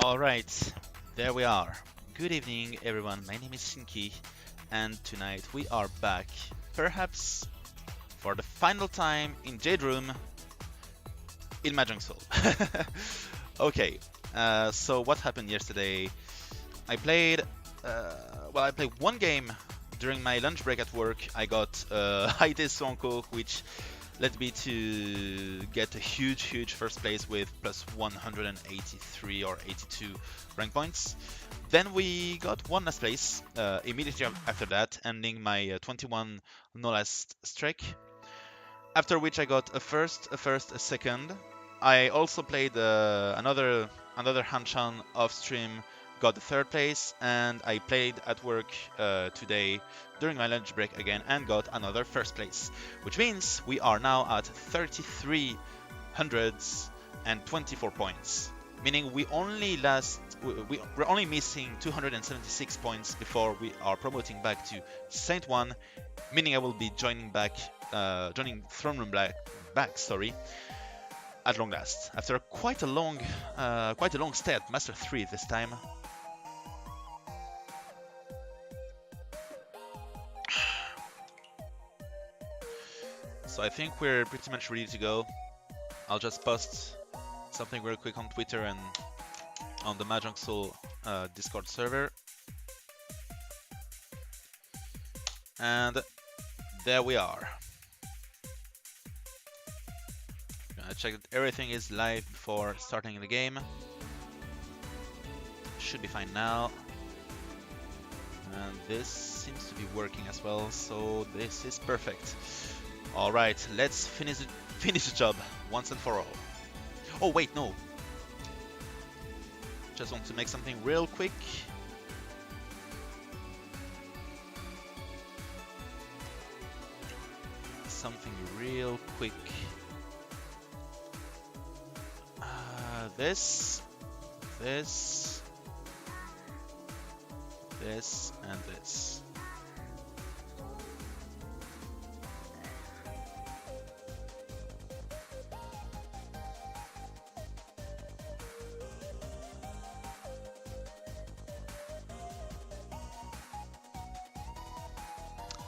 Alright, there we are. Good evening everyone, my name is Shinki and tonight we are back, perhaps for the final time in Jade Room in Mahjong Soul. Okay, so what happened yesterday? I played one game during my lunch break at work. I got Jade Sonko, which led me to get a huge first place with plus 183 or 82 rank points. Then we got one last place immediately after that, ending my 21 no last streak. After which I got a first, a second. I also played another Hanchan off stream, got the third place, and I played at work today during my lunch break again and got another first place, which means we are now at 3,324 points, meaning we're only missing 276 points before we are promoting back to Saint 1, meaning I will be joining Throne Room back, at long last, after quite a long stay at Master 3 this time. So I think we're pretty much ready to go. I'll just post something real quick on Twitter and on the Mahjong Soul Discord server. And there we are. I checked that everything is live before starting the game. Should be fine now. And this seems to be working as well, so this is perfect. Alright, let's finish the job once and for all. Oh wait, no. Just want to make something real quick. Something real quick. This, and this.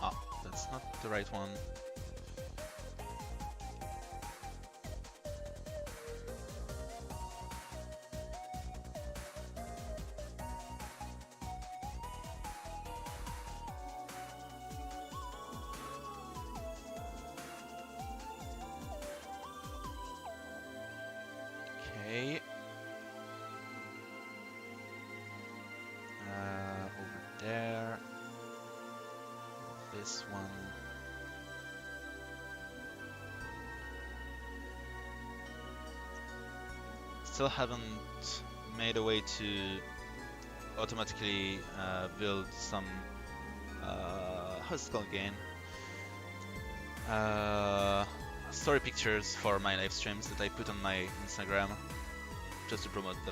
Ah, that's not the right one. Okay. Over there. This one. Still haven't made a way to automatically build some how's it called again? Story pictures for my live streams that I put on my Instagram just to promote the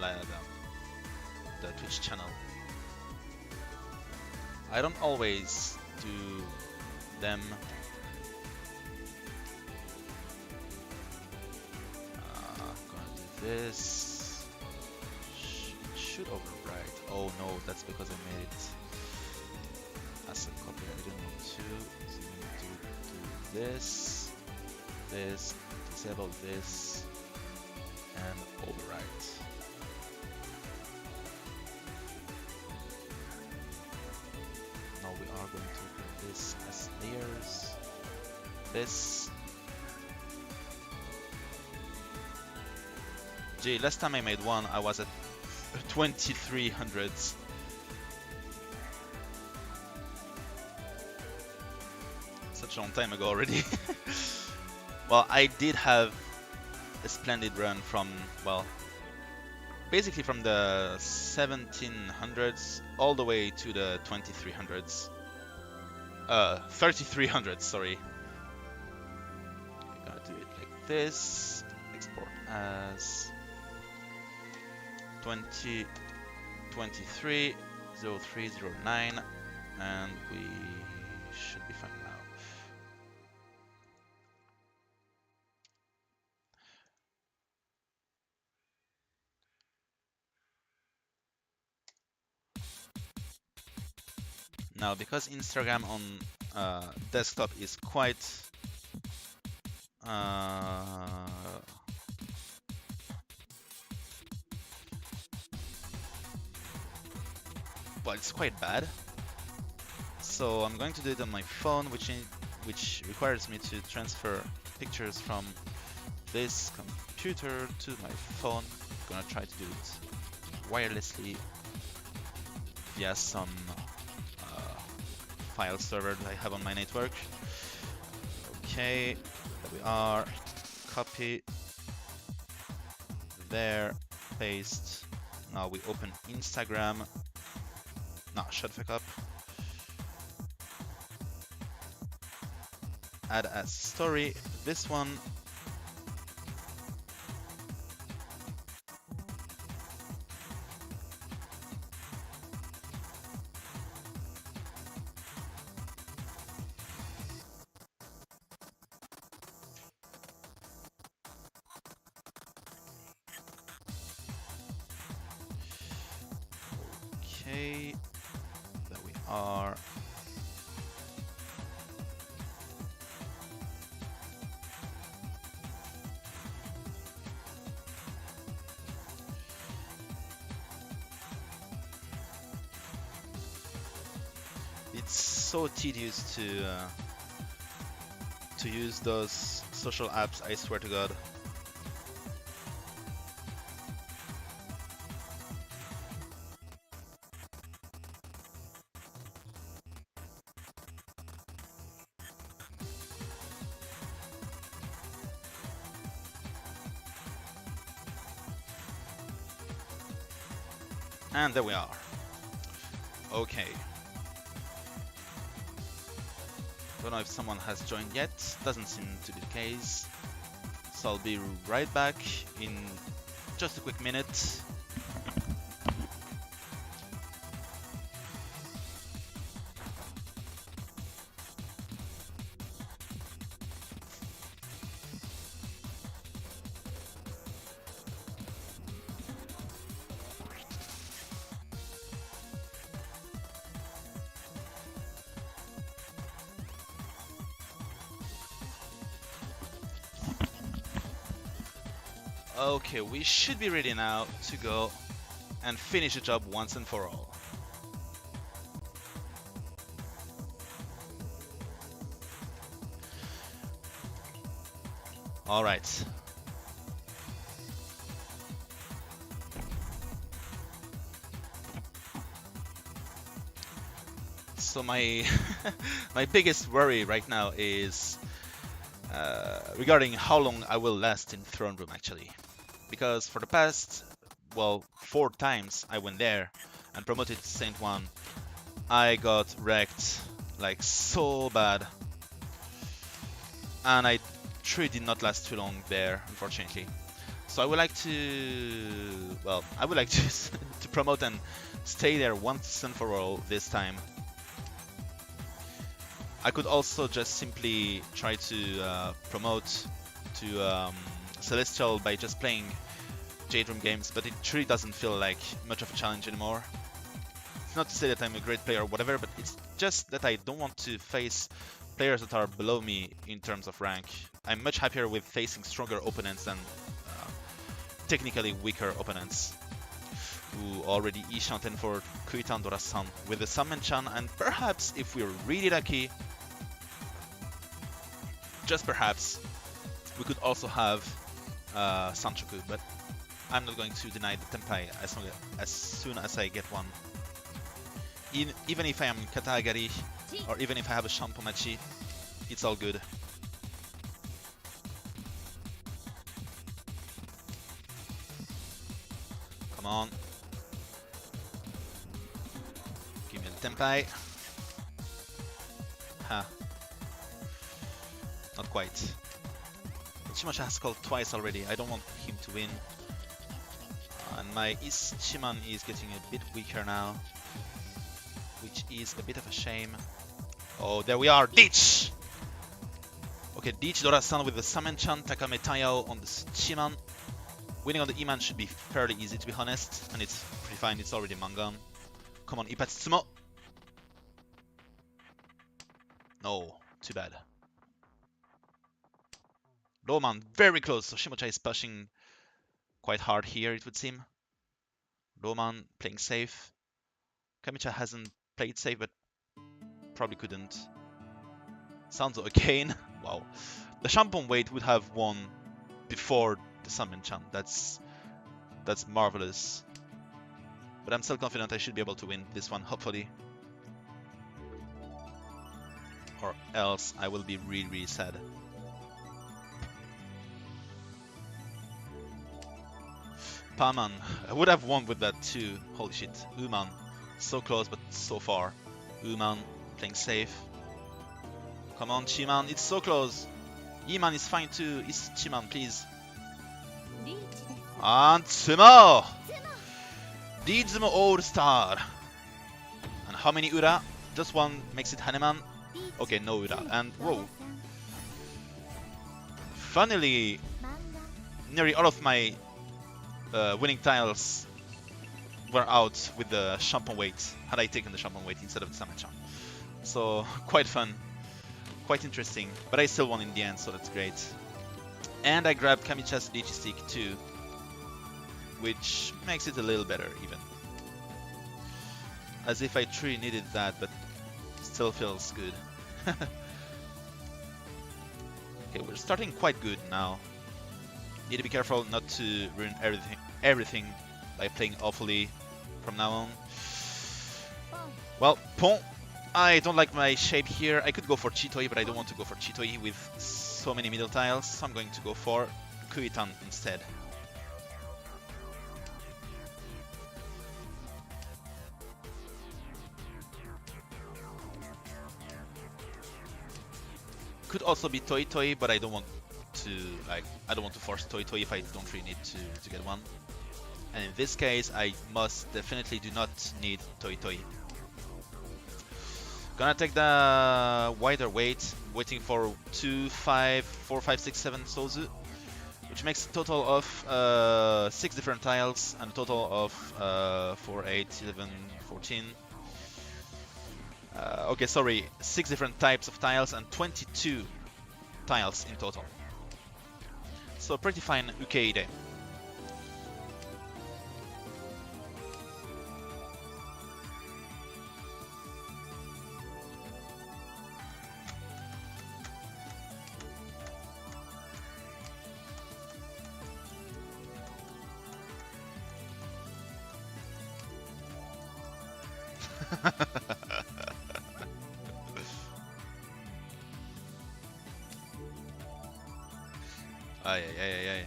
Twitch channel. I don't always do them. Gonna do this. Should overwrite. Oh no, that's because I made it as a copy. I didn't want to. So I'm going to do this, disable this, and overwrite. Now we are going to do this as layers. This. Gee, last time I made one, I was at 2300s. Such a long time ago already. Well, I did have a splendid run from, well, basically from the 1700s all the way to the 2300s. 3300s, sorry. I'm gonna do it like this. Export as 2023 0309, and we should be fine now. Now, because Instagram on desktop is quite well, it's quite bad. So I'm going to do it on my phone, which requires me to transfer pictures from this computer to my phone. I'm gonna try to do it wirelessly via some file server that I have on my network. Okay, there we are. Copy. There. Paste. Now we open Instagram. No, shut the fuck up. Add as story. This one. Okay, there we are. It's so tedious to use those social apps, I swear to God. And there we are. Okay. Don't know if someone has joined yet. Doesn't seem to be the case. So I'll be right back in just a quick minute. Okay, we should be ready now to go and finish the job once and for all. All right. So my my biggest worry right now is regarding how long I will last in Throne Room, actually. Because for the past, well, 4 times I went there and promoted Saint 1, I got wrecked like so bad. And I truly did not last too long there, unfortunately. So I would like to, well, I would like to, to promote and stay there once and for all this time. I could also just simply try to promote to Celestial by just playing Jade Room games, but it truly doesn't feel like much of a challenge anymore. It's not to say that I'm a great player or whatever, but it's just that I don't want to face players that are below me in terms of rank. I'm much happier with facing stronger opponents than technically weaker opponents. Ooh, already Ishanten for Kuitan Dora-san with the Samenchan, and perhaps if we're really lucky, just perhaps, we could also have Sanchoku, but I'm not going to deny the Tenpai as soon as I get one. Even if I am Kataagari, or even if I have a Shampomachi, it's all good. Come on. Give me the Tenpai. Huh. Not quite. Ichimachi has called twice already. I don't want him to win. And my Ishiman is getting a bit weaker now, which is a bit of a shame. Oh, there we are, Deech! Okay, Deech Dora-san with the Samenchan, Takame Tayao on the Shiman. Winning on the Iman should be fairly easy, to be honest, and it's pretty fine, it's already Mangan. Come on, Ipatsutsumo! No, too bad. Roman, very close. So Shimocha is pushing quite hard here, it would seem. Roman playing safe. Kamicha hasn't played safe, but probably couldn't. Sounds okay. Wow. The Shampoo weight would have won before the Summon Chan. That's marvelous. But I'm still confident I should be able to win this one, hopefully. Or else I will be really, really sad. Paman, I would have won with that too. Holy shit. Uman, so close but so far. Uman playing safe. Come on, Chiman, it's so close. Iman is fine too. It's Chiman, please. And Tsumo! Dizumo All-Star. And how many Ura? Just one makes it Haneman. Okay, no Ura. And whoa. Funnily, nearly all of my winning tiles were out with the Shampoo weight. Had I taken the Shampoo weight instead of the Samachan. So, quite fun. Quite interesting. But I still won in the end, so that's great. And I grabbed Kamicha's DG stick too, which makes it a little better even. As if I truly needed that, but still feels good. Okay, we're starting quite good now. Need to be careful not to ruin everything by playing awfully from now on. Well, Pon, I don't like my shape here. I could go for Chitoi, but I don't want to go for Chitoi with so many middle tiles, so I'm going to go for Kuitan instead. Could also be Toi Toi, but I don't want to force Toi Toi if I don't really need to get one. And in this case, I most definitely do not need Toi Toi. Gonna take the wider weight, waiting for 2, 5, 4, 5, 6, 7 Sozu, which makes a total of 6 different tiles and a total of 4, 8, 11, 14. Okay, sorry, 6 different types of tiles and 22 tiles in total. So pretty fine Ukeide. Ay, ay, ay, ay, ay.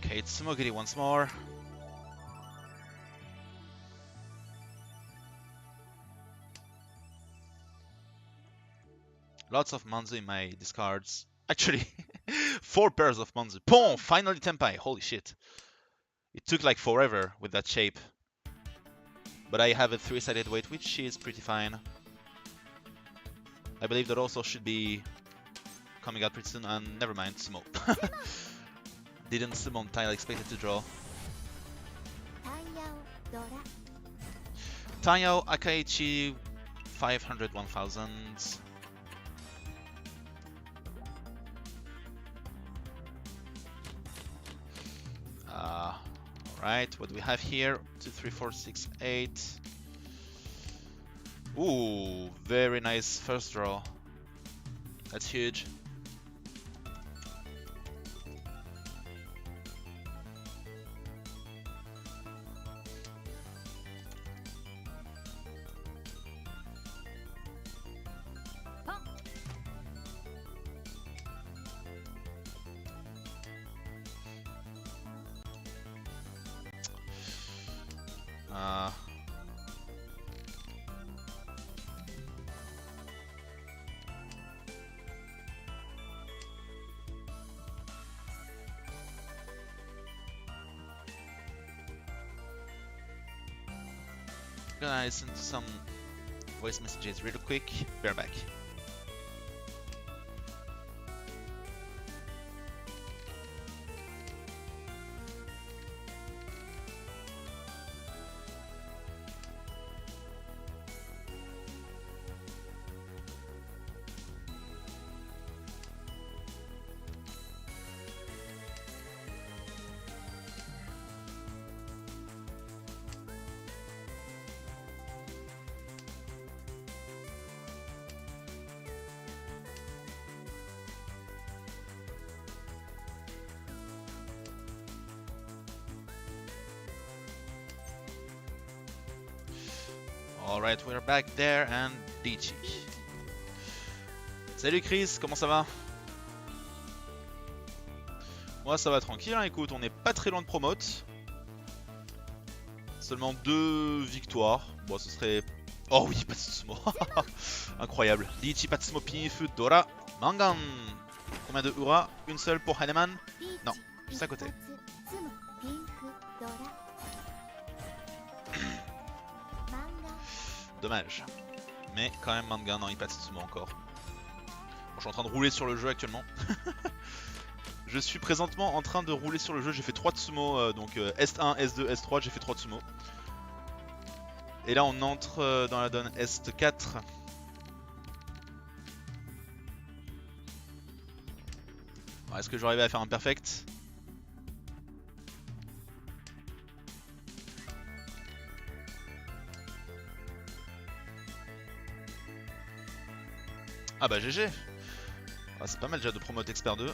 Okay, it's Smogiri once more. Lots of Manzu in my discards. Actually, 4 pairs of Manzu. Pon! Finally Tenpai! Holy shit. It took like forever with that shape. But I have a 3-sided weight, which is pretty fine. I believe that also should be coming out pretty soon, and never mind, Sumo. Didn't Summon tile expected to draw. Tanyao Akaichi 500 1000. Alright, what do we have here? 2, 3, 4, 6, 8. Ooh, very nice first draw. That's huge. gonna listen to some voice messages real quick. Be right back. Alright, we're back there and Dichi. Salut Chris, comment ça va? Moi ça va tranquille, hein, écoute, on n'est pas très loin de promote. Seulement 2 victoires. Bon, ce serait... Oh oui, Patsumo. Incroyable. Dichi, Patsumo, Pinifu, Dora, Mangan. Combien de Ura? Une seule pour Haneman? Non, juste à côté. Dommage. Mais quand même Mangan, non, il passe Tsumo encore. Bon, je suis en train de rouler sur le jeu actuellement. Je suis présentement en train de rouler sur le jeu. J'ai fait 3 Tsumo, donc S1, S2, S3, j'ai fait 3 Tsumo. Et là on entre dans la donne S4. Est-ce que j'arrive à faire un perfect? Ah bah GG. Ah, c'est pas mal déjà de promote expert 2.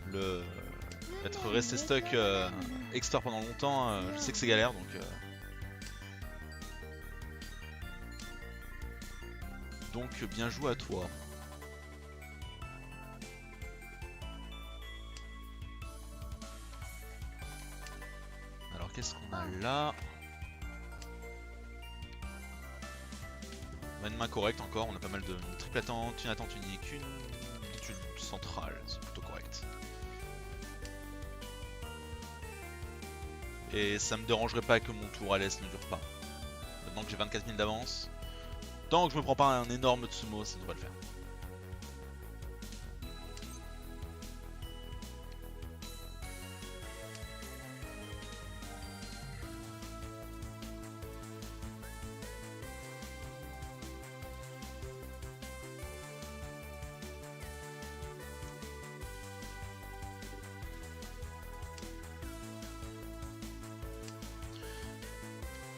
Le... Être resté stuck expert pendant longtemps, je sais que c'est galère donc... Donc bien joué à toi. Alors qu'est-ce qu'on a là? On a une main correcte encore, on a pas mal de triple attente, une attente unique, une étude centrale, c'est plutôt correct. Et ça me dérangerait pas que mon tour à l'est ne dure pas. Maintenant que j'ai 24 000 d'avance, tant que je me prends pas un énorme Tsumo, ça devrait le faire.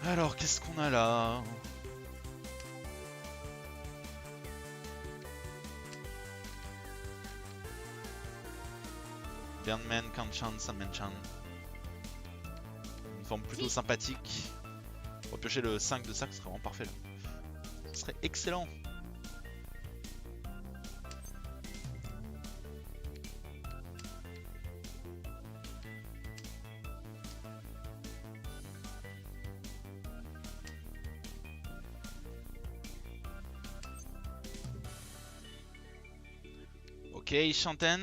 Alors, qu'est-ce qu'on a là? Bernman, Kanchan, Sanmenchan. Une forme plutôt sympathique. On va piocher le 5 de ça, ce serait vraiment parfait là. Ce serait excellent. Ok, Chanten.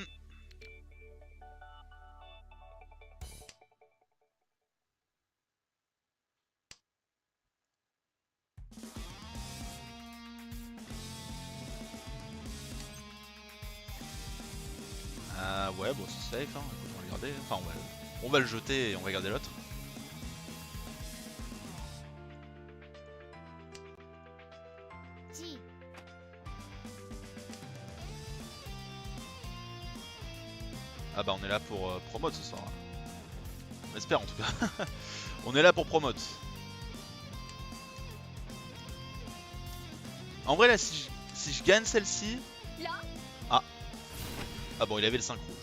Ouais, bon, c'est safe, hein. On va le garder. Enfin, on va le jeter et on va garder l'autre. Ah bah on est là pour promote ce soir. On espère en tout cas. On est là pour promote. En vrai là si je gagne celle-ci... Ah. Ah bon il avait le 5 rouge.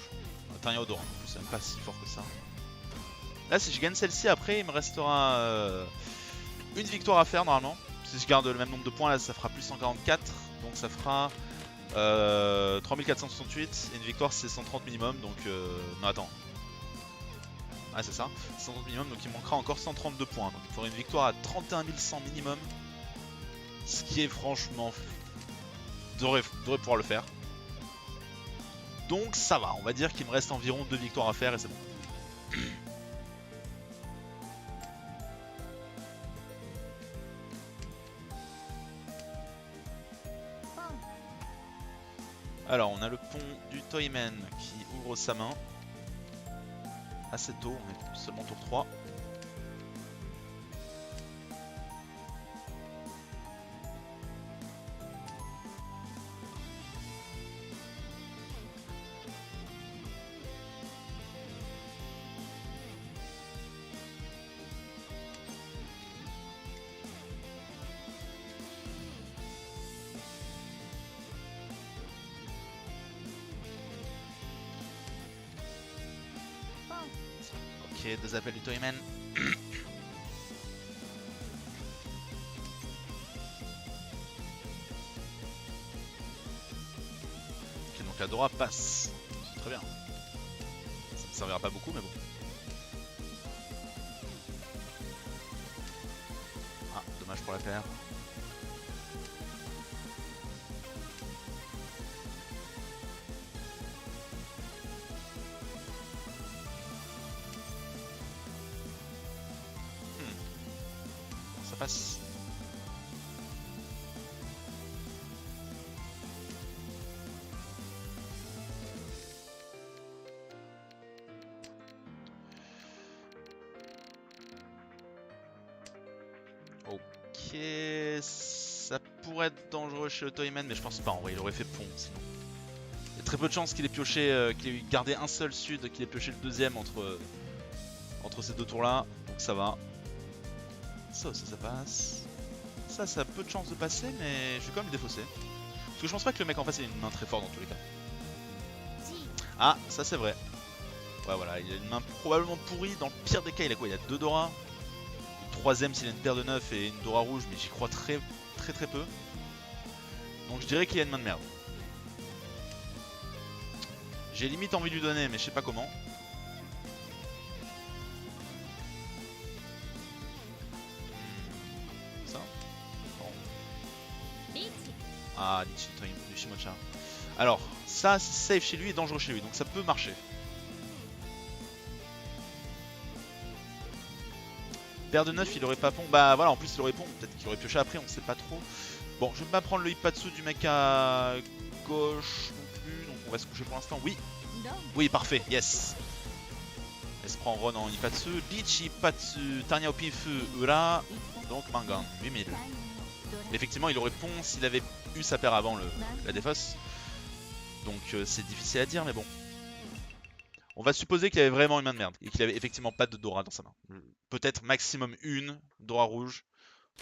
Attends, Odorant en plus, c'est même pas si fort que ça. Là si je gagne celle-ci après il me restera une victoire à faire normalement. Si je garde le même nombre de points là ça fera plus 144. Donc ça fera 3468 et une victoire c'est 130 minimum donc non attends. Ah c'est ça, 130 minimum donc il manquera encore 132 points. Donc il faudrait une victoire à 31 100 minimum. Ce qui est franchement... devrait pouvoir le faire. Donc ça va, on va dire qu'il me reste environ 2 victoires à faire et c'est bon. Alors, on a le pont du Toyman qui ouvre sa main. Assez tôt, on est seulement tour 3. Ok, 2 appels du Toyman. Ok, donc la Dora passe. C'est très bien. Ça ne servira pas beaucoup, mais bon. Ah, dommage pour la paire. Ça passe. Ok, ça pourrait être dangereux chez le Toyman, mais je pense pas en vrai, il aurait fait pont sinon. Il y a très peu de chances qu'il ait pioché, qu'il ait gardé un seul sud, qu'il ait pioché le deuxième entre ces deux tours là, donc ça va. Ça aussi ça passe. Ça a peu de chances de passer, mais je vais quand même le défausser. Parce que je pense pas que le mec en face ait une main très forte dans tous les cas. Ah, ça c'est vrai. Ouais voilà, il a une main probablement pourrie, dans le pire des cas il a quoi? Il a 2 Dora. Le troisième s'il a une paire de 9 et une Dora rouge, mais j'y crois très peu. Donc je dirais qu'il a une main de merde. J'ai limite envie de lui donner, mais je sais pas comment. Ça bon. Ah, Nishimocha. Alors, ça c'est safe chez lui et dangereux chez lui, donc ça peut marcher. Paire de 9, il aurait pas pont. Bah voilà, en plus il aurait pont. Peut-être qu'il aurait pioché après, on sait pas trop. Bon, je vais pas prendre le Hippatsu du mec à gauche non plus. Donc on va se coucher pour l'instant. Oui. Oui, parfait. Yes. Elle se prend run en Hippatsu. Beach Hippatsu, Tanya Pifu, Ura. Donc Mangan, 8000. Effectivement, il aurait pont s'il avait eu sa paire avant la défausse. Donc c'est difficile à dire, mais bon. On va supposer qu'il avait vraiment une main de merde et qu'il avait effectivement pas de Dora dans sa main. Peut-être maximum une Dora rouge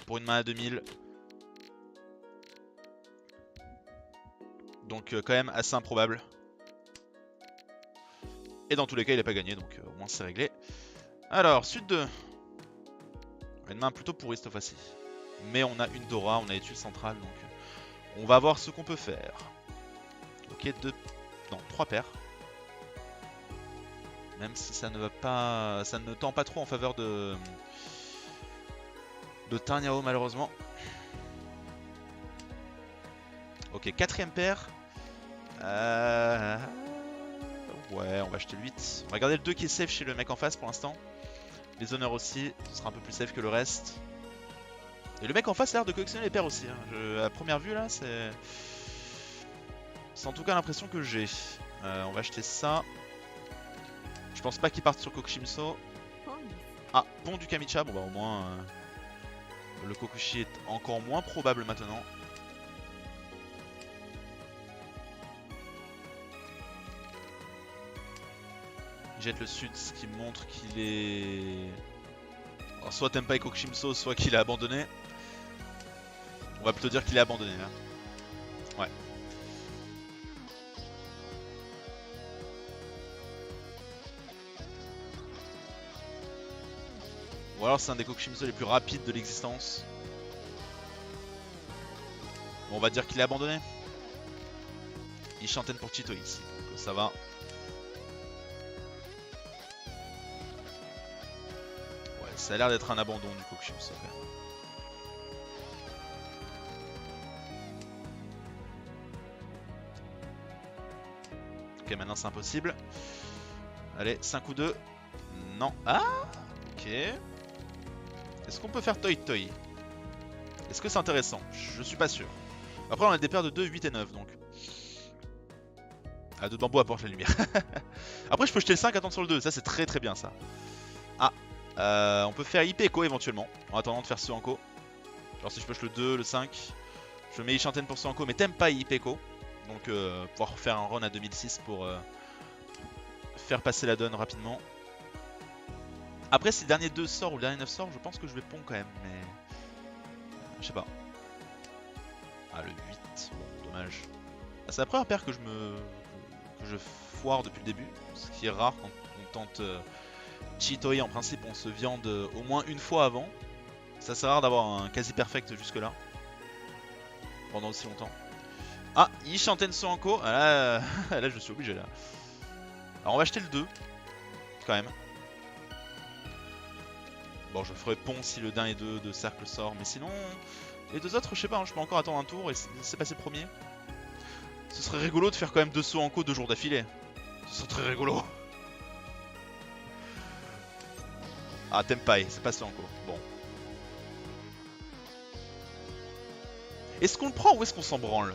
pour une main à 2000. Donc quand même assez improbable. Et dans tous les cas il a pas gagné, donc au moins c'est réglé. Alors, sud 2. Une main plutôt pourrie cette fois-ci. Mais on a une Dora, on a étude centrale, donc on va voir ce qu'on peut faire. Ok, 3 paires. Même si ça ne va pas, ça ne tend pas trop en faveur de Tarniao malheureusement. Ok, 4ème paire. Ouais, on va acheter le 8. On va garder le 2 qui est safe chez le mec en face pour l'instant. Les honneurs aussi, ce sera un peu plus safe que le reste. Et le mec en face a l'air de collectionner les paires aussi. Hein. À première vue là, c'est en tout cas l'impression que j'ai. On va acheter ça. Je pense pas qu'il parte sur Kokushimso. Ah, pont du Kamicha. Bon bah au moins le Kokushi est encore moins probable maintenant. Il jette le sud, ce qui montre qu'il est... Alors, soit t'aimes pas Kokushimso, soit qu'il a abandonné. On va plutôt dire qu'il a abandonné là. Ouais. Ou alors c'est un des Kokushimso les plus rapides de l'existence. Bon, on va dire qu'il a abandonné. Il chantaine pour Chito ici, donc ça va. Ouais, ça a l'air d'être un abandon du Kokushimso quand même. Ok, maintenant c'est impossible. Allez, 5 ou 2. Non. Ah, ok. Est-ce qu'on peut faire Toy Toy? Est-ce que c'est intéressant? Je suis pas sûr. Après on a des paires de 2, 8 et 9 donc. Ah, 2 bambous apportent la lumière. Après, je peux jeter le 5, attendre sur le 2. Ça, c'est très très bien ça. Ah, on peut faire Ipeko éventuellement. En attendant de faire ce Anko. Genre, si je push le 2, le 5, je mets Ishanten pour ce Anko. Mais t'aimes pas Ipeko. Donc, pouvoir faire un run à 2006 pour faire passer la donne rapidement. Après, si le dernier 2 sort ou le dernier 9 sort, je pense que je vais pont quand même. Mais. Je sais pas. Ah, le 8. Bon, dommage. Ah, c'est la première paire que je foire depuis le début. Ce qui est rare quand on tente Chitoi. En principe, on se viande au moins une fois avant. Ça c'est rare d'avoir un quasi perfect jusque là. Pendant aussi longtemps. Ah, Ishanten Soanko. Ah, là, là, je suis obligé là. Alors, on va acheter le 2. Quand même. Bon, je ferai pont si le dernier 2 de cercle sort. Mais sinon, les deux autres, je sais pas. Hein, je peux encore attendre un tour et c'est passé le premier. Ce serait rigolo de faire quand même 2 sauts en co 2 jours d'affilée. Ce serait très rigolo. Ah, Tempai, c'est pas saut en co. Bon. Est-ce qu'on le prend ou est-ce qu'on s'en branle?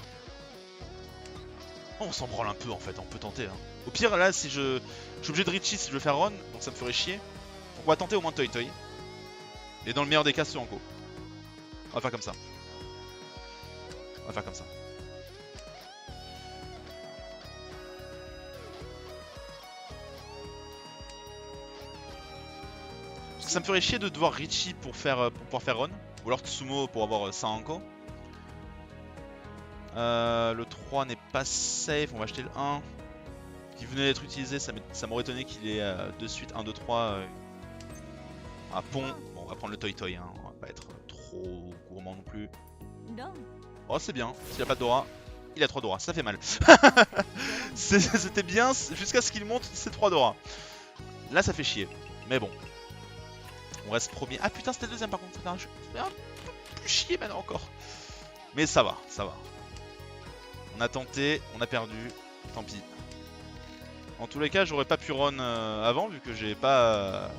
Oh, on s'en branle un peu en fait, on peut tenter. Hein. Au pire, là, si je suis obligé de Richie si je veux faire run, donc ça me ferait chier. Donc on va tenter au moins Toi Toi. Et dans le meilleur des cas, saut en co. On va faire comme ça. On va faire comme ça. Parce que ça me ferait chier de devoir Richie pour pouvoir faire run. Ou alors Tsumo pour avoir ça en le 3 n'est pas safe, on va acheter le 1. Qui venait d'être utilisé, ça m'aurait étonné qu'il ait de suite 1, 2, 3 à pont. Bon, on va prendre le Toi Toi, hein. On va pas être trop gourmand non plus. Oh, c'est bien, s'il a pas de Dora. Il a 3 Dora, ça fait mal. C'était bien jusqu'à ce qu'il monte ses 3 Dora. Là, ça fait chier. Mais bon. On reste premier. Ah putain, c'était le deuxième par contre. Je fais un peu plus chier maintenant encore. Mais ça va, ça va. On a tenté, on a perdu. Tant pis. En tous les cas, j'aurais pas pu run avant vu que j'ai pas.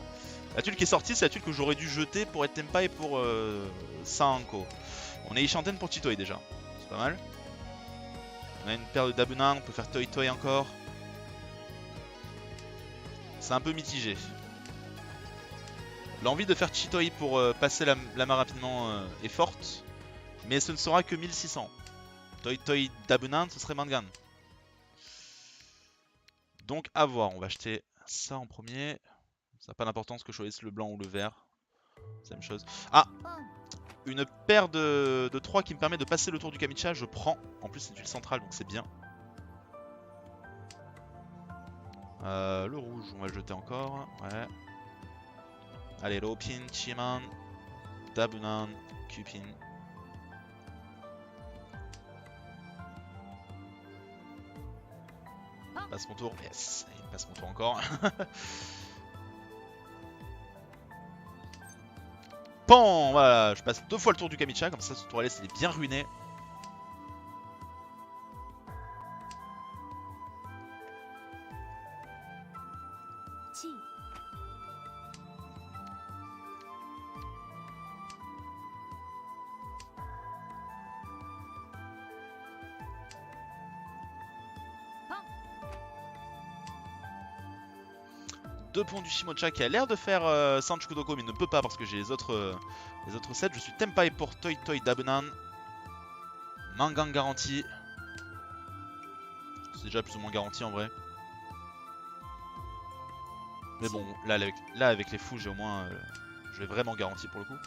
La tuile qui est sortie, c'est la tuile que j'aurais dû jeter pour être Tempai et pour Saanko. On est Ishanten pour Chitoi déjà. C'est pas mal. On a une paire de Dabuna, on peut faire Toi Toi encore. C'est un peu mitigé. L'envie de faire Chitoi pour passer la main rapidement est forte. Mais ce ne sera que 1600. Toi Toi Dabunan, ce serait Mangan. Donc à voir, on va acheter ça en premier. Ça n'a pas d'importance que je choisisse le blanc ou le vert. C'est la même chose. Ah, une paire de 3 qui me permet de passer le tour du Kamicha, je prends. En plus c'est une tuile centrale donc c'est bien. Le rouge, on va le jeter encore. Ouais. Allez, Lopin, Chiman, Dabunan, Cupin. Passe mon tour, yes, il passe mon tour encore. Pan, voilà, je passe 2 fois le tour du Kamicha, comme ça ce tour à l'est il est bien ruiné. Deux ponts du Shimocha qui a l'air de faire Sanchukudoko mais ne peut pas parce que j'ai les autres sets. Je suis Tempai pour Toi Toi Dabunan. Mangan garanti. C'est déjà plus ou moins garanti en vrai. Mais bon, là avec les fous, j'ai au moins. Je vais vraiment garanti pour le coup.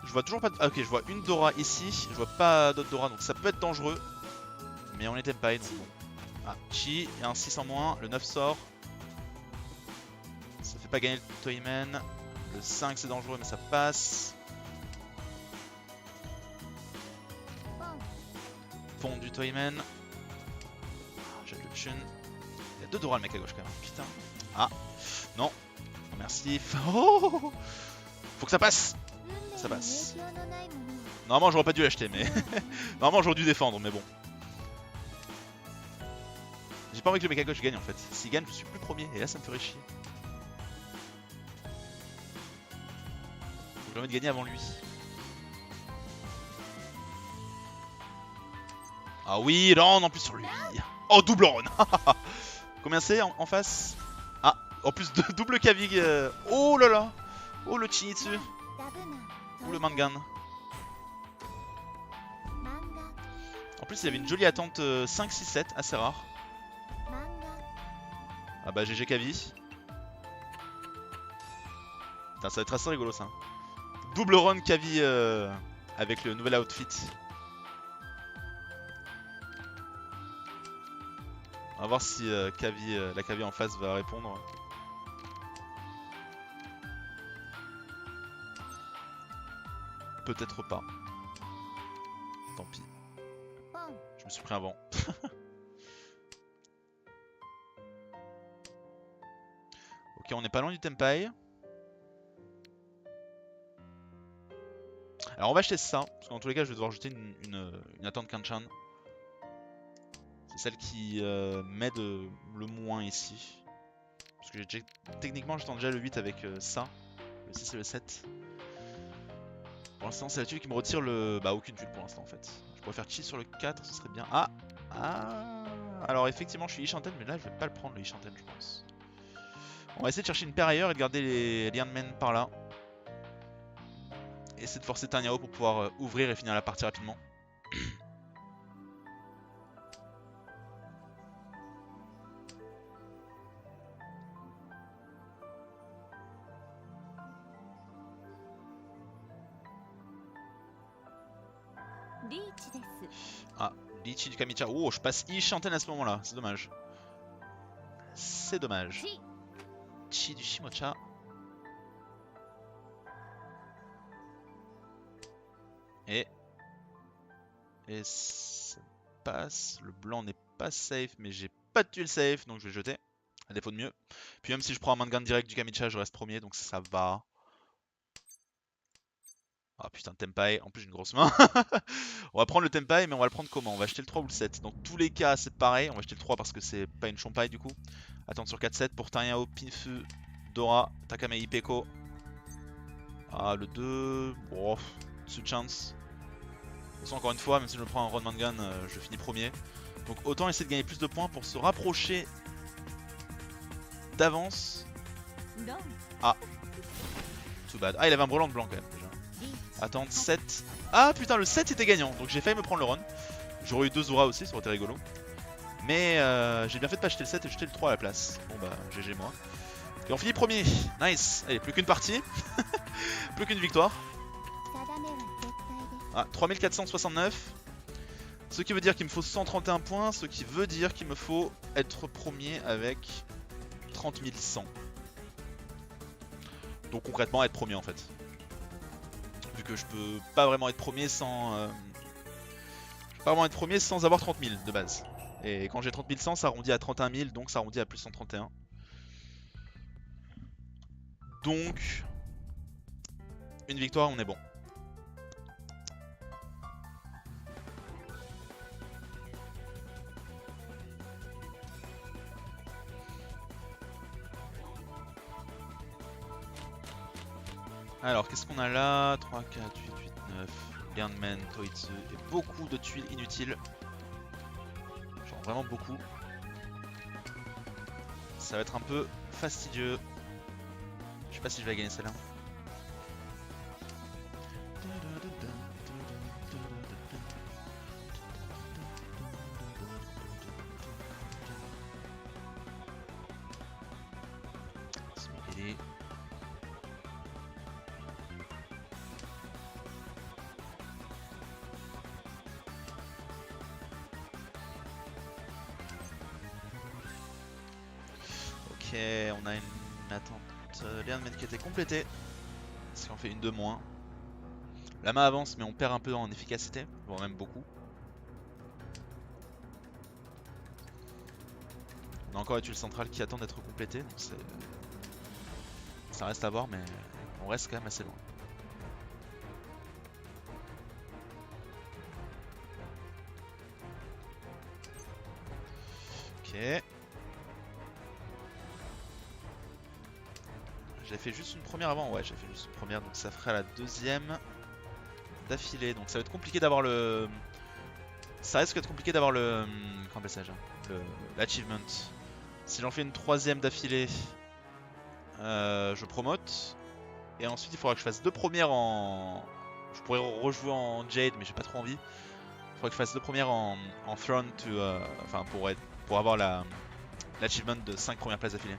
Je vois toujours pas de. Ah, ok, je vois une Dora ici. Je vois pas d'autres Dora donc ça peut être dangereux. Mais on est Tempai donc bon. Ah, Chi, il y a un 6 en moins. Le 9 sort. Ça fait pas gagner le Toyman. Le 5 c'est dangereux mais ça passe. Pont du Toyman. J'ai le Chun. Il y a 2 Dora le mec à gauche quand même. Putain. Ah. Non. Merci. Oh, faut que ça passe. Ça passe. Normalement j'aurais pas dû l'acheter mais. Normalement j'aurais dû défendre mais bon. J'ai pas envie que le mec à gauche gagne en fait. S'il gagne je suis plus premier et là ça me ferait chier. J'ai envie de gagner avant lui. Ah oui, Land en plus sur lui. Oh, double run. Combien c'est en face? Ah, en plus de double cavig. Oh là là. Oh le chinitsu. Ou le mangan. En plus il y avait une jolie attente 5, 6, 7, assez rare. Ah bah GG Kavi. Putain, ça va être assez rigolo ça. Double run Kavi avec le nouvel outfit. On va voir si la Kavi en face va répondre. Peut-être pas. Tant pis. Je me suis pris un vent. Ok, on n'est pas loin du Tempai. Alors on va acheter ça, parce qu'en tous les cas je vais devoir jeter une attente Kanchan. C'est celle qui m'aide le moins ici. Parce que techniquement j'attends déjà le 8 avec ça, le 6 et le 7. Pour l'instant c'est la tuile qui me retire le... Bah aucune tuile pour l'instant en fait. Je pourrais faire chi sur le 4, ce serait bien. Ah. Alors effectivement je suis Ishanten, mais là je vais pas le prendre le Ishanten je pense. On va essayer de chercher une paire ailleurs et de garder les Lianmen par là. Et essayer de forcer Tanyao pour pouvoir ouvrir et finir la partie rapidement. Ah, Lichi du Kamicha. Oh, je passe Ishanten à ce moment-là. C'est dommage. C'est dommage. Chi du Shimocha. Et ça passe. Le blanc n'est pas safe, mais j'ai pas de tuile safe, donc je vais jeter. À défaut de mieux. Puis même si je prends un mangan direct du Kamicha, je reste premier, donc ça va. Ah putain, Tempai, en plus j'ai une grosse main. On va prendre le Tempai, mais on va le prendre comment? On va acheter le 3 ou le 7. Dans tous les cas, c'est pareil. On va acheter le 3 parce que c'est pas une Chompai du coup. Attendre sur 4-7 pour Tanyao, Pinfu, Dora, Takamei, Peko. Ah, le 2. Bon, chance. De toute façon, encore une fois, même si je me prends un Run Mangan, je finis premier. Donc autant essayer de gagner plus de points pour se rapprocher d'avance. Ah, too bad. Ah, il avait un brelan de blanc quand même déjà. Attendre 7. Ah putain, le 7 était gagnant, donc j'ai failli me prendre le run. J'aurais eu 2 Zora aussi, ça aurait été rigolo. Mais j'ai bien fait de pas acheter le 7 et jeter le 3 à la place. Bon bah, GG moi. Et on finit premier. Nice. Allez, plus qu'une partie. Plus qu'une victoire. Ah, 3469. Ce qui veut dire qu'il me faut 131 points. Ce qui veut dire qu'il me faut être premier avec 30 100. Donc concrètement être premier en fait. Vu que je peux pas vraiment être premier sans... avoir 30 000 de base. Et quand j'ai 30 100, ça arrondit à 31 000, donc ça arrondit à plus 131. Donc, une victoire, on est bon. Alors, qu'est-ce qu'on a là? 3, 4, 8, 8, 9, Lianmen, Toitsu, et beaucoup de tuiles inutiles. Genre vraiment beaucoup. Ça va être un peu fastidieux. Je sais pas si je vais gagner celle-là. Ok, on a une attente Lianmen qui était complétée. Parce qu'on fait une de moins. La main avance mais on perd un peu en efficacité, voire même beaucoup. On a encore la tuile centrale qui attend d'être complétée, donc ça reste à voir mais on reste quand même assez loin. Ok. J'avais fait juste une première avant, ouais j'ai fait juste une première, donc ça ferait la deuxième d'affilée. Donc ça va être compliqué d'avoir le... Ça risque d'être compliqué d'avoir le... Comment on appelle ça déjà? l'achievement. Si j'en fais une troisième d'affilée, je promote. Et ensuite il faudra que je fasse 2 premières en... Je pourrais rejouer en Jade mais j'ai pas trop envie. Il faudra que je fasse 2 premières en Throne enfin pour avoir l'achievement de 5 premières places d'affilée.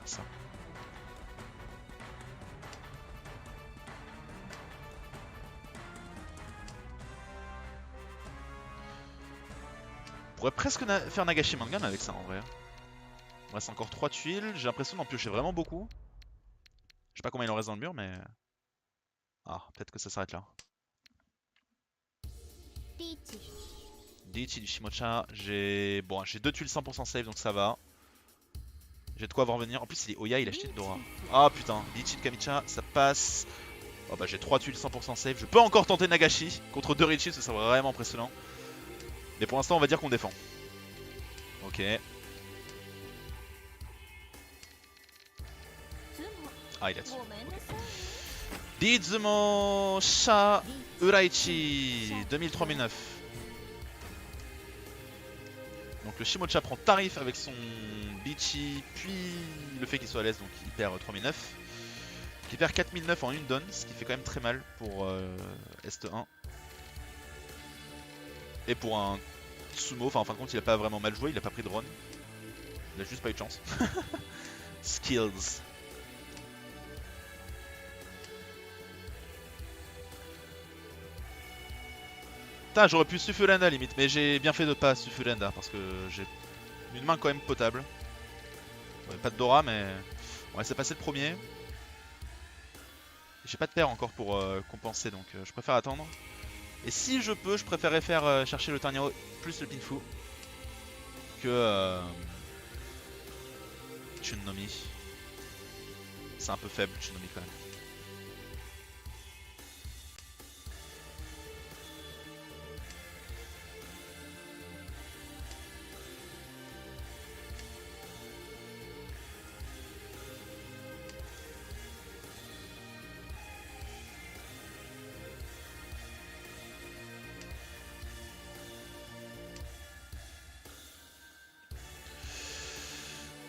Ça. On pourrait presque faire Nagashi Mangan avec ça en vrai. Il me reste encore 3 tuiles, j'ai l'impression d'en piocher vraiment beaucoup. Je sais pas combien il en reste dans le mur mais... Ah, peut-être que ça s'arrête là. Diichi du Shimocha, j'ai 2 tuiles 100% save donc ça va. J'ai de quoi voir venir. En plus il est Oya, il a acheté de Dora. Ah putain, Diichi de Kamicha, ça passe. Oh bah j'ai 3 tuiles 100% save. Je peux encore tenter Nagashi contre 2 Richi, ce serait vraiment impressionnant. Mais pour l'instant on va dire qu'on défend. Ok. Ah il a dessus. Okay. Dizumo Sha Uraichi 2000-3009. Donc le Shimocha prend tarif avec son Bichi, puis le fait qu'il soit à l'aise, donc il perd 3009. Il perd 4009 en une donne, ce qui fait quand même très mal pour Est1. Et pour un Sumo, enfin en fin de compte il a pas vraiment mal joué, il a pas pris de run. Il a juste pas eu de chance. Skills. Putain, j'aurais pu Sufurenda limite, mais j'ai bien fait de pas Sufurenda parce que j'ai une main quand même potable. Ouais, pas de Dora, mais on va laisser passer le premier. J'ai pas de paire encore pour compenser, donc je préfère attendre. Et si je peux, je préférerais faire chercher le Tarniro plus le Pinfu que Chunnomi. C'est un peu faible Chunnomi quand même.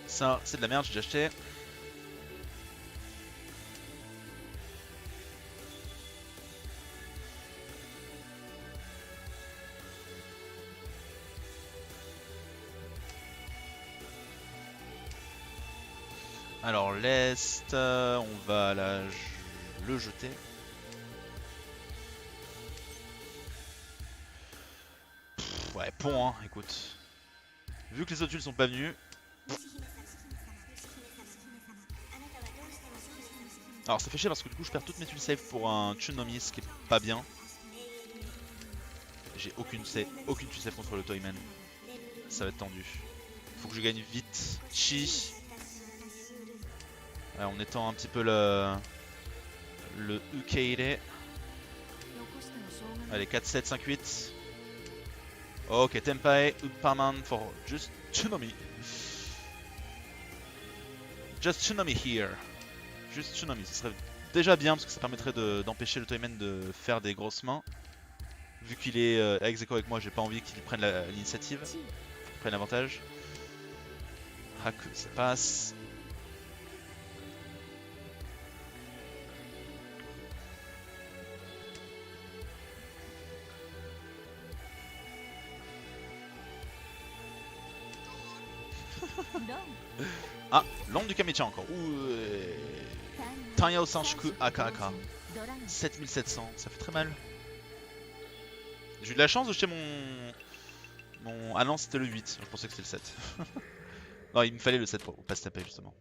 Ça, c'est de la merde, j'ai déjà acheté. Alors l'Est, on va le jeter. Pff, ouais, pont, hein, écoute. Vu que les autres tuiles sont pas venues. Alors ça fait chier parce que du coup je perds toutes mes tuiles save pour un Chunnomi, ce qui est pas bien. J'ai aucune tuile save contre le Toyman. Ça va être tendu. Faut que je gagne vite. Chi. Ouais, on étend un petit peu le Ukeire. Allez, 4, 7, 5, 8. Ok, Tenpai, Upperman for just Chunnomi. Just Chunnomi here. Juste Chunnomi, ce serait déjà bien parce que ça permettrait d'empêcher le Toyman de faire des grosses mains. Vu qu'il est ex aequo avec moi, j'ai pas envie qu'il prenne l'initiative, qu'il prenne l'avantage. Haku, ça passe. Ah, l'ombre du Kamicha encore. Tanyao Sanshuku Aka. 7700, ça fait très mal. J'ai eu de la chance de jeter mon... Ah non, c'était le 8, je pensais que c'était le 7. Non, il me fallait le 7 pour pas se taper justement.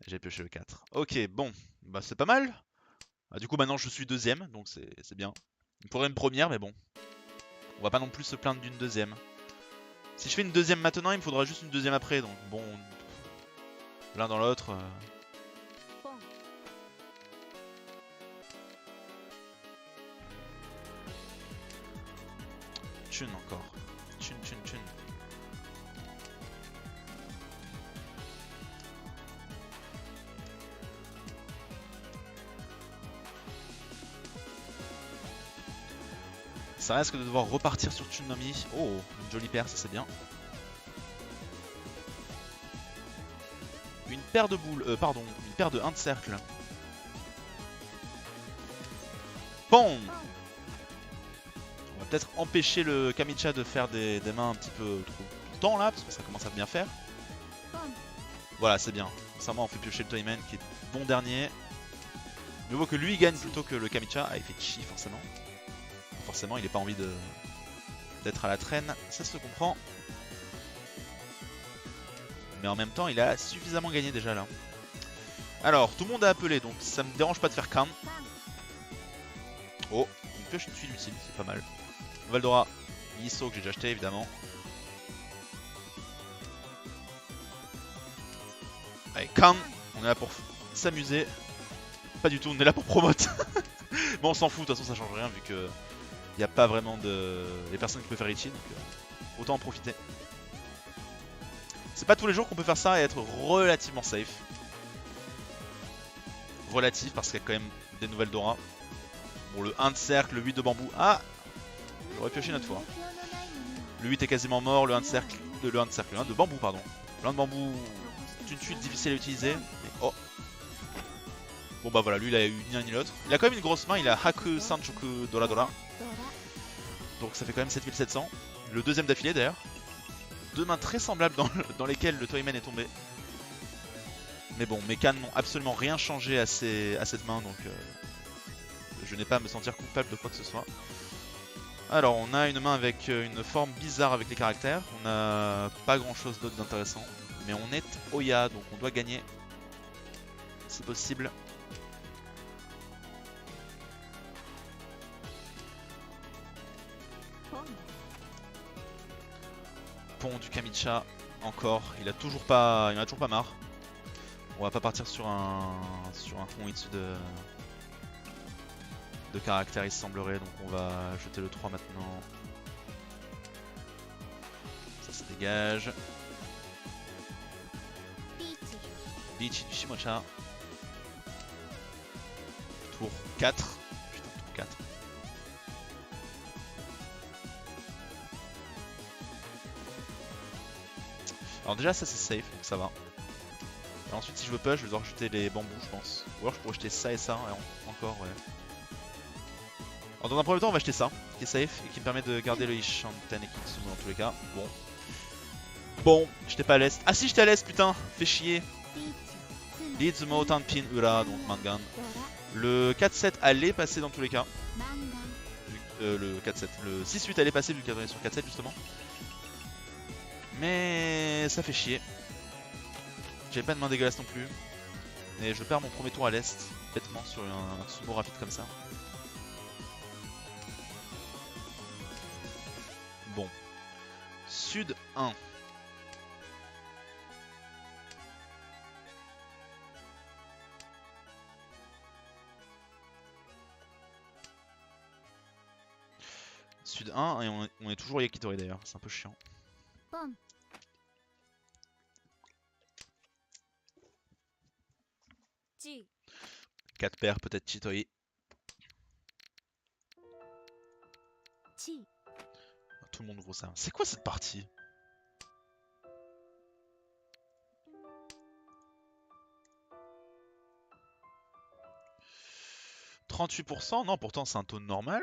J'ai pioché le 4. Ok, bon, bah c'est pas mal. Ah, du coup maintenant je suis deuxième, donc c'est bien. Il me faudrait une première, mais bon. On va pas non plus se plaindre d'une deuxième. Si je fais une deuxième maintenant, il me faudra juste une deuxième après, donc bon... L'un dans l'autre... Chun encore. Chun. Ça risque de devoir repartir sur Tsunami. Oh, une jolie paire, ça c'est bien. Une paire de boules, pardon, une paire de 1 de cercle. Bon. On va peut-être empêcher le Kamicha de faire des mains un petit peu trop longtemps là, parce que ça commence à bien faire. Voilà, c'est bien. Sincèrement, on fait piocher le Toyman qui est bon dernier. Mieux vaut que lui gagne plutôt que le Kamicha. Ah, il fait chi forcément. Forcément, il n'a pas envie d'être à la traîne, ça se comprend. Mais en même temps, il a suffisamment gagné déjà là. Alors, tout le monde a appelé, donc ça me dérange pas de faire calme. Oh, une pioche une tuile utile, c'est pas mal. Valdora, Yiso que j'ai déjà acheté évidemment. Allez, calme, on est là pour s'amuser. Pas du tout, on est là pour promote. Bon, on s'en fout, de toute façon ça change rien vu que il n'y a pas vraiment les personnes qui peuvent faire Ichi, donc autant en profiter. C'est pas tous les jours qu'on peut faire ça et être relativement safe. Relatif parce qu'il y a quand même des nouvelles Dora. Bon, le 1 de cercle, le 8 de bambou. Ah, j'aurais pioché une autre fois. Le 8 est quasiment mort, le 1 de cercle, le 1 de bambou, pardon. Le 1 de bambou, c'est une tuile difficile à utiliser. Mais oh. Bon bah voilà, lui il a eu ni l'un ni l'autre. Il a quand même une grosse main, il a Haku Sanchoku Dora Dora. Donc ça fait quand même 7700. Le deuxième d'affilée d'ailleurs. Deux mains très semblables dans lesquelles le Toyman est tombé. Mais bon, mes cannes n'ont absolument rien changé à cette main, donc je n'ai pas à me sentir coupable de quoi que ce soit. Alors on a une main avec une forme bizarre avec les caractères. On n'a pas grand chose d'autre d'intéressant. Mais on est Oya, donc on doit gagner. C'est possible. Pont du Kamicha, encore, il en a toujours pas marre. On va pas partir sur un pont issu de caractère il semblerait, donc on va jeter le 3 maintenant. Ça se dégage. Beach du Shimocha. Tour 4. Putain, tour 4. Alors déjà ça c'est safe, donc ça va. Et ensuite si je veux push, je vais devoir jeter les bambous je pense. Ou alors je pourrais jeter ça et ça, et encore ouais. Alors dans un premier temps on va jeter ça, qui est safe, et qui me permet de garder le Ishan Tenekitsu dans tous les cas. Bon, j'étais pas à l'est. Ah si j'étais à l'est putain, fais chier. Lizumo Tanpin Ura, donc Mangan. Le 4-7 allait passer dans tous les cas. Le 4-7, le 6-8 allait passer vu qu'on est sur 4-7 justement. Mais ça fait chier. J'avais pas de main dégueulasse non plus. Et je perds mon premier tour à l'est, bêtement sur un sumo rapide comme ça. Bon. Sud 1. Sud 1 et on est toujours Yakitori d'ailleurs, c'est un peu chiant. 4 paires, peut-être Chitoi. Tout le monde ouvre ça. C'est quoi cette partie? « 38%? Non, pourtant c'est un taux normal.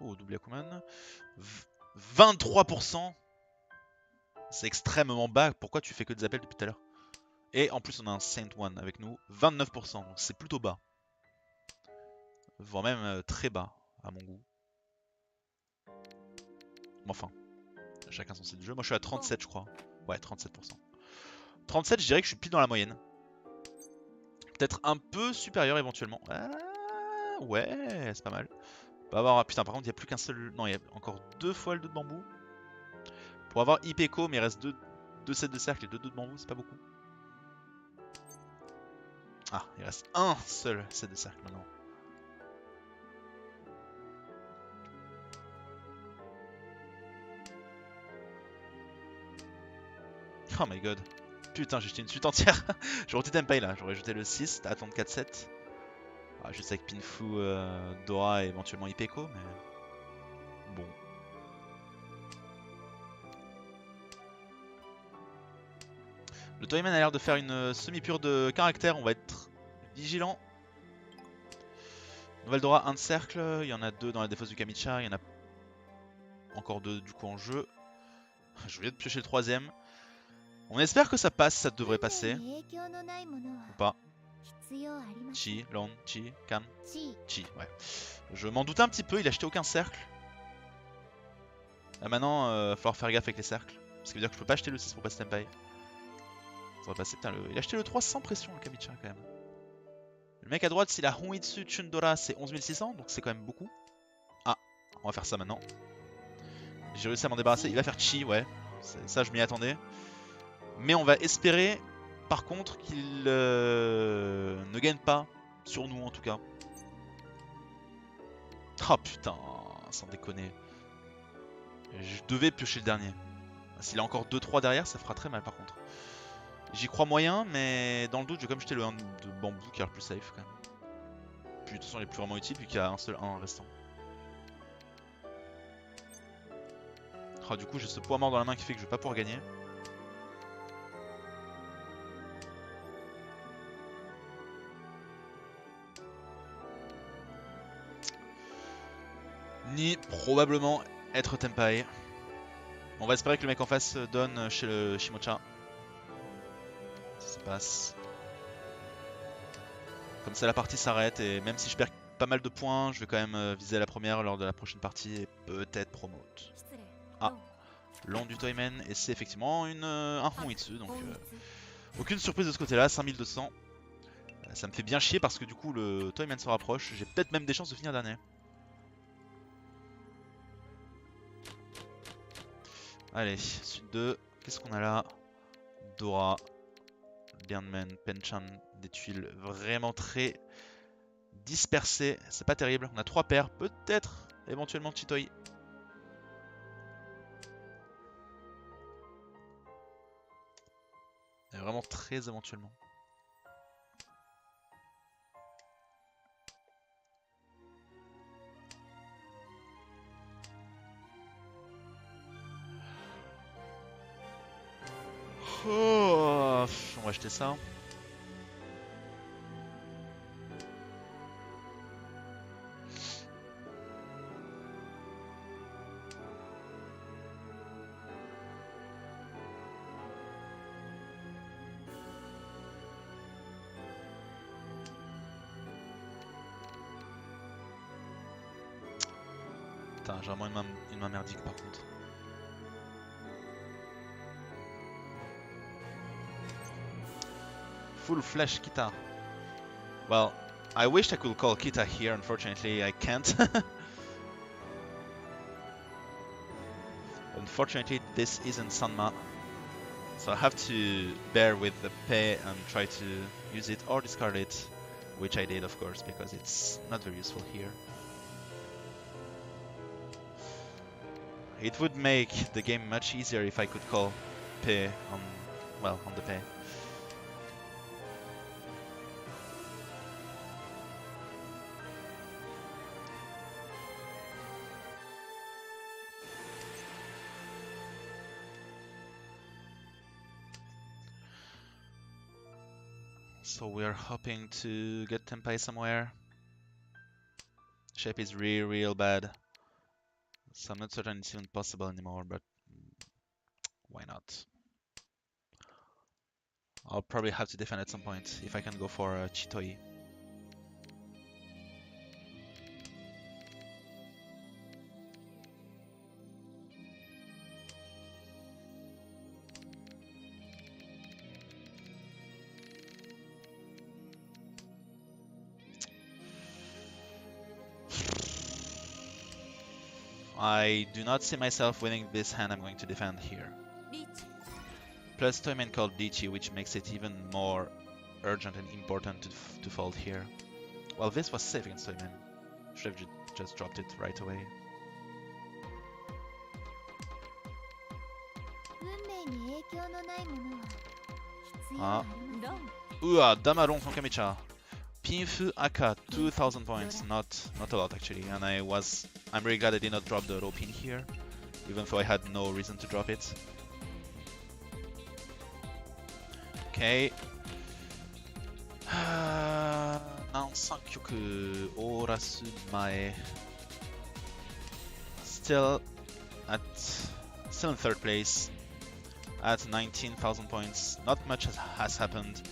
Oh, double Yakuman. 23%? C'est extrêmement bas. Pourquoi tu fais que des appels depuis tout à l'heure? Et en plus on a un Saint One avec nous. 29%, donc c'est plutôt bas. Voire même très bas, à mon goût. Enfin, chacun son style de jeu. Moi je suis à 37 je crois. Ouais, 37%. 37 je dirais que je suis pile dans la moyenne. Peut-être un peu supérieur éventuellement. Ah, ouais, c'est pas mal. On va avoir... Putain, par contre il n'y a plus qu'un seul... Non, il y a encore 2 fois le 2 de bambou. Pour avoir Ipeko, mais il reste 2 sets de cercle et 2 de bambou, c'est pas beaucoup. Ah, il reste un seul set de cercle maintenant. Oh my god. Putain, j'ai jeté une suite entière. J'aurais jeté Tenpai là, j'aurais jeté le 6, attendre 4-7. Ah, juste avec Pinfu, Dora et éventuellement Ipeko, mais... Bon. Le Toyman a l'air de faire une semi-pure de caractère, on va être vigilant. Nouvelle Dora, un de cercle, il y en a 2 dans la défausse du Kamicha, il y en a encore 2 du coup en jeu. Je viens de piocher le 3ème. On espère que ça passe, ça devrait passer. Ou pas. Chi, Lon, Chi, Kan. Chi, ouais. Je m'en doutais un petit peu, il a acheté aucun cercle. Là maintenant, il va falloir faire gaffe avec les cercles. Ce qui veut dire que je peux pas acheter le 6 pour passer Tempai. Ça va passer, putain, il a acheté le 3 sans pression, le Kamicha quand même. Le mec à droite, s'il a Honitsu Chundora, c'est 11600, donc c'est quand même beaucoup. Ah, on va faire ça maintenant. J'ai réussi à m'en débarrasser, il va faire Chi, ouais. Ça, je m'y attendais. Mais on va espérer, par contre, qu'il ne gagne pas, sur nous en tout cas. Oh putain, sans déconner. Je devais piocher le dernier. S'il a encore 2-3 derrière, ça fera très mal par contre. J'y crois moyen, mais dans le doute, je vais quand même jeter le 1 de bambou qui a le plus safe quand même. Puis de toute façon, il est plus vraiment utile vu qu'il y a un seul 1 restant. Ah, du coup, j'ai ce poids mort dans la main qui fait que je vais pas pouvoir gagner. Ni probablement être Tempai. On va espérer que le mec en face donne chez le Shimocha. Si ça passe. Comme ça la partie s'arrête et même si je perds pas mal de points, je vais quand même viser la première lors de la prochaine partie et peut-être promote. Ah, long du Toyman et c'est effectivement un Honitsu donc aucune surprise de ce côté là, 5200. Ça me fait bien chier parce que du coup le Toyman se rapproche, j'ai peut-être même des chances de finir dernier. Allez, suite 2, qu'est-ce qu'on a là? Dora, Birdman, Penchan, des tuiles vraiment très dispersées, c'est pas terrible. On a 3 paires, peut-être éventuellement Chitoi. Mais vraiment très éventuellement. Oh, on va acheter ça. Putain, j'ai vraiment une main merdique par contre. Full flash Kita. Well, I wished I could call Kita here, unfortunately I can't. Unfortunately this isn't Sanma. So I have to bear with the pay and try to use it or discard it. Which I did of course, because it's not very useful here. It would make the game much easier if I could call pay on, well, on the pay. So we're hoping to get Tempai somewhere. Shape is real bad. So I'm not certain it's even possible anymore, but why not? I'll probably have to defend at some point if I can go for Chitoi. I do not see myself winning this hand. I'm going to defend here. Plus Toyman called Lichi, which makes it even more urgent and important to fold here. Well, this was safe against Toyman. Should have just dropped it right away. Ah. Ouah, Damalon son Kamicha. Pinfu Aka, 2000 points, not a lot actually, and I'm really glad I did not drop the low pin here, even though I had no reason to drop it. Okay. 何3局オーラス前 still in third place at 19,000 points. Not much has happened.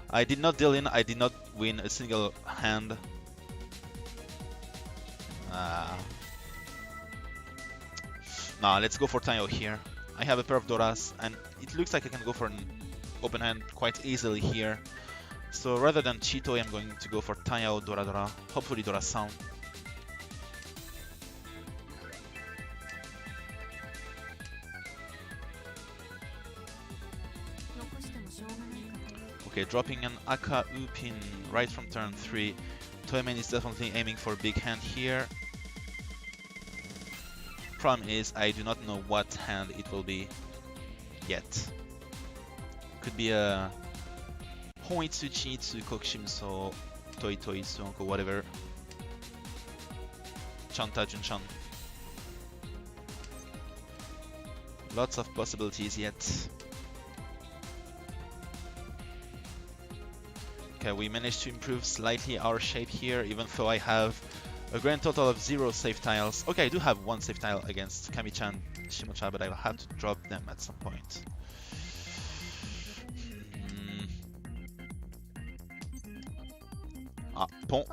I did not deal in, I did not win a single hand. Nah, let's go for Tayo here. I have a pair of Doras and it looks like I can go for an open hand quite easily here. So rather than Chito, I'm going to go for Tayo Dora Dora, hopefully Dora-san. Okay, dropping an Aka U pin right from turn 3. Toyman is definitely aiming for a big hand here. Problem is, I do not know what hand it will be yet. Could be a Honitsu, Chinitsu, Kokushimso, Toi Toi, Suonko, whatever. Chanta, Junchan. Lots of possibilities yet. Okay, we managed to improve slightly our shape here, even though I have a grand total of 0 safe tiles. Okay, I do have 1 safe tile against Kami-chan, Shimocha, but I will have to drop them at some point. Pon.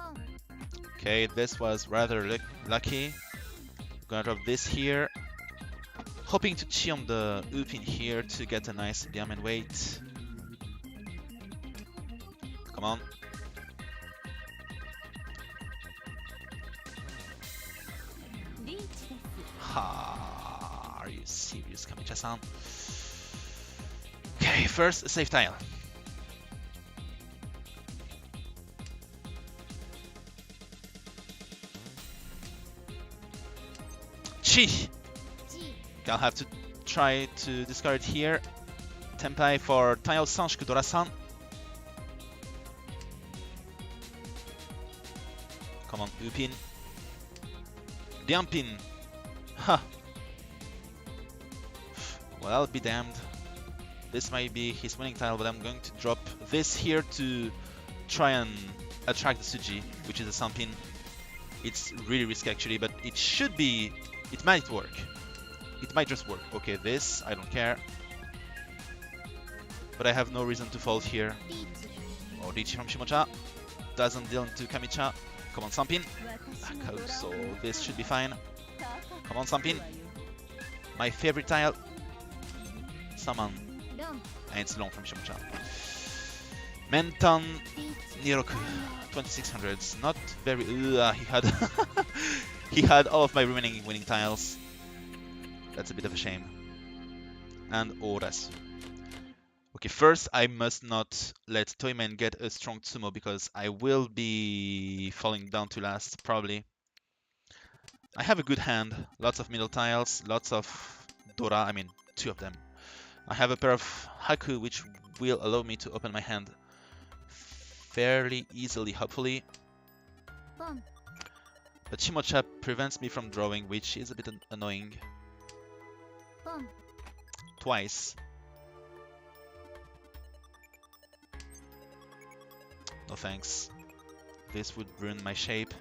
Okay, this was rather lucky. Gonna drop this here. Hoping to chi on the U pin here to get a nice diamond weight. Come on. Ha! Are you serious, Kamicha-san? Okay, first safe tile. Chi! I'll have to try to discard here. Tenpai for Tayo Sanshiku Dora-san. Come on, Upin. Diampin. Ha! Well, I'll be damned. This might be his winning tile, but I'm going to drop this here to try and attract the Suji, which is a Sampin. It's really risky actually, but it should be... It might work. It might just work. Okay, this, I don't care. But I have no reason to fold here. Oh, Richi from Shimocha. Doesn't deal into Kamicha. Come on, Sampin. So this should be fine. Come on, Sampin. My favorite tile. Saman. And it's long from Shimocha. Mentan Niroku. 2600s. Not very... he had... he had all of my remaining winning tiles. That's a bit of a shame. And Orasu. Okay, first I must not let Toyman get a strong Tsumo because I will be falling down to last, probably. I have a good hand. Lots of middle tiles, lots of Dora, I mean, 2 of them. I have a pair of Haku, which will allow me to open my hand fairly easily, hopefully. But Shimocha prevents me from drawing, which is a bit annoying. Twice. No thanks. This would ruin my shape.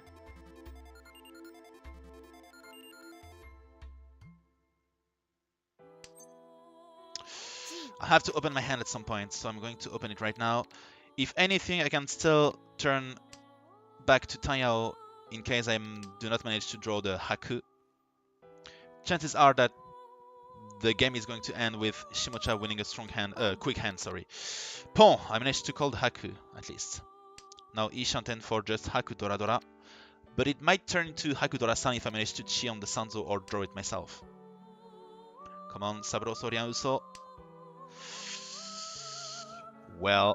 I have to open my hand at some point, so I'm going to open it right now. If anything, I can still turn back to Taiyao in case I do not manage to draw the Haku. Chances are that the game is going to end with Shimocha winning a strong hand, quick hand, sorry. Pon, I managed to call the Haku, at least. Now Ishanten for just Haku Dora Dora. But it might turn into Haku Dora-san if I manage to chi on the Sanzo or draw it myself. Come on, Saburo Sorian Uso. Well,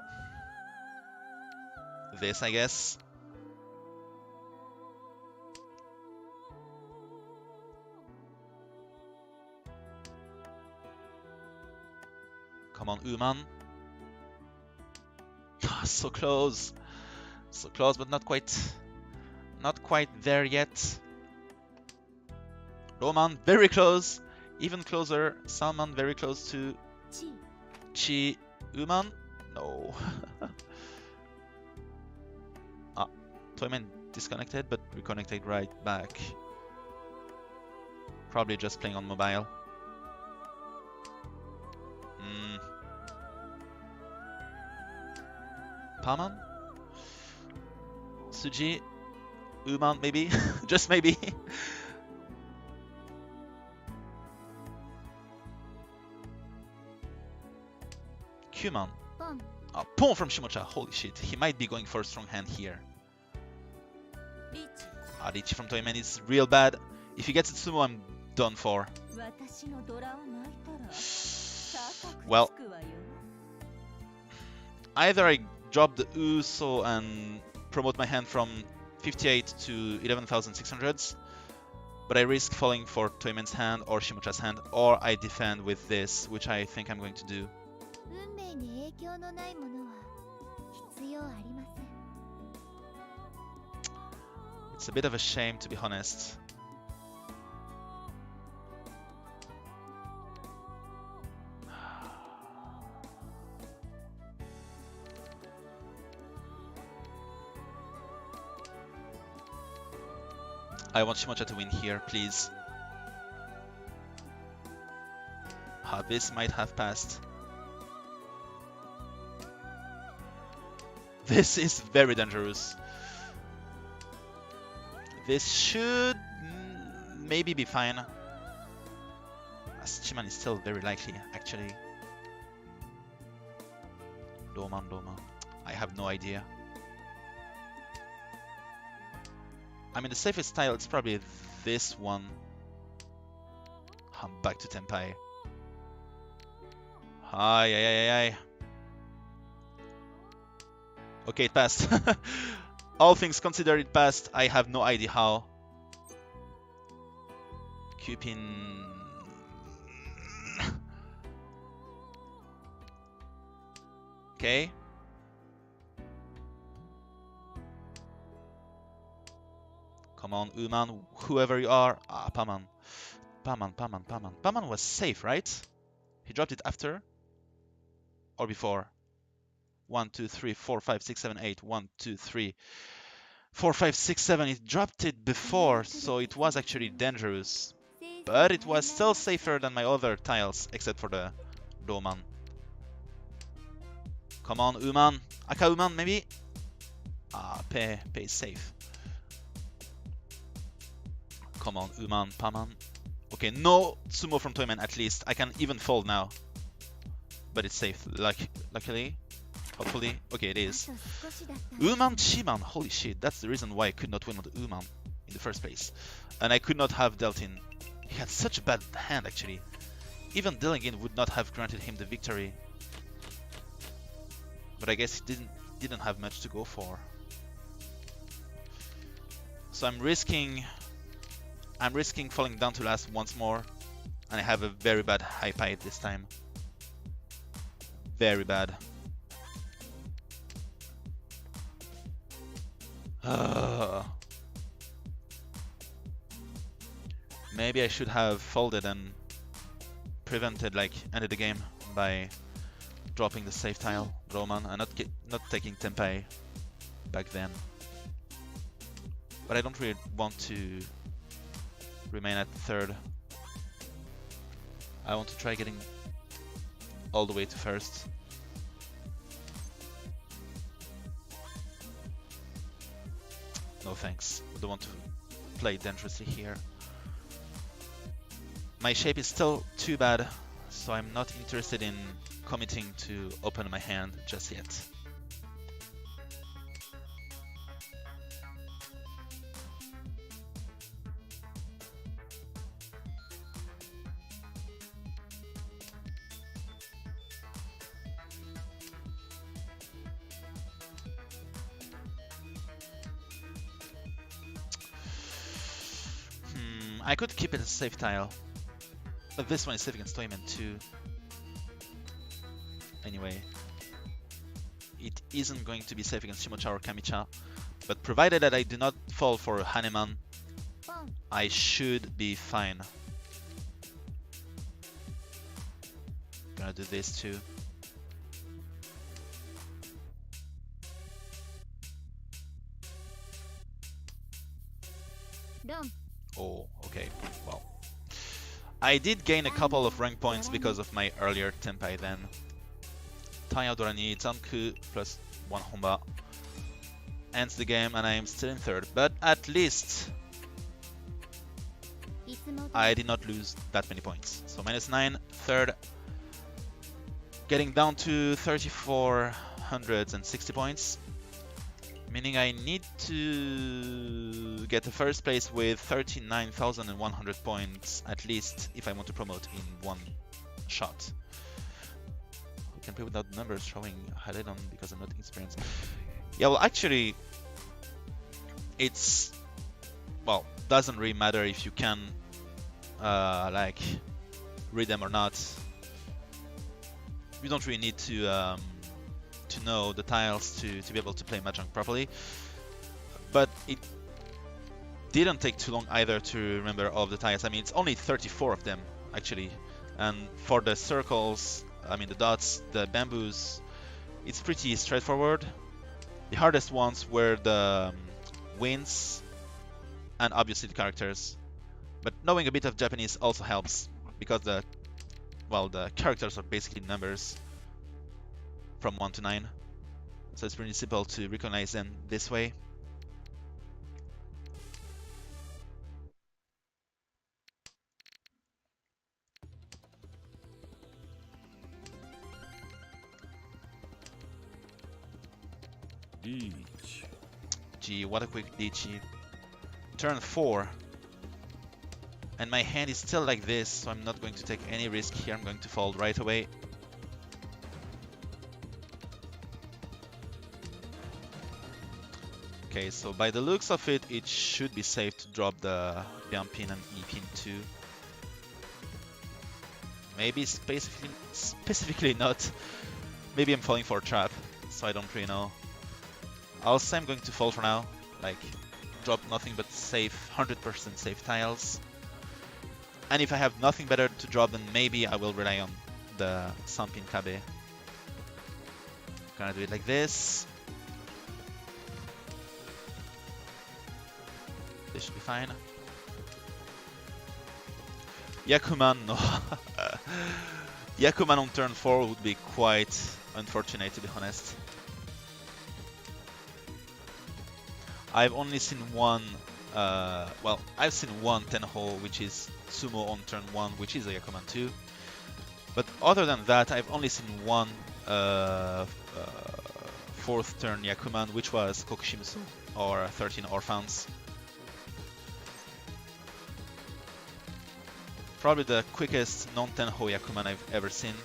this, I guess. Come on, Uman. So close. So close, but not quite there yet. Roman, very close. Even closer. Salman, very close to Chi. Uman? No. Ah, Toyman disconnected, but reconnected right back. Probably just playing on mobile. Paman? Suji? Uman, maybe? Just maybe. Kuman. Pawn from Shimocha. Holy shit. He might be going for a strong hand here. Ricci from Toyman is real bad. If he gets it sumo, I'm done for. Well, either I drop the Uso and promote my hand from 58 to 11,600s, but I risk falling for Toyman's hand or Shimocha's hand, or I defend with this, which I think I'm going to do. It's a bit of a shame, to be honest. I want Shimocha to win here, please. This might have passed. This is very dangerous. This should maybe be fine. As Chiman is still very likely, actually. Doma. I have no idea. I mean, the safest style is probably this one. I'm back to Tenpai. Ay. Okay, it passed. All things considered, it passed. I have no idea how. Cupin. Okay. Come on, Uman, whoever you are. Ah, Paman. Paman was safe, right? He dropped it after? Or before? 1, 2, 3, 4, 5, 6, 7, 8. 1, 2, 3, 4, 5, 6, 7. It dropped it before, so it was actually dangerous. But it was still safer than my other tiles, except for the Doman. Come on, Uman. Aka Uman, maybe? Ah, Pei is safe. Come on, Uman, Paman. Okay, no sumo from Toyman at least. I can even fold now. But it's safe, luckily. Hopefully. Okay, it is. Uman Chiman. Holy shit, that's the reason why I could not win with Uman in the first place. And I could not have dealt in. He had such a bad hand, actually. Even dealing in would not have granted him the victory. But I guess he didn't have much to go for. So I'm risking falling down to last once more, and I have a very bad high pie this time. Very bad. Maybe I should have folded and prevented, like, ended the game by dropping the safe tile, Roman, and not taking Tenpai back then. But I don't really want to remain at third. I want to try getting all the way to first. No thanks. I don't want to play dangerously here. My shape is still too bad, so I'm not interested in committing to open my hand just yet. I could keep it as a safe tile, but this one is safe against Toyman too. Anyway, it isn't going to be safe against Shimocha or Kamicha. But provided that I do not fall for Haneman, I should be fine. Gonna do this too. Oh, okay, well. I did gain a couple of rank points because of my earlier Tenpai then. Tayadora ni Zanku plus 1 Honba ends the game and I am still in third, but at least I did not lose that many points. So -9, third, getting down to 3,460 points, meaning I need to get the first place with 39,100 points at least if I want to promote in one shot. We can play without numbers showing highlight on because I'm not experienced. Yeah, well, actually, it's, well, doesn't really matter if you can like read them or not. You don't really need to know the tiles to be able to play Mahjong properly. But it didn't take too long either to remember all of the tiles. I mean, it's only 34 of them actually, and for the circles, I mean the dots, the bamboos, it's pretty straightforward. The hardest ones were the winds and obviously the characters. But knowing a bit of Japanese also helps because the characters are basically numbers from 1 to 9. So it's pretty simple to recognize them this way. Gee, what a quick Dichi. Turn 4. And my hand is still like this, so I'm not going to take any risk here. I'm going to fold right away. Okay, so by the looks of it, it should be safe to drop the Bian pin and E pin too. Maybe specifically not. Maybe I'm falling for a trap, so I don't really know. I'll say I'm going to fold for now. Like, drop nothing but safe, 100% safe tiles. And if I have nothing better to drop, then maybe I will rely on the Sanpin Kabe. Gonna do it like this. This should be fine. Yakuman, no. Yakuman on turn 4 would be quite unfortunate, to be honest. I've only seen one, well, I've seen one Tenho, which is Sumo on turn 1, which is a Yakuman 2. But other than that, I've only seen one 4th turn Yakuman, which was Kokushimsu, or 13 Orphans. Probably the quickest non-Tenho Yakuman I've ever seen.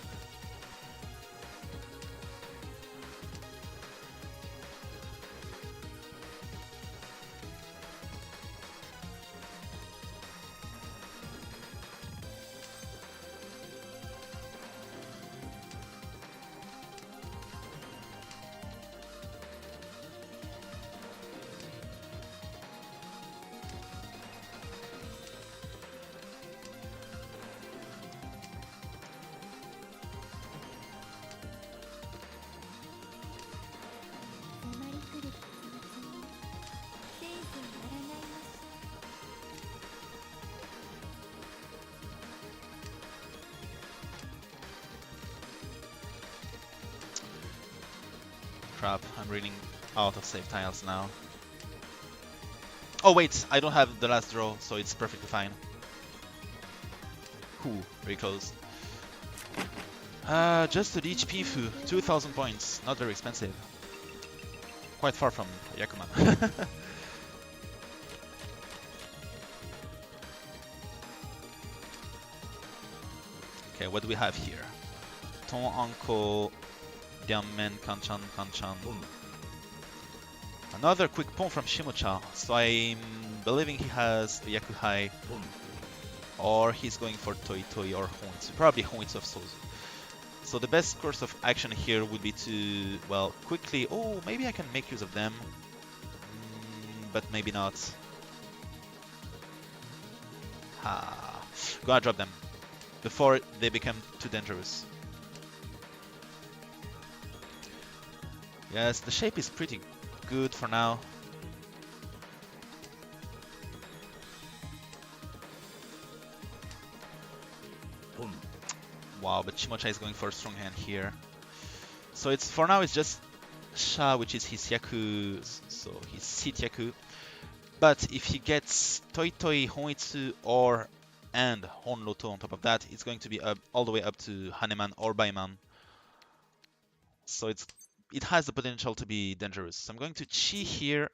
Crap, I'm running out of save tiles now. Oh wait, I don't have the last draw, so it's perfectly fine. Ooh, very close. Just to reach Pifu, 2000 points, not very expensive. Quite far from Yakuman. Okay, what do we have here? Ton Anko, Diamen, Kanchan. Another quick pawn from Shimocha, so I'm believing he has Yakuhai, or he's going for Toi Toi or Honitsu, probably Honitsu of Sozu. So the best course of action here would be to, well, quickly... Oh, maybe I can make use of them. But maybe not. Gotta drop them before they become too dangerous. Yes, the shape is pretty good for now. Wow, but Chimocha is going for a strong hand here. So it's for now it's just Sha, which is his Yaku, so his Seat Yaku. But if he gets Toi Toi, Honitsu, or and Hon Loto on top of that, it's going to be up all the way up to Haneman or Baiman. So it has the potential to be dangerous. So I'm going to Chi here.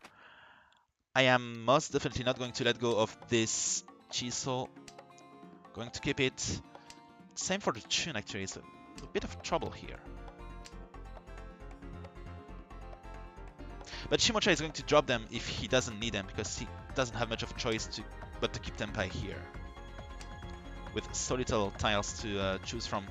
I am most definitely not going to let go of this Chiso. Going to keep it. Same for the Chun actually, it's a bit of trouble here. But Shimocha is going to drop them if he doesn't need them, because he doesn't have much of a choice but to keep Tenpai here. With so little tiles to choose from.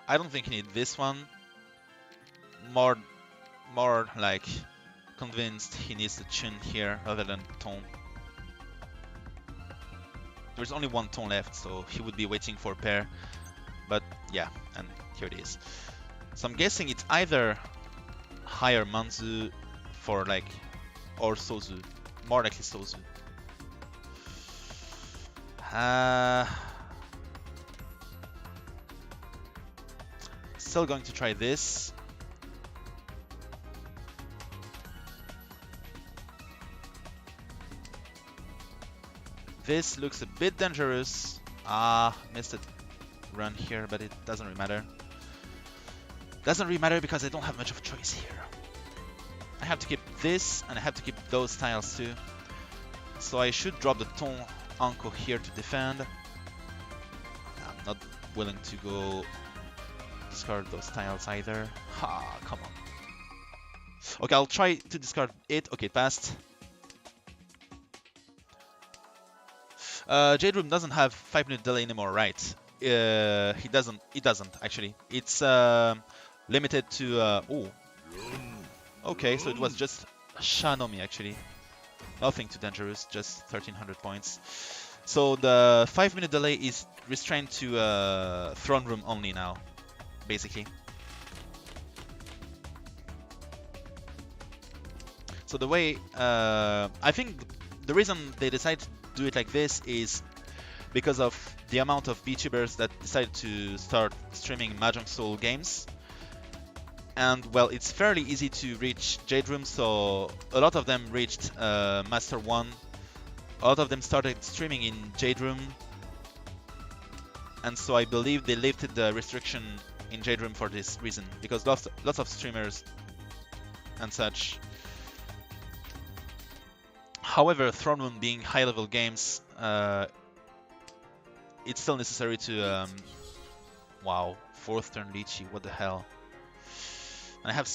I don't think he needs this one. More like convinced he needs the Chun here rather than Ton. There's only one Ton left, so he would be waiting for a pair. But yeah, and here it is. So I'm guessing it's either higher Manzu for like, or Sozu. More likely Sozu. Still going to try this. This looks a bit dangerous. Missed a run here, but it doesn't really matter. Doesn't really matter because I don't have much of a choice here. I have to keep this, and I have to keep those tiles too. So I should drop the Ton Anko here to defend. I'm not willing to go discard those tiles either. Come on. Okay, I'll try to discard it. Okay, it passed. Jade Room doesn't have 5-minute delay anymore, right? It doesn't actually. It's limited to okay, so it was just Shanomi actually. Nothing too dangerous, just 1300 points. So the 5-minute delay is restrained to Throne Room only now, basically. So the way I think the reason they decided to do it like this is because of the amount of VTubers that decided to start streaming Mahjong Soul games. And well, it's fairly easy to reach Jade Room, so a lot of them reached Master 1. A lot of them started streaming in Jade Room. And so I believe they lifted the restriction in Jade Room for this reason, because lots of streamers and such. However, Throne Room being high-level games, it's still necessary to... wow, 4th turn Lychee, what the hell. And I have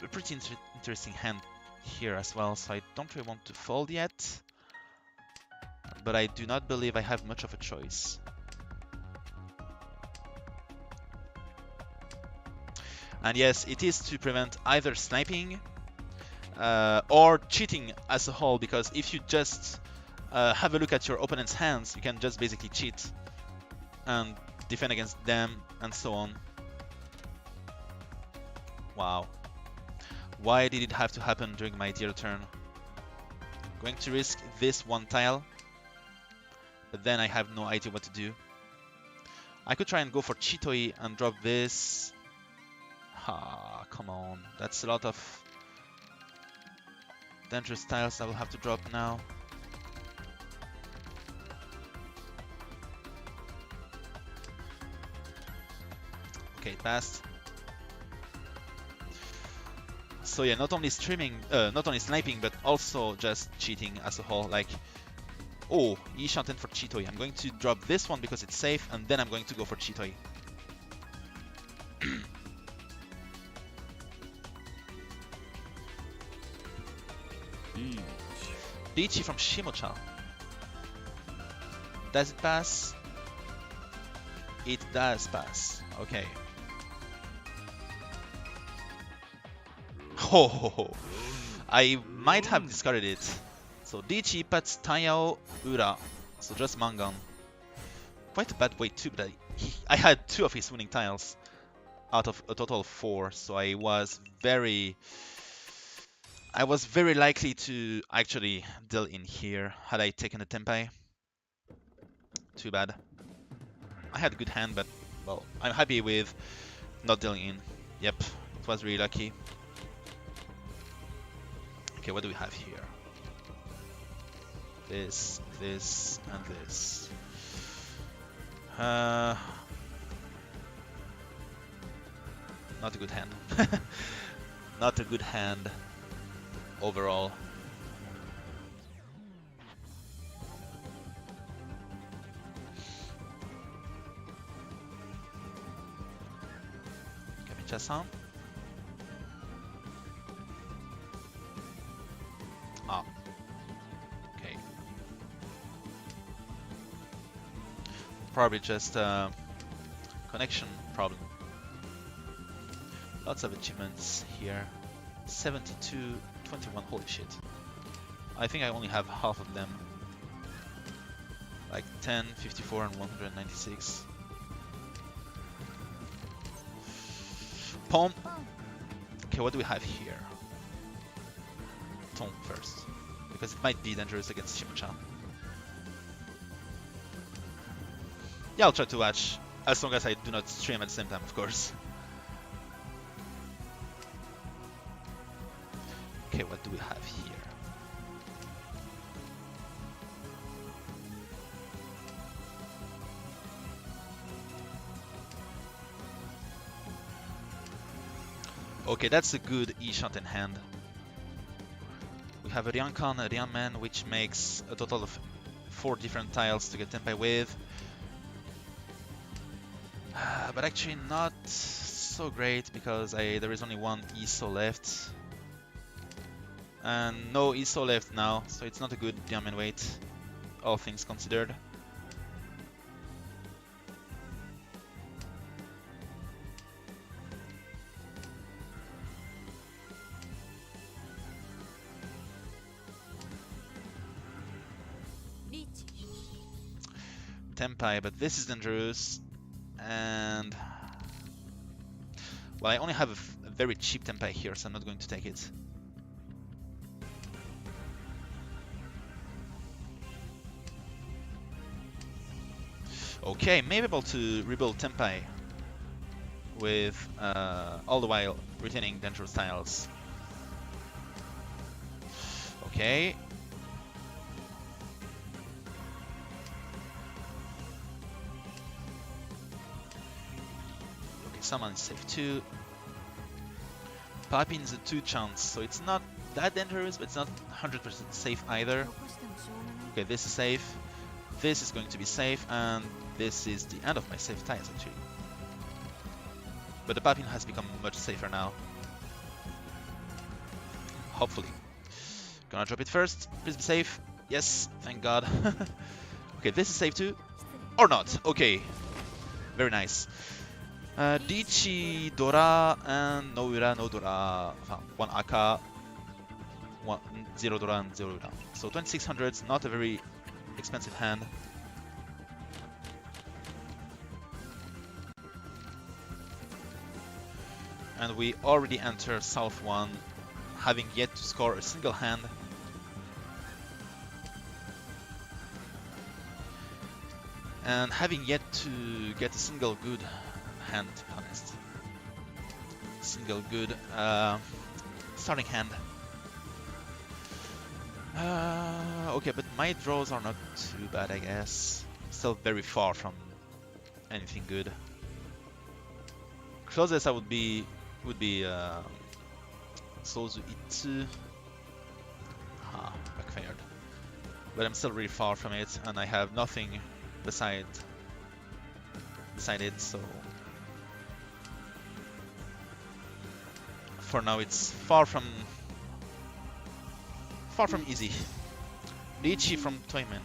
a pretty interesting hand here as well, so I don't really want to fold yet. But I do not believe I have much of a choice. And yes, it is to prevent either sniping or cheating as a whole, because if you just have a look at your opponent's hands, you can just basically cheat and defend against them and so on. Wow. Why did it have to happen during my dear turn? Going to risk this one tile, but then I have no idea what to do. I could try and go for Chitoi and drop this. Come on. That's a lot of dangerous tiles I will have to drop now. Okay, it passed. So yeah, not only streaming, not only sniping, but also just cheating as a whole. Like, oh, Ishanten for Chitoi. I'm going to drop this one because it's safe, and then I'm going to go for Chitoi. Dichi from Shimocha. Does it pass? It does pass. Okay. Oh, I might have discarded it. So Dichi, Pats, Tanyao, Ura. So just Mangan. Quite a bad way too, but I had 2 of his winning tiles out of a total of 4, so I was very likely to actually deal in here had I taken the Tempai. Too bad. I had a good hand, but well, I'm happy with not dealing in. Yep, it was really lucky. Okay, what do we have here? This, this, and this. Not a good hand. Not a good hand overall. Kamicha-san. Ah. Okay. Probably just a connection problem. Lots of achievements here. 72, 21, holy shit. I think I only have half of them. Like 10, 54, and 196. Pom. Okay, what do we have here? Tom first, because it might be dangerous against Shimocha. Yeah, I'll try to watch, as long as I do not stream at the same time, of course. Okay, what do we have here? Okay, that's a good E-shot in hand. We have a Ryankan, a Ryanman, which makes a total of 4 different tiles to get Tempai with. But actually not so great, because there is only 1 ESO left. And no ESO left now, so it's not a good Ryanman weight, all things considered. Tempai, but this is dangerous, and well, I only have a very cheap Tempai here, so I'm not going to take it. Okay, maybe able to rebuild Tempai with all the while retaining dangerous tiles. Okay. Summon is safe too. Papin's a 2 chance, so it's not that dangerous, but it's not 100% safe either. Okay, this is safe. This is going to be safe, and this is the end of my safe tiles actually. But the Papin has become much safer now. Hopefully. Gonna drop it first. Please be safe. Yes, thank God. Okay, this is safe too. Or not. Okay. Very nice. Dichi, Dora, and no Ura, no Dora. 1 Aka, 0 Dora, and 0 Ura. So 2600, not a very expensive hand. And we already enter South 1, having yet to score a single hand. And having yet to get a single good hand, to be honest. Single good starting hand. Okay, but my draws are not too bad, I guess. Still very far from anything good. Closest I would be Sozu Itsu. Ah, backfired. But I'm still really far from it, and I have nothing beside it, so for now it's far from easy. Lychee from Toyman.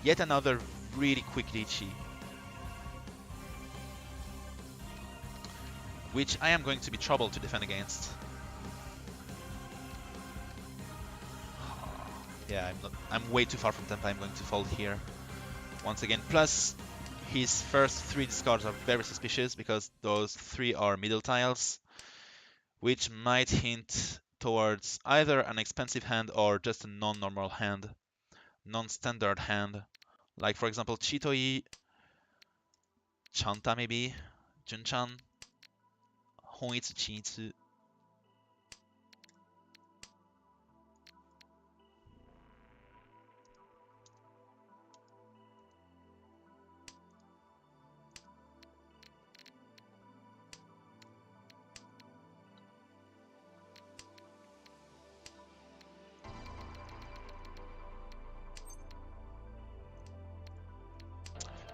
Yet another really quick Lychee. Which I am going to be trouble to defend against. Yeah, I'm way too far from tempo. I'm going to fold here once again. Plus, his first 3 discards are very suspicious because those 3 are middle tiles, which might hint towards either an expensive hand or just a non-normal hand, non-standard hand. Like for example, Chitoi, Chanta maybe, Junchan, Honitsu Chinitsu.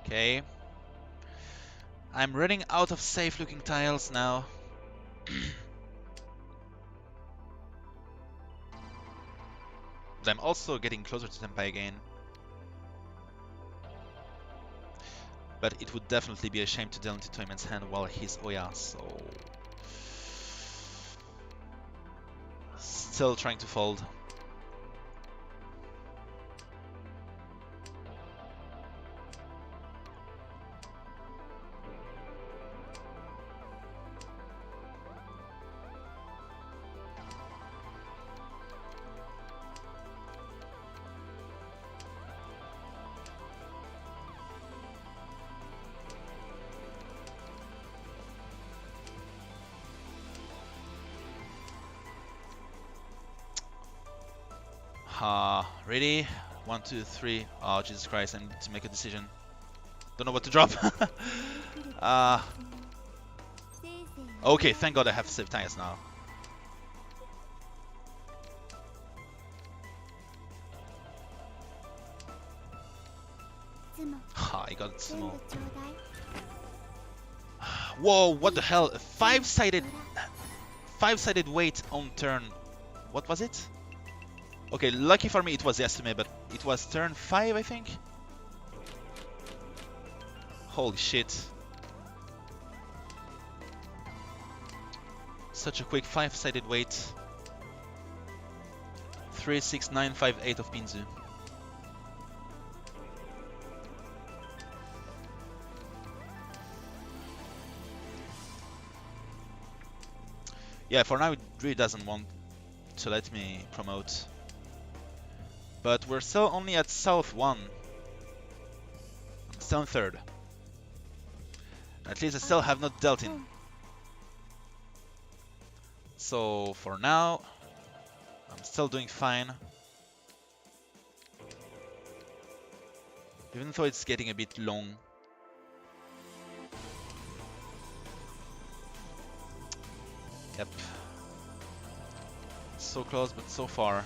Okay. I'm running out of safe looking tiles now. But I'm also getting closer to Senpai again. But it would definitely be a shame to deal into Toyman's hand while he's Oya, so... Still trying to fold. Ready? 1, 2, 3. Oh, Jesus Christ, I need to make a decision. Don't know what to drop. Okay, thank God I have safe tiles now. I got Tsumo. Whoa, what the hell? A five-sided weight on turn. What was it? Okay, lucky for me it was Yasume, but it was turn 5, I think? Holy shit. Such a quick 5-sided weight. 3, 6, 9, 5, 8 of Pinzu. Yeah, for now it really doesn't want to let me promote. But we're still only at South 1. I'm still in 3rd. At least I still have not dealt in. So for now, I'm still doing fine. Even though it's getting a bit long. Yep. So close, but so far.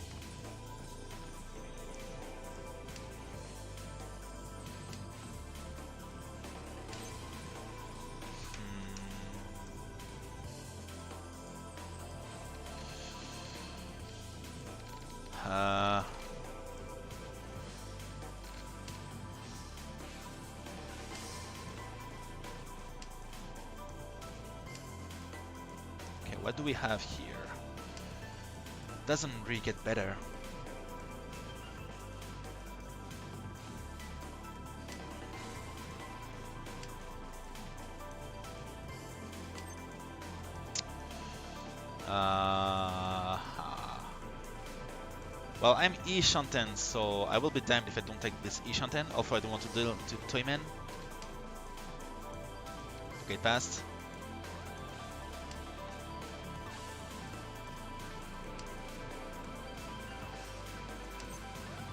Okay, what do we have here? Doesn't really get better. Well, I'm E-Shanten, so I will be damned if I don't take this E-Shanten, although I don't want to deal into Toyman. Okay, it passed.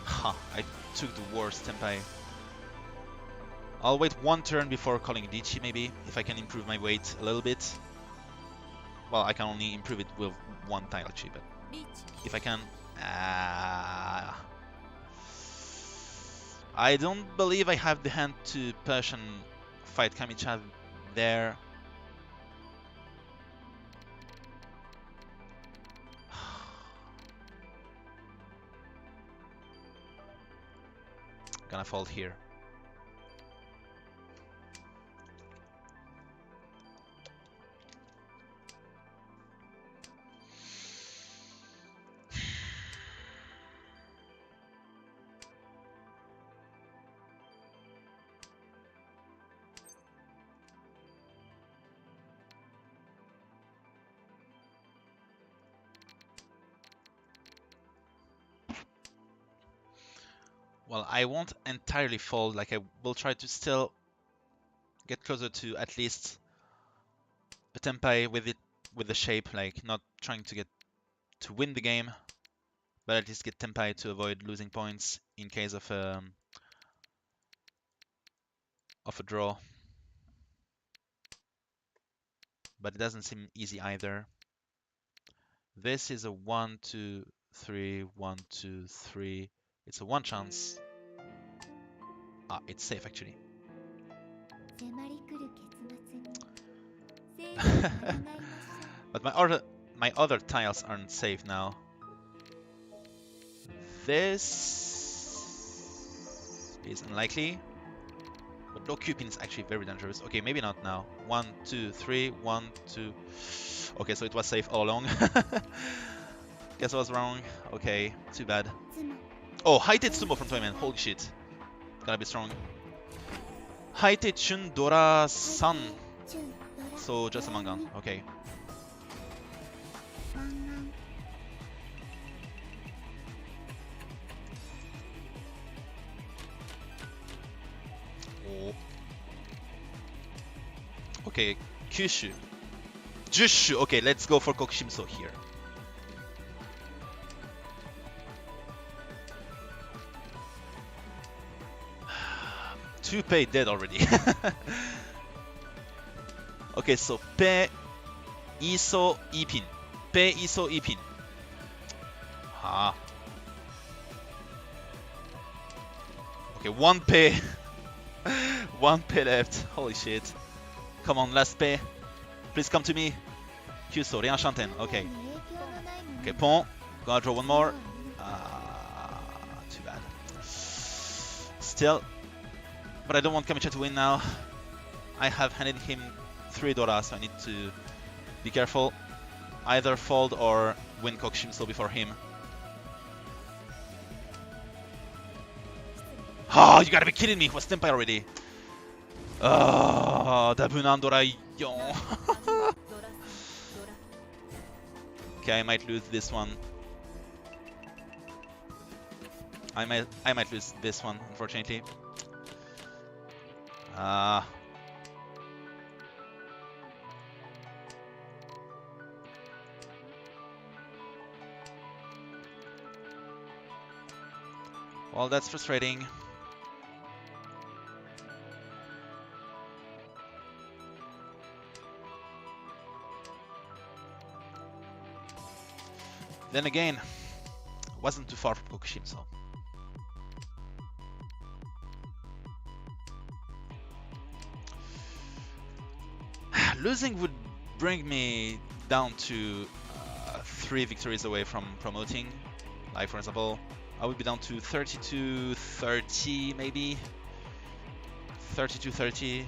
Huh, I took the worst Senpai. I'll wait 1 turn before calling Dichi, maybe, if I can improve my weight a little bit. Well, I can only improve it with 1 tile actually, but if I can... I don't believe I have the hand to Persian fight Kami-chan there. gonna fold here. Well, I won't entirely fold, like I will try to still get closer to at least a tempai with it, with the shape, like not trying to get to win the game, but at least get tempai to avoid losing points in case of a draw. But it doesn't seem easy either. This is a 1, 2, 3, 1, 2, 3. It's a one chance. Ah, it's safe actually. But my other tiles aren't safe now. This is unlikely. But low Q pin is actually very dangerous. Okay, maybe not now. 1, 2, 3, 1, 2. Okay, so it was safe all along. Guess I was wrong. Okay, too bad. Oh, high Tetsumo from Toyman. Holy shit. Gotta be strong. High Chun Dora San. So just a Mangan. Okay. Oh. Okay, Kyushu. Jushu. Okay, let's go for Kokushimso here. Two pay dead already. Okay, so Pe Iso Ipin. Pe Iso Ipin. Ah. Okay, one pay. One pay left. Holy shit. Come on, last pay. Please come to me. Kyuso, rien chanten. Okay. Okay, Pon. Gonna draw one more. Too bad. Still. But I don't want Kamicha to win now. I have handed him 3 Dora, so I need to be careful. Either fold or win Kokushimso before him. Oh, you gotta be kidding me. What's Tempai already? Dabunan Dora Yon. Okay, I might lose this one. I might lose this one, unfortunately. Well, that's frustrating. Then again, wasn't too far from Kokushimso. Losing would bring me down to 3 victories away from promoting. Like, for example, I would be down to 32-30 maybe. 32-30.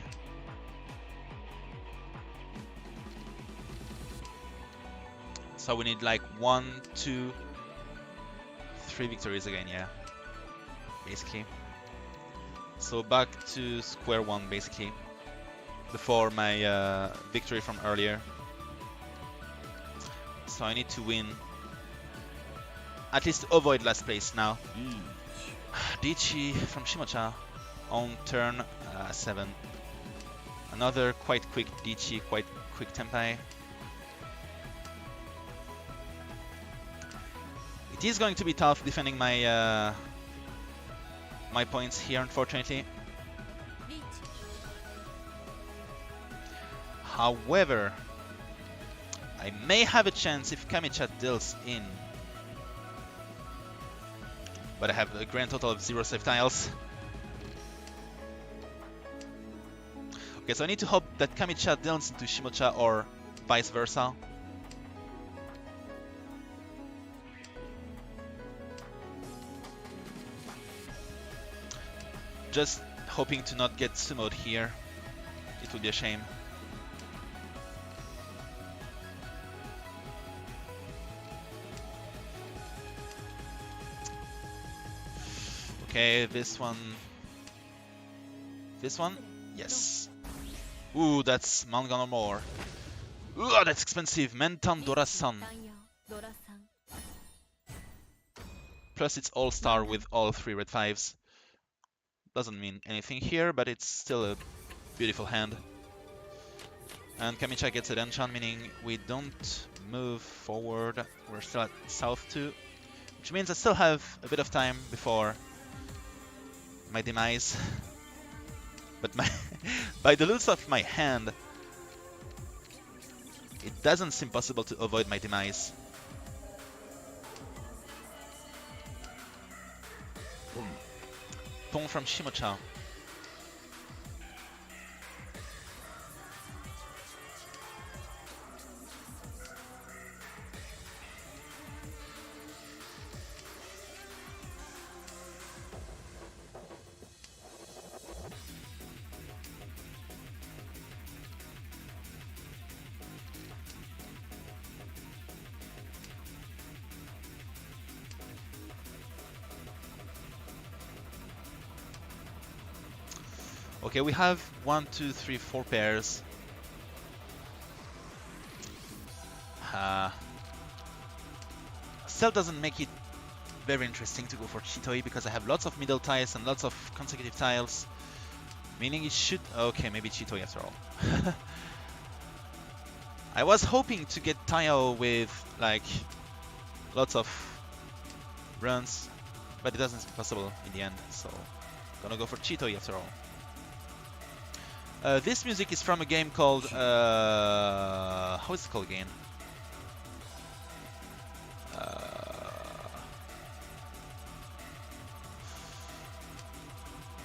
So we need like 1, 2, 3 victories again, yeah. Basically. So back to square one, basically. Before my victory from earlier. So I need to win. At least to avoid last place now. Dichi from Shimocha on turn 7. Another quite quick Dichi, quite quick Tempai. It is going to be tough defending my my points here, unfortunately. However, I may have a chance if Kamicha deals in. But I have a grand total of 0 safe tiles. Okay, so I need to hope that Kamicha deals into Shimocha or vice versa. Just hoping to not get sumoed here. It would be a shame. Okay, this one. This one? Yes. Ooh, that's Mangan or more. Ooh, that's expensive. Mentan Dora-san. Plus it's all-star with all 3 red 5s. Doesn't mean anything here, but it's still a beautiful hand. And Kamicha gets a Hanchan, meaning we don't move forward. We're still at south 2. Which means I still have a bit of time before my demise. But by the looks of my hand, it doesn't seem possible to avoid my demise. Pawn from Shimocha. Okay, we have 1, 2, 3, 4 pairs. Still doesn't make it very interesting to go for Chitoi because I have lots of middle tiles and lots of consecutive tiles. Meaning it should... Okay, maybe Chitoi after all. I was hoping to get Taiyao with like lots of runs, but it doesn't seem possible in the end, so gonna go for Chitoi after all. This music is from a game called... how is it called again?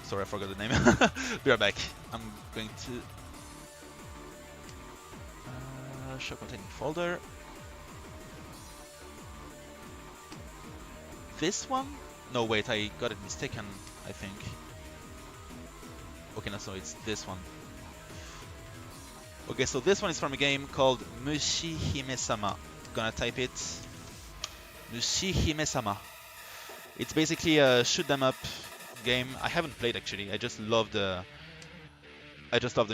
Sorry, I forgot the name. Be right back. I'm going to... show containing folder. This one? No, wait, I got it mistaken, I think. Okay, no, so it's this one. Okay, so this one is from a game called Mushi Hime-sama. Gonna type it. Mushi Hime-sama. It's basically a shoot 'em up game. I haven't played actually. I just love the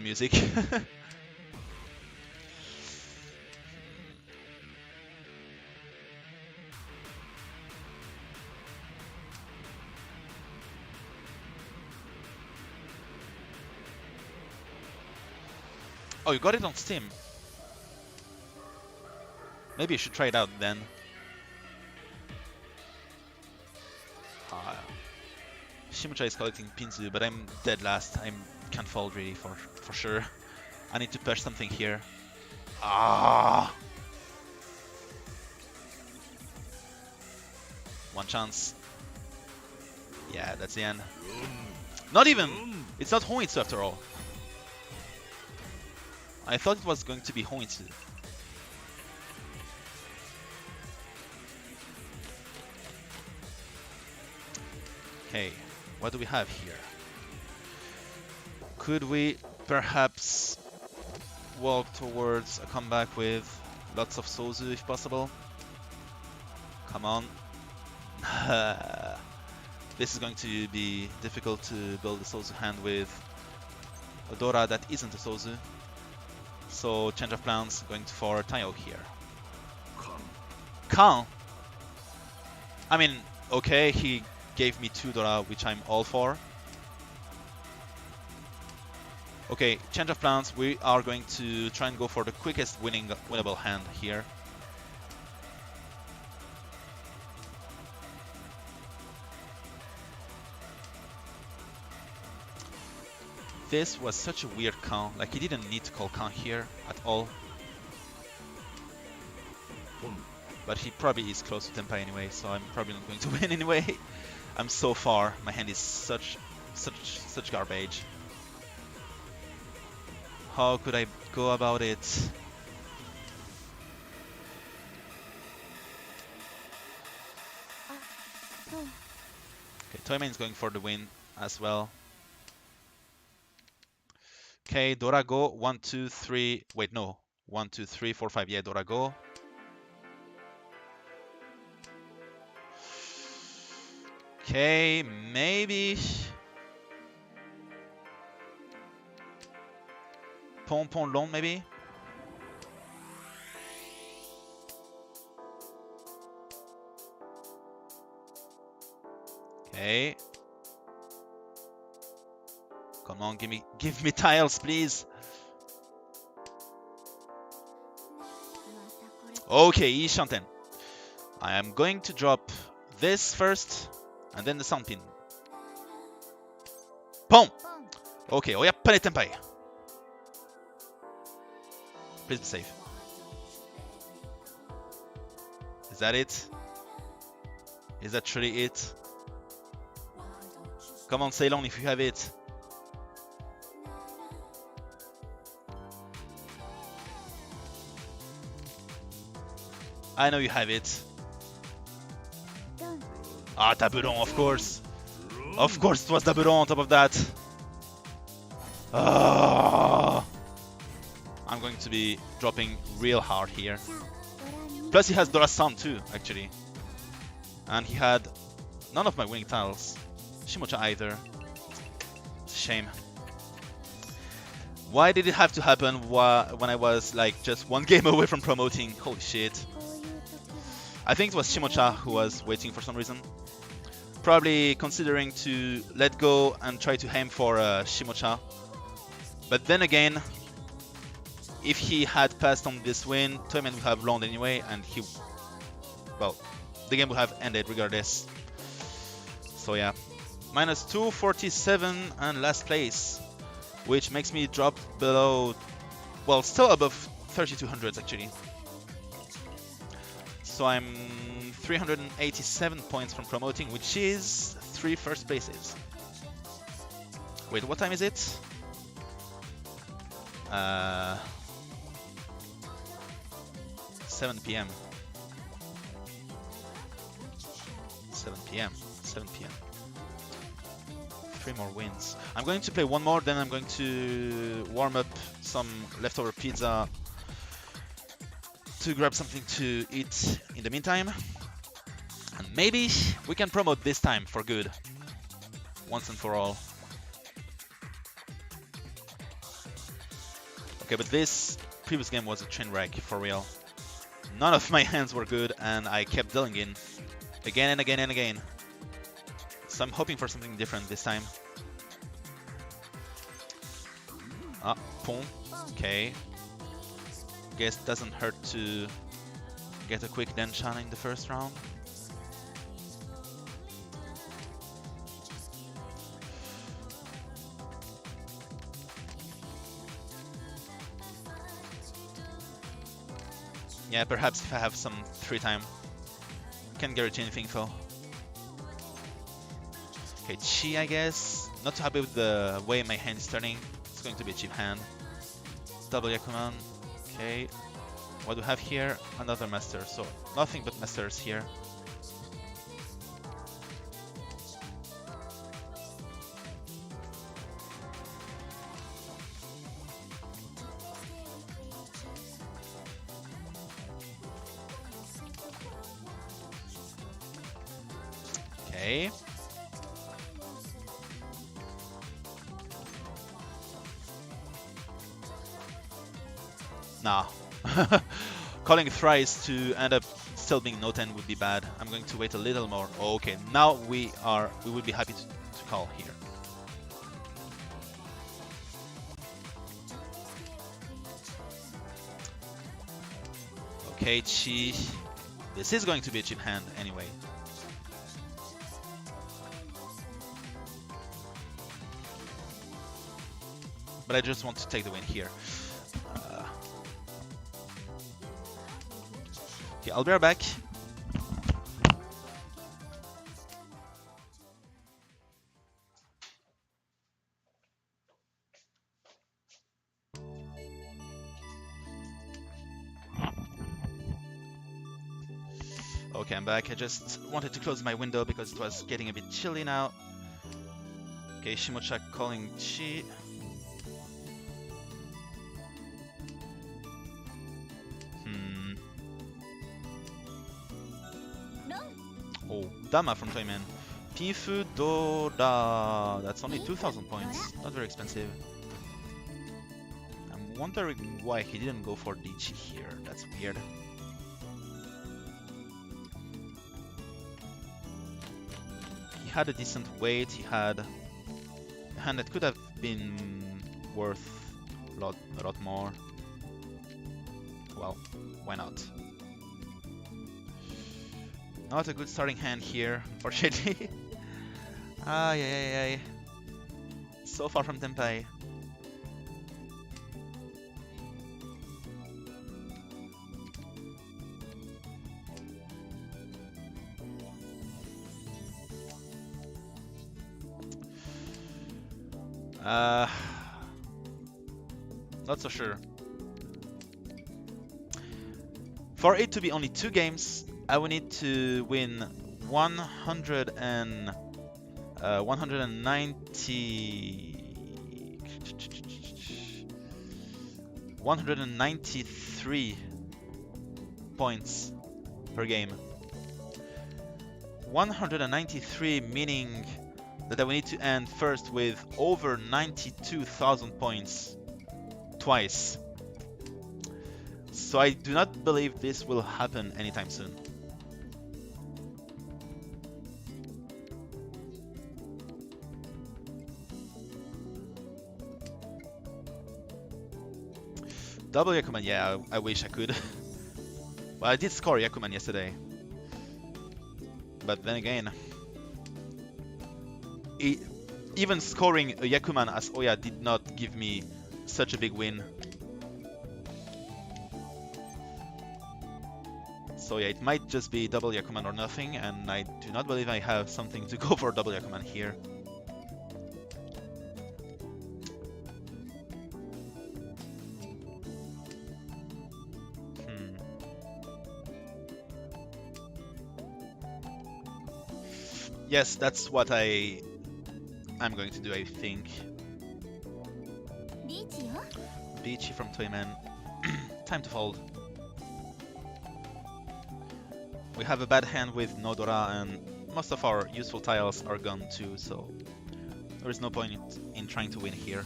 music. Oh, you got it on Steam. Maybe you should try it out then. Shimocha is collecting Pinzu, but I'm dead last. I can't fold really for sure. I need to push something here. Ah! One chance. Yeah, that's the end. Not even! It's not Hoitsu after all. I thought it was going to be Hoitsu. Okay, what do we have here? Could we perhaps walk towards a comeback with lots of Sozu if possible? Come on. This is going to be difficult to build a Sozu hand with a Dora that isn't a Sozu. So change of plans, going for Taiyao here. Kan! I mean, okay, he gave me 2 Dora, which I'm all for. Okay, change of plans, we are going to try and go for the quickest winnable hand here. This was such a weird count, like he didn't need to call count here at all. But he probably is close to Tenpai anyway, so I'm probably not going to win anyway. I'm so far, my hand is such garbage. How could I go about it? Okay, Toyman is going for the win as well. Okay, Dora go. 1, 2, 3. Wait, no. 1, 2, 3, 4, 5. Yeah, Dora go. Okay, maybe. Pon long, maybe. Okay. Come on, give me tiles, please. Okay, Ishanten. I am going to drop this first, and then the sound pin. Pon! Okay, Oyappane Tenpai. Please be safe. Is that it? Is that truly it? Come on, Ceylon, if you have it. I know you have it. Ah, Taburon, of course. Of course it was Taburon on top of that. Ah, I'm going to be dropping real hard here. Plus he has Dora-san too, actually. And he had none of my winning tiles. Shimocha either. It's a shame. Why did it have to happen when I was like just one game away from promoting? Holy shit. I think it was Shimocha who was waiting for some reason. Probably considering to let go and try to aim for Shimocha. But then again, if he had passed on this win, Toyman would have lost anyway, and well, the game would have ended regardless. So yeah, minus 247 and last place, which makes me drop below, well, still above 3200s actually. So I'm 387 points from promoting, which is 3 first places. Wait, what time is it? 7 p.m. 7 p.m. 7 p.m. 3 more wins. I'm going to play one more, then I'm going to warm up some leftover pizza to grab something to eat in the meantime. And maybe we can promote this time for good. Once and for all. Okay, but this previous game was a train wreck, for real. None of my hands were good, and I kept dealing in again and again and again. So I'm hoping for something different this time. Ah, Pon. Okay. Guess it doesn't hurt to get a quick Denchan in the first round. Yeah, perhaps if I have some free time. Can't guarantee anything though. Okay, Chi, I guess. Not too happy with the way my hand is turning. It's going to be a cheap hand. Double Yakuman. Okay. What do we have here? Another master. So nothing but masters here. Okay. Nah. Calling thrice to end up still being no 10 would be bad. I'm going to wait a little more. Okay, now we will be happy to call here. Okay, Chi. This is going to be a cheap hand anyway. But I just want to take the win here. Okay, I'll be right back. Okay, I'm back. I just wanted to close my window because it was getting a bit chilly now. Okay, Shimocha calling Chi. Dama from Toyman. Pifu Dora. That's only 2,000 points. Not very expensive. I'm wondering why he didn't go for Dichi here. That's weird. He had a decent weight. He had a hand that could have been worth a lot more. Well, why not? Not a good starting hand here, unfortunately. Ay. So far from Tenpai. Not so sure. For it to be only 2 games, I will need to win 193 points per game. 193 meaning that I will need to end first with over 92,000 points twice. So I do not believe this will happen anytime soon. Double Yakuman, yeah, I wish I could. Well, I did score Yakuman yesterday. But then again, even scoring a Yakuman as Oya did not give me such a big win. So yeah, it might just be double Yakuman or nothing, and I do not believe I have something to go for double Yakuman here. Yes, that's what I'm going to do, I think. Beachy from Toyman. Time to fold. We have a bad hand with no Dora, and most of our useful tiles are gone too, so there is no point in trying to win here.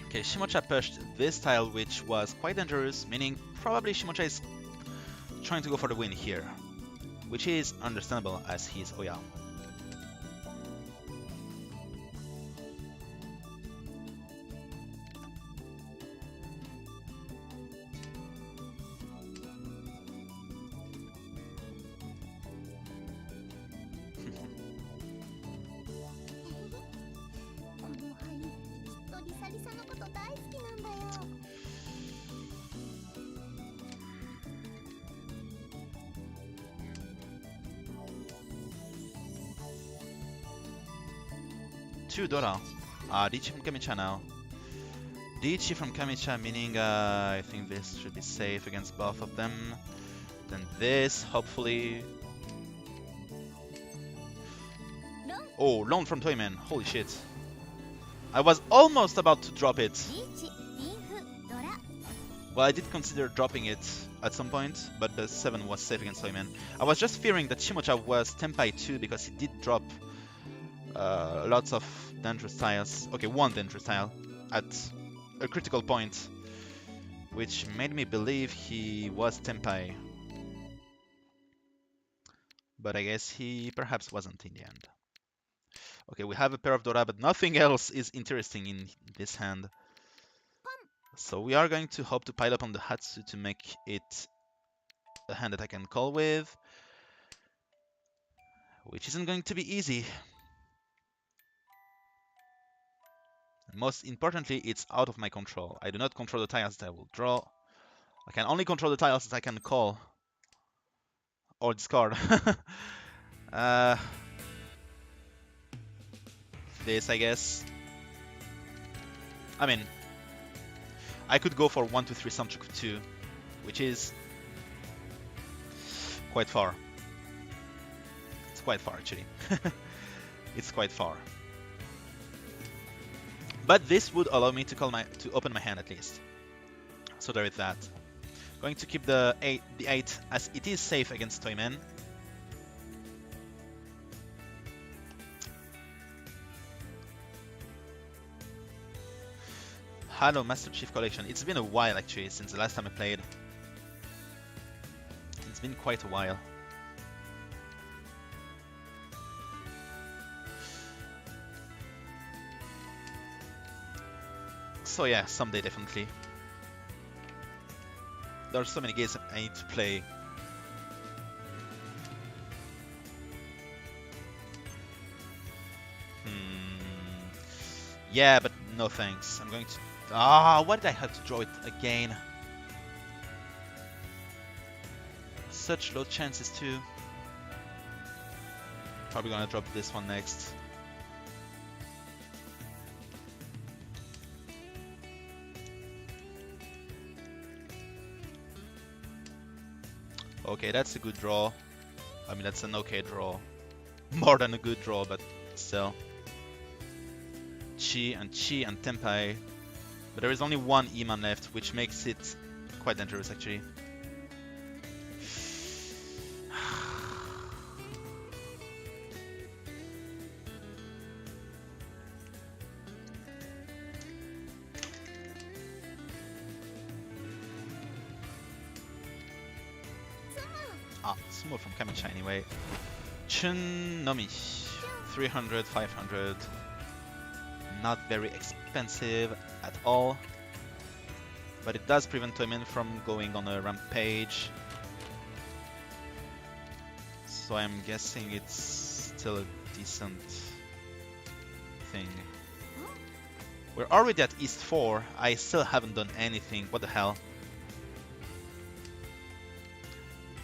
Okay, Shimocha pushed this tile, which was quite dangerous, meaning probably Shimocha is trying to go for the win here, which is understandable as he's Oya. Two Dora. Dichi from Kamicha now. Dichi from Kamicha, meaning I think this should be safe against both of them. Then this, hopefully. Oh, loan from Toyman. Holy shit. I was almost about to drop it. Well, I did consider dropping it at some point, but the 7 was safe against Toyman. I was just fearing that Shimocha was Tenpai too, because he did drop lots of dangerous tiles. Okay, one dangerous tile at a critical point, which made me believe he was Tenpai. But I guess he perhaps wasn't in the end. Okay, we have a pair of Dora, but nothing else is interesting in this hand. So we are going to hope to pile up on the Hatsu to make it a hand that I can call with, which isn't going to be easy. Most importantly, it's out of my control. I do not control the tiles that I will draw. I can only control the tiles that I can call or discard. This, I guess. I mean, I could go for 1, 2, 3 Samchoku 2, which is quite far. It's quite far actually. It's quite far. But this would allow me to open my hand at least. So there is that. Going to keep the 8 as it is safe against Toyman. Hello, Master Chief Collection. It's been a while actually since the last time I played. It's been quite a while. So yeah, someday definitely. There are so many games I need to play. Yeah, but no thanks. I'm going to... why did I have to draw it again? Such low chances too. Probably gonna drop this one next. Okay, that's a good draw. I mean, that's an okay draw. More than a good draw, but still. Chi and Tenpai. But there is only one E-man left, which makes it quite dangerous actually. Sumo from Kamicha anyway. Chun Nomi. 300, 500. Not very expensive at all. But it does prevent Toyman from going on a rampage. So I'm guessing it's still a decent thing. We're already at East 4. I still haven't done anything. What the hell?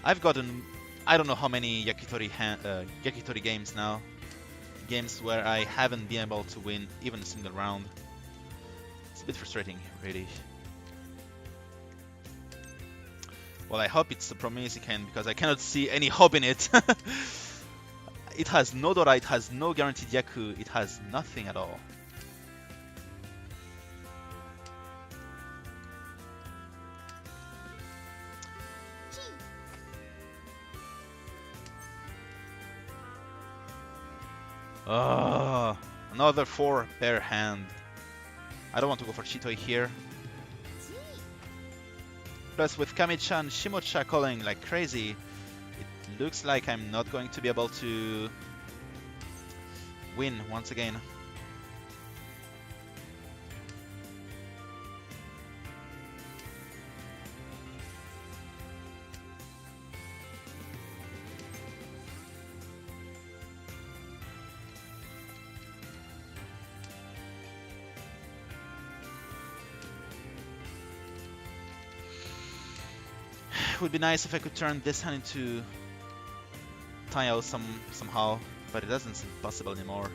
I've gotten I don't know how many Yakitori games now. Games where I haven't been able to win even a single round. It's a bit frustrating, really. Well, I hope it's a promising hand because I cannot see any hope in it. It has no Dora, it has no guaranteed Yaku, it has nothing at all. Another 4-pair hand. I don't want to go for Chitoi here. Plus with Kamicha and Shimocha calling like crazy, it looks like I'm not going to be able to win once again. It would be nice if I could turn this hand into Taiyo somehow, but it doesn't seem possible anymore.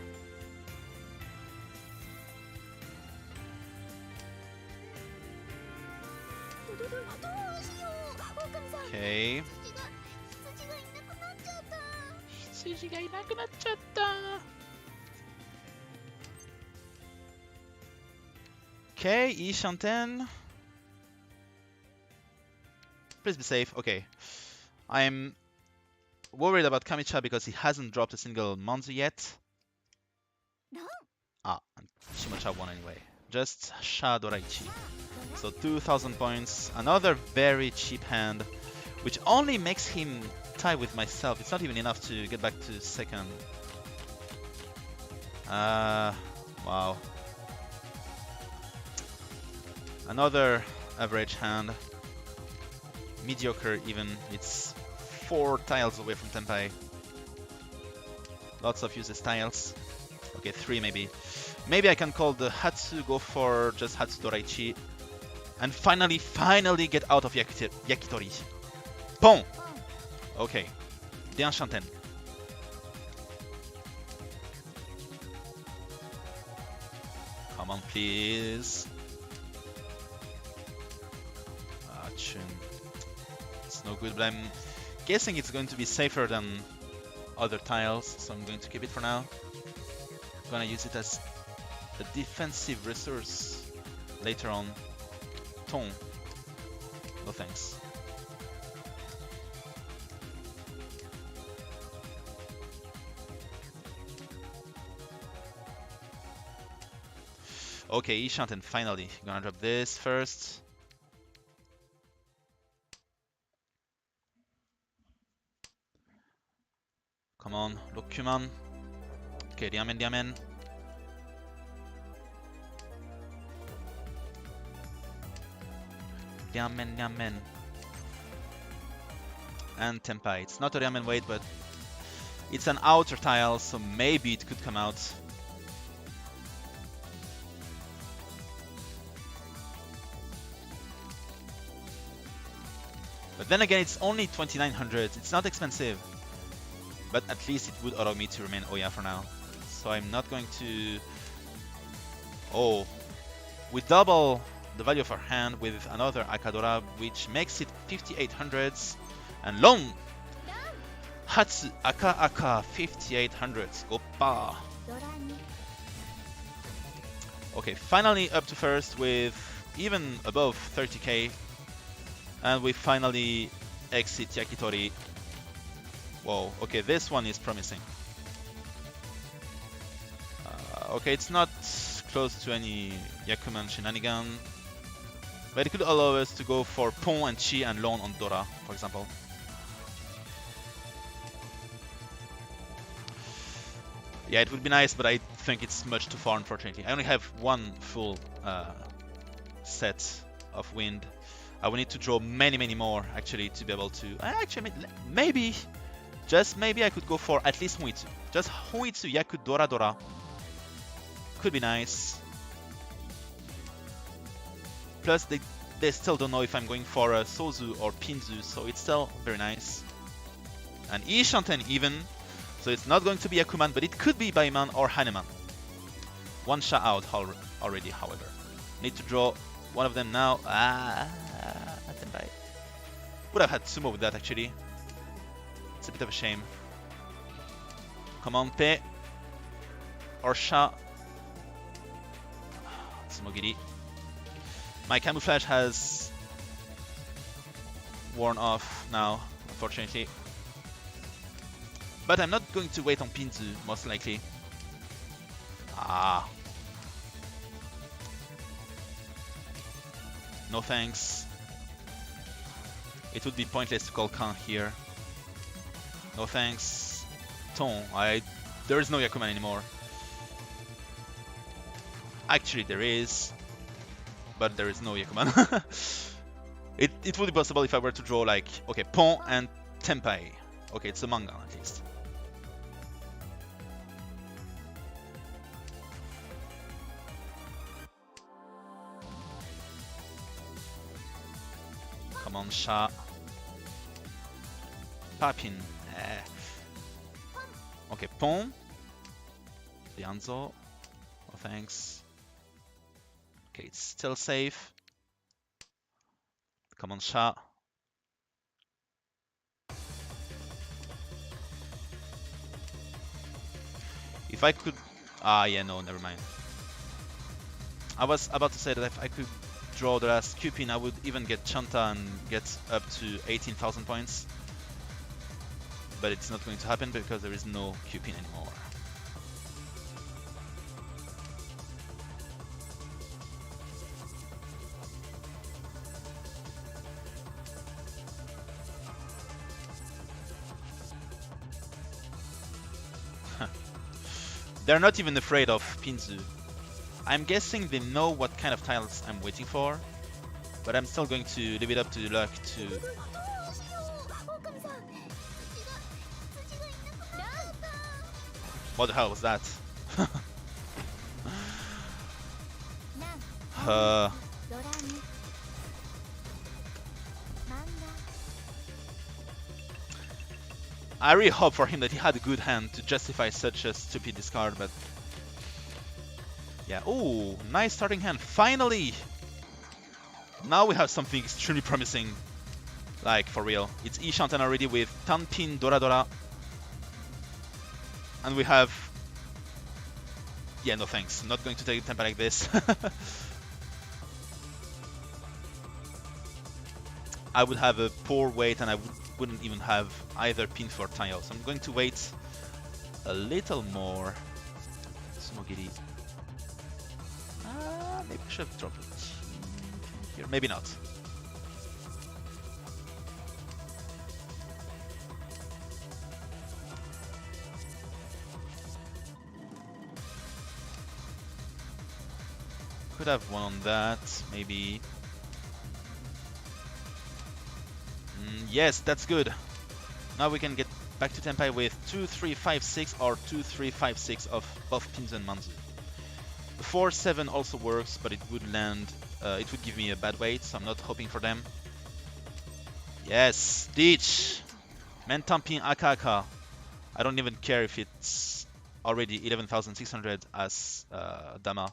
Okay. Okay, Ishanten. Please be safe. Okay. I'm worried about Kamicha because he hasn't dropped a single Monzu yet. And Shimocha won anyway. Just Shadoraichi. So 2000 points. Another very cheap hand, which only makes him tie with myself. It's not even enough to get back to second. Wow. Another average hand. Mediocre even. It's 4 tiles away from Tenpai. Lots of useless tiles. Okay, 3 maybe. Maybe I can call the Hatsu, go for just Hatsu Doraichi. And finally get out of Yakitori. Pon! Okay. Dianchanten. Come on, please. Chun. It's no good, but I'm guessing it's going to be safer than other tiles, so I'm going to keep it for now. I'm gonna use it as a defensive resource later on. Ton. No thanks. Okay, Ishanten finally. Gonna drop this first. Come on, Lokuman. Okay, Diamen, Diamen. Diamen, Diamen. And Tempai. It's not a Diamen weight, but it's an outer tile, so maybe it could come out. But then again, it's only 2900. It's not expensive. But at least it would allow me to remain Oya for now. So I'm not going to... Oh, we double the value of our hand with another Akadora, which makes it 5800s. And long! Hatsu Aka Aka 5800s. Oppa! Okay, finally up to first with even above 30k. And we finally exit Yakitori. Whoa, okay, this one is promising. Okay, it's not close to any Yakuman shenanigan, but it could allow us to go for Pon and Chi and Lon on Dora, for example. Yeah, it would be nice, but I think it's much too far, unfortunately. I only have one full set of wind. I will need to draw many more, actually, to be able to... Actually, maybe... Just maybe I could go for at least Huitsu. Just Huitsu, Yaku, Dora, Dora. Could be nice. Plus, they still don't know if I'm going for a Sozu or Pinzu, so it's still very nice. And Ishanten even, so it's not going to be Yakuman, but it could be Baiman or Haneman. One shot out already, however. Need to draw one of them now. Tenpai. Would have had Sumo with that, actually. It's a bit of a shame. Come on, Pe. Or Sha. Tsumogiri. My camouflage has worn off now, unfortunately. But I'm not going to wait on Pinzu, most likely. No thanks. It would be pointless to call Khan here. No thanks. Ton. There is no Yakuman anymore. Actually, there is. But there is no Yakuman. It would be possible if I were to draw like, okay, Pon and Tenpai. Okay, it's a manga at least. Come on, Sha. Papin. Okay, Pon. Lianzo. Oh, thanks. Okay, it's still safe. Come on, Sha. If I could... yeah, no, never mind. I was about to say that if I could draw the last Cupin, I would even get Chanta and get up to 18,000 points. But it's not going to happen because there is no Cupin anymore. They're not even afraid of Pinzu. I'm guessing they know what kind of tiles I'm waiting for, but I'm still going to leave it up to luck to... What the hell was that? I really hope for him that he had a good hand to justify such a stupid discard, but... Yeah, ooh, nice starting hand, finally! Now we have something extremely promising. Like, for real. It's Ishanten already with Tanpin Dora Dora. And we have... Yeah, no thanks. I'm not going to take tempo like this. I would have a poor wait and I wouldn't even have either pin for Tayo. So I'm going to wait a little more. Smogiri. Maybe I should have dropped it here. Maybe not. Could have one on that, maybe. Yes, that's good. Now we can get back to Tenpai with 2, 3, 5, 6 or 2, 3, 5, 6 of both pins and Manzu. 4, 7 also works, but it would land, it would give me a bad weight, so I'm not hoping for them. Yes, Ditch! Mentampin Akaka. I don't even care if it's already 11,600 as Dama.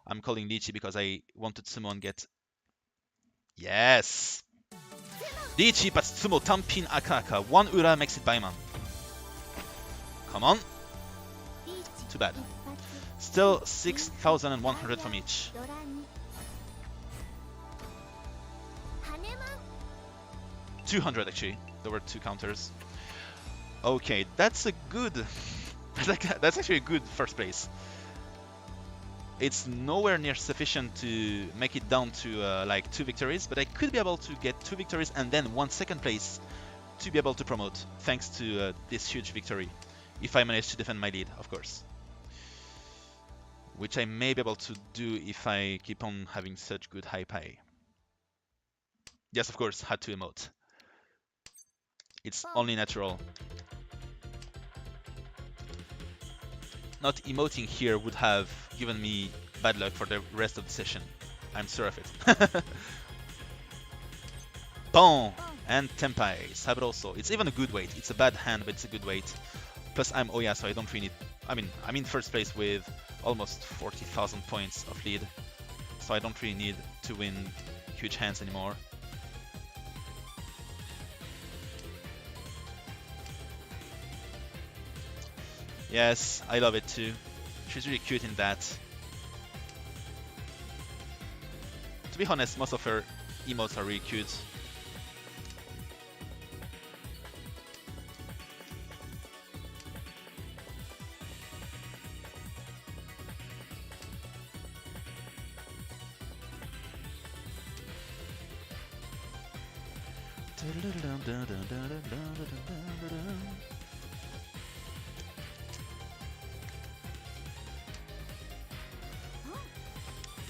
I'm calling Lichi because I wanted someone get... Yes! Lichi Patsumo Tampin Akaka. 1 Ura makes it Baiman. Come on. Too bad. Still 6,100 from each. 200 actually. There were 2 counters. Okay, that's a good... that's actually a good first place. It's nowhere near sufficient to make it down to like 2 victories, but I could be able to get 2 victories and then 1 second place to be able to promote, thanks to this huge victory. If I manage to defend my lead, of course. Which I may be able to do if I keep on having such good high pie. Yes, of course, had to emote. It's only natural. Not emoting here would have given me bad luck for the rest of the session. I'm sure of it. Bon! And Tenpai, Sabroso. It's even a good weight. It's a bad hand, but it's a good weight. Plus I'm Oya, so I don't really need... I mean, I'm in first place with almost 40,000 points of lead. So I don't really need to win huge hands anymore. Yes, I love it too. She's really cute in that. To be honest, most of her emotes are really cute.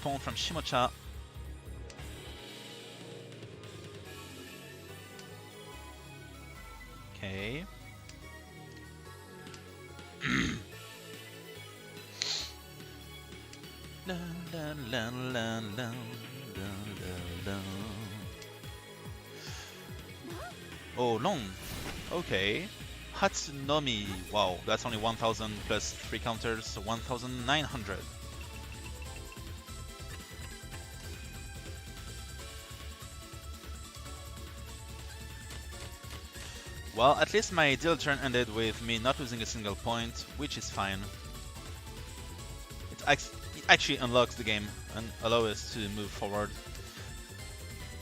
Pawn from Shimocha. Okay. Oh, long. Okay. Hatsunomi. Wow, that's only 1,000 plus 3 counters, so 1,900. Well, at least my deal turn ended with me not losing a single point, which is fine. It actually unlocks the game and allows us to move forward.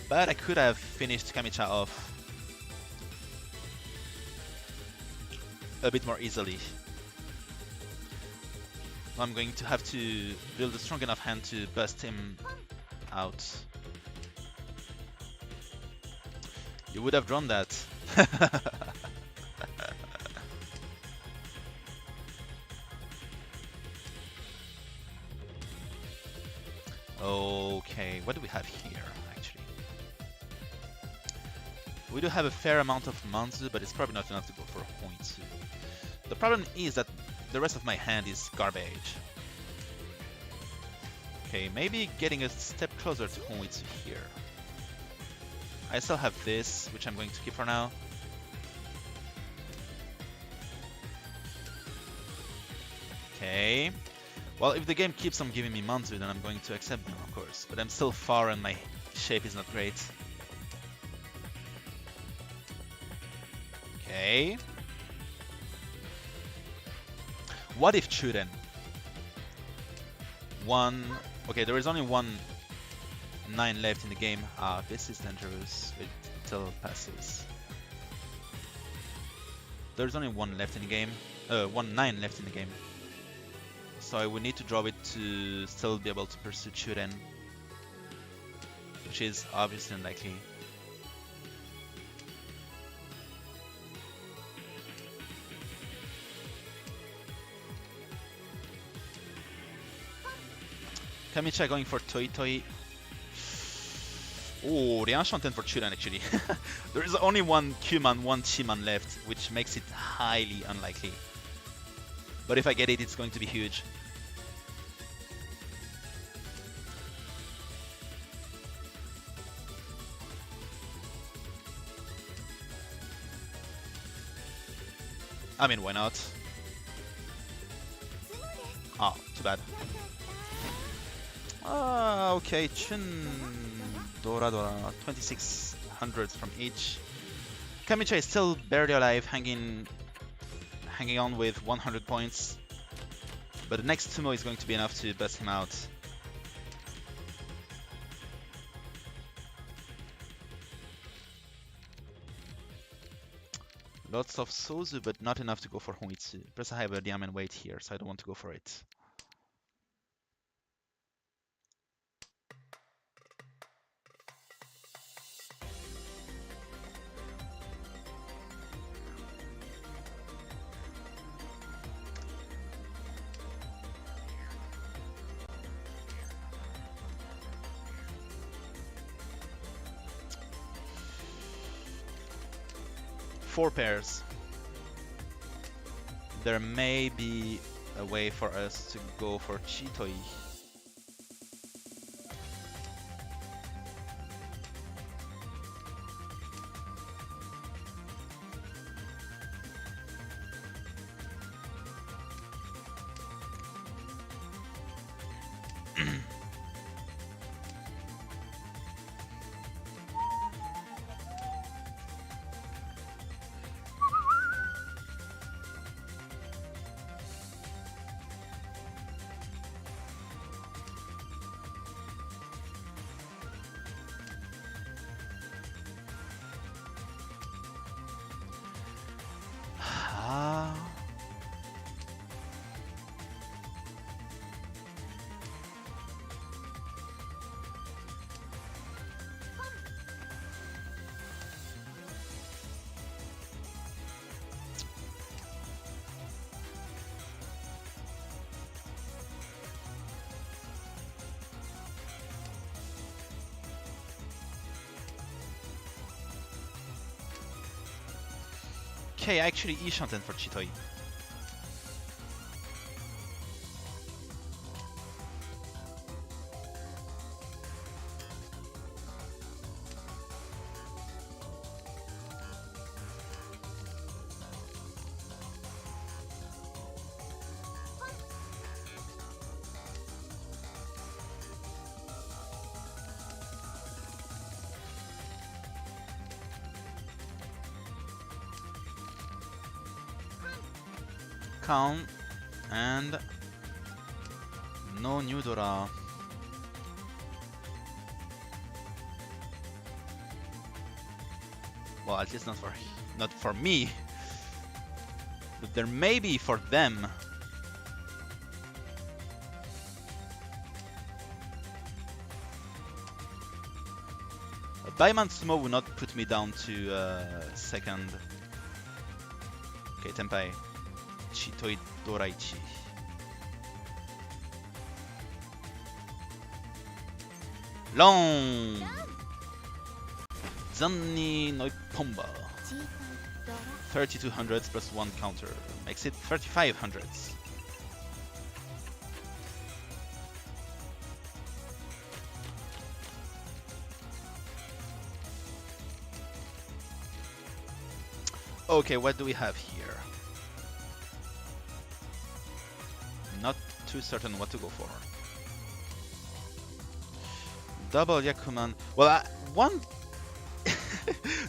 But I could have finished Kamicha off a bit more easily. I'm going to have to build a strong enough hand to bust him out. You would have drawn that. Okay, what do we have here, actually? We do have a fair amount of Manzu, but it's probably not enough to go for Hoitsu. The problem is that the rest of my hand is garbage. Okay, maybe getting a step closer to Hoitsu here. I still have this, which I'm going to keep for now. Okay. Well, if the game keeps on giving me Manzu, then I'm going to accept them, of course. But I'm still far and my shape is not great. Okay. What if Churen? Okay, there is only 1/9 left in the game. Ah, this is dangerous. It still passes. There's only 1 left in the game. 1/9 left in the game. So I would need to draw it to still be able to pursue Churen, which is obviously unlikely. Kamicha going for Toi Toi. Oh, the Enchanted for Churen actually. There is only 1 Q-man, 1 Chi-man left, which makes it highly unlikely. But if I get it, it's going to be huge. I mean, why not? Oh, too bad. Ah, okay, Chun Dora 2600 from each. Kamicha is still barely alive, hanging on with 100 points. But the next sumo is going to be enough to bust him out. Lots of Sozu, but not enough to go for Honitsu. Plus I have a diamond weight here, so I don't want to go for it. Four pairs. There may be a way for us to go for Chitoi. Okay, actually Ishanten for Chitoi. Count and no new Dora. Well, at least not for me, but there may be for them. A Baiman Sumo would not put me down to second. Okay, Tenpai. Chitoi Doraichi. Long Zanni Noipomba. 3200s plus 1 counter makes it 3500s. Okay, what do we have here? Not too certain what to go for. Double Yakuman. Well, one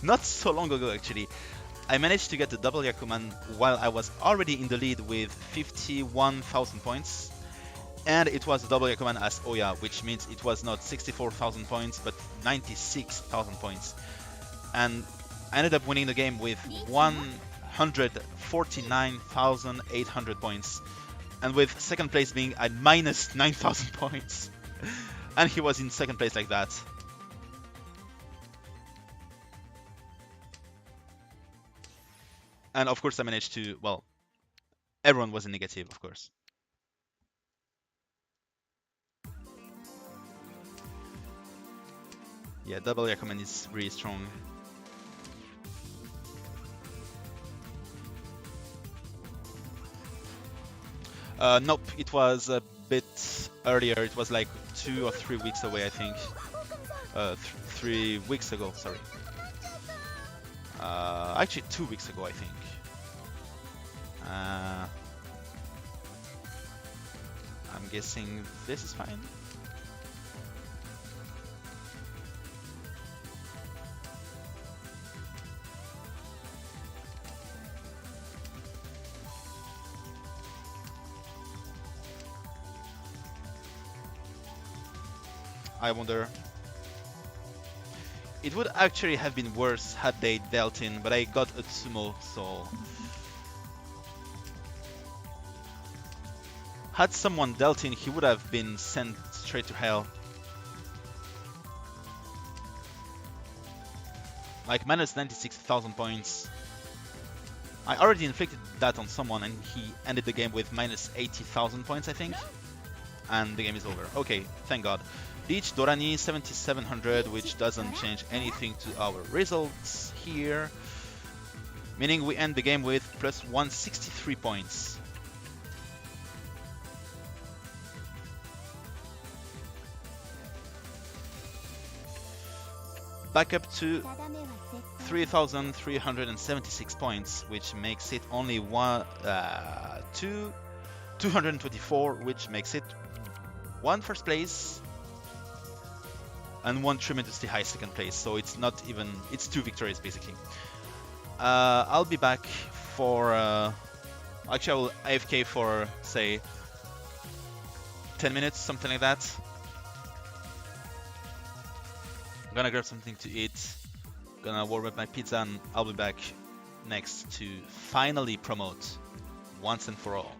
not so long ago actually, I managed to get the double Yakuman while I was already in the lead with 51,000 points. And it was a double Yakuman as Oya, which means it was not 64,000 points, but 96,000 points. And I ended up winning the game with 149,800 points. And with second place being at minus 9,000 points. And he was in second place like that. And of course I managed to, well, everyone was in negative, of course. Yeah, double Yakuman is really strong. Nope, it was a bit earlier. It was like 2 or 3 weeks away, I think. 3 weeks ago, sorry. Actually, 2 weeks ago, I think. I'm guessing this is fine. I wonder. It would actually have been worse had they dealt in, but I got a sumo, so... Had someone dealt in, he would have been sent straight to hell. Like, minus 96,000 points. I already inflicted that on someone, and he ended the game with minus 80,000 points, I think. And the game is over. Okay, thank God. Beach Dorani 7700, which doesn't change anything to our results here. Meaning we end the game with plus 163 points. Back up to 3,376 points, which makes it only 224, which makes it 1 first place and 1 tremendously high second place. So it's not even, it's 2 victories basically. I'll be back for, actually I will AFK for say 10 minutes, something like that. I'm gonna grab something to eat, gonna warm up my pizza, and I'll be back next to finally promote once and for all.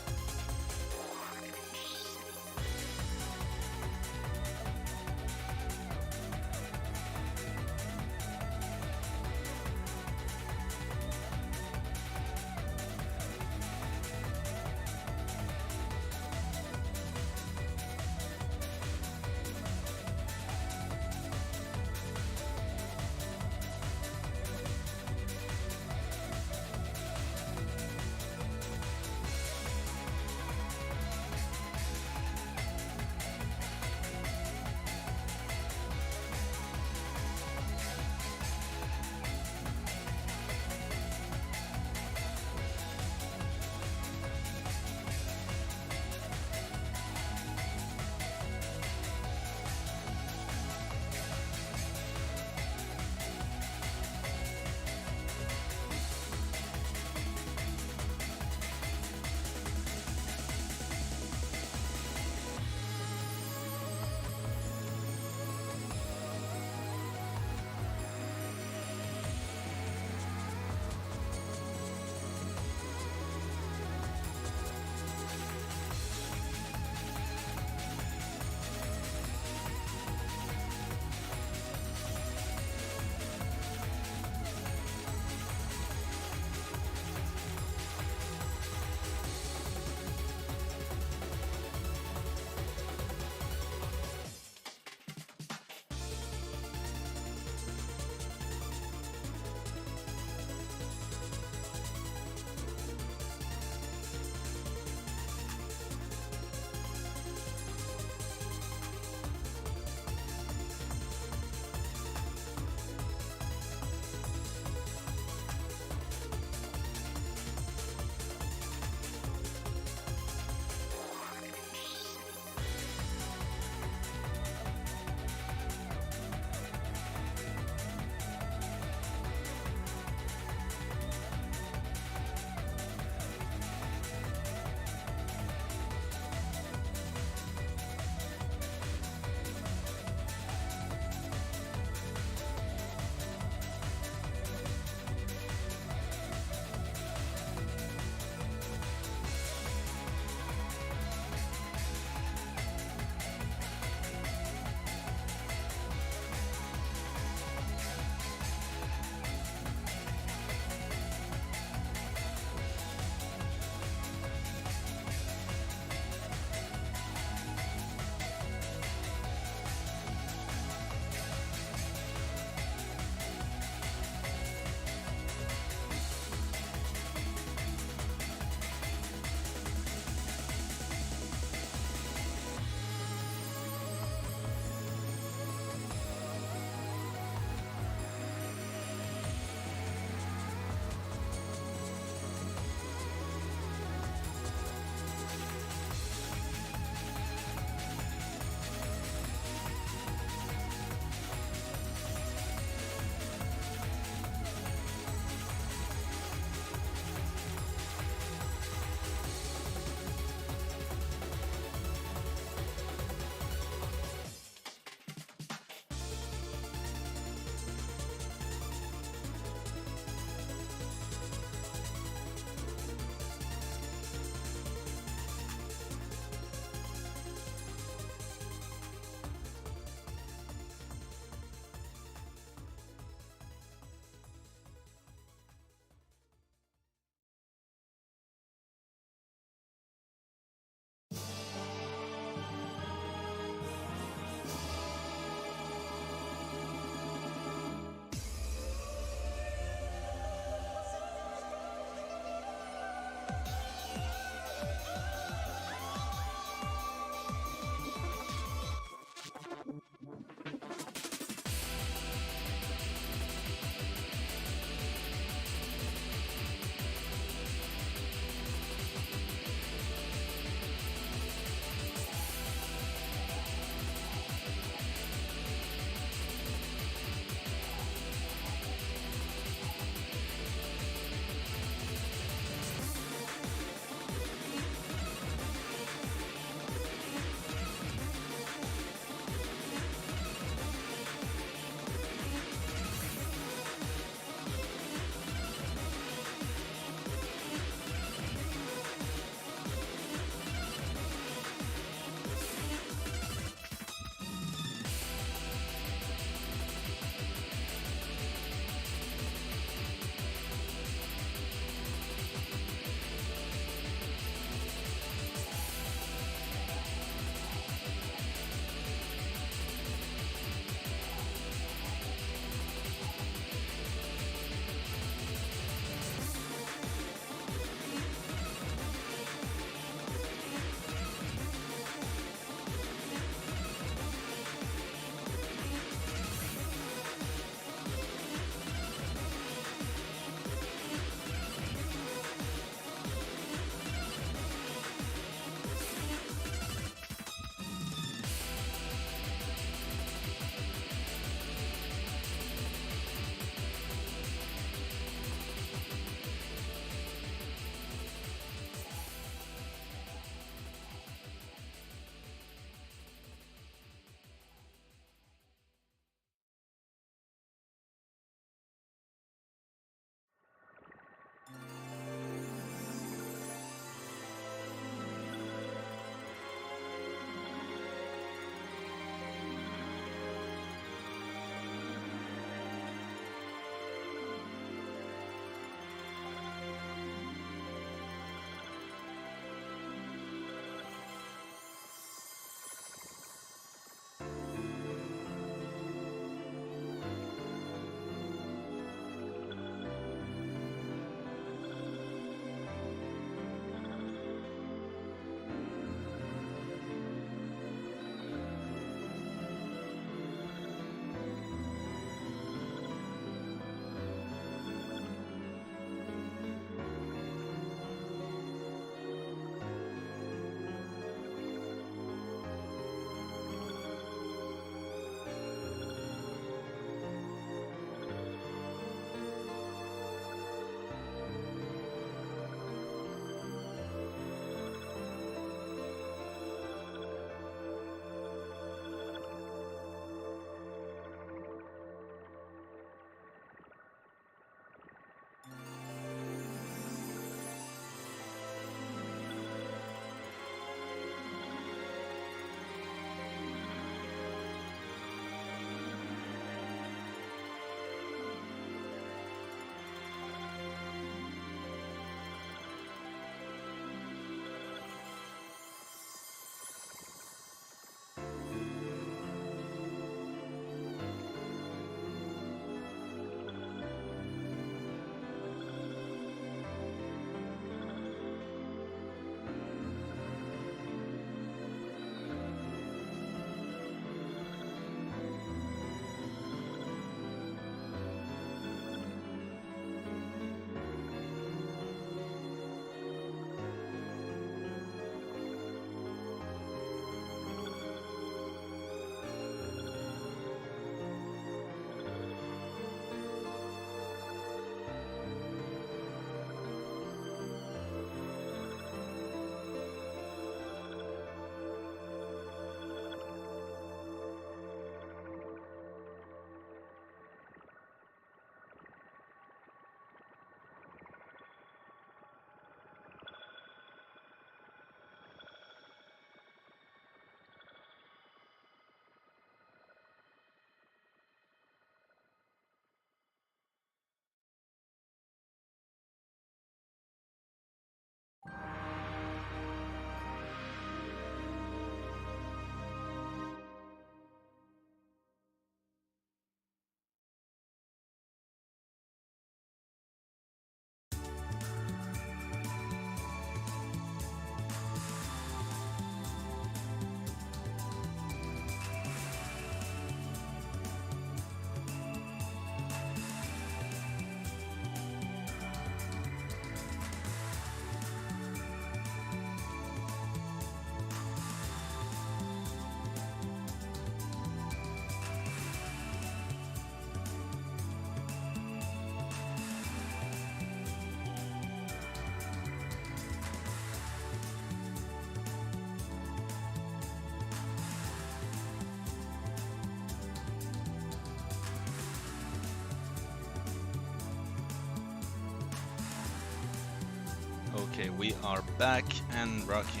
Okay, we are back and rocking.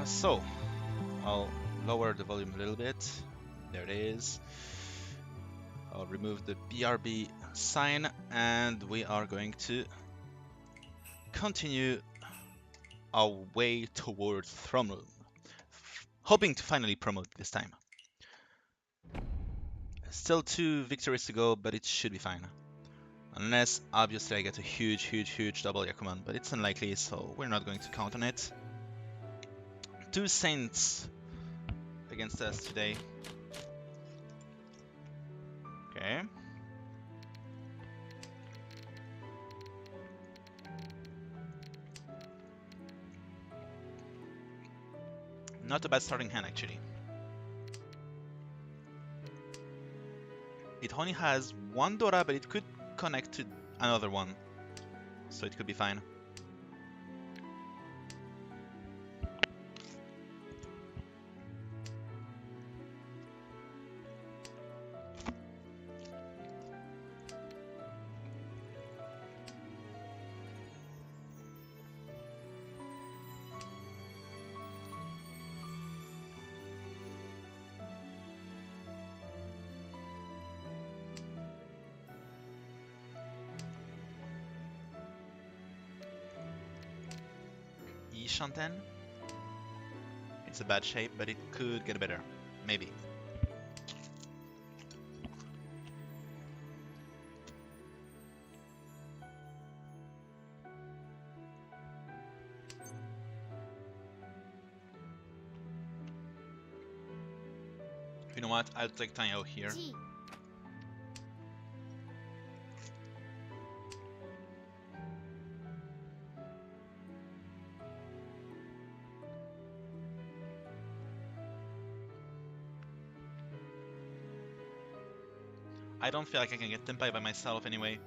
So, I'll lower the volume a little bit. There it is. I'll remove the BRB sign and we are going to continue our way towards Throne Room. Hoping to finally promote this time. Still 2 victories to go, but it should be fine. Unless, obviously, I get a huge double Yakuman, but it's unlikely, so we're not going to count on it. 2 Saints against us today. Okay. Not a bad starting hand, actually. It only has 1 Dora, but it could connect to another one, so it could be fine. Shanten. It's a bad shape, but it could get better. Maybe. You know what? I'll take Tanyo here. I don't feel like I can get Tenpai by myself anyway.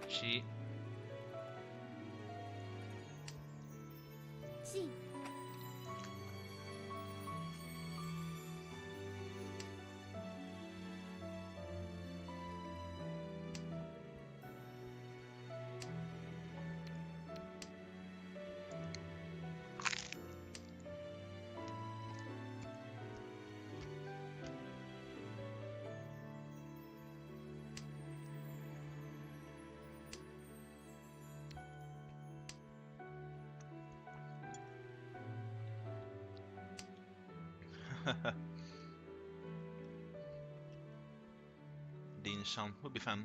She. Dean Shan would be fun.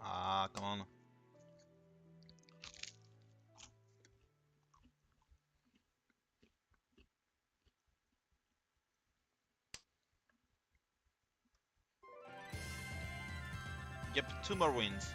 Ah, come on. Yep, 2 more wins.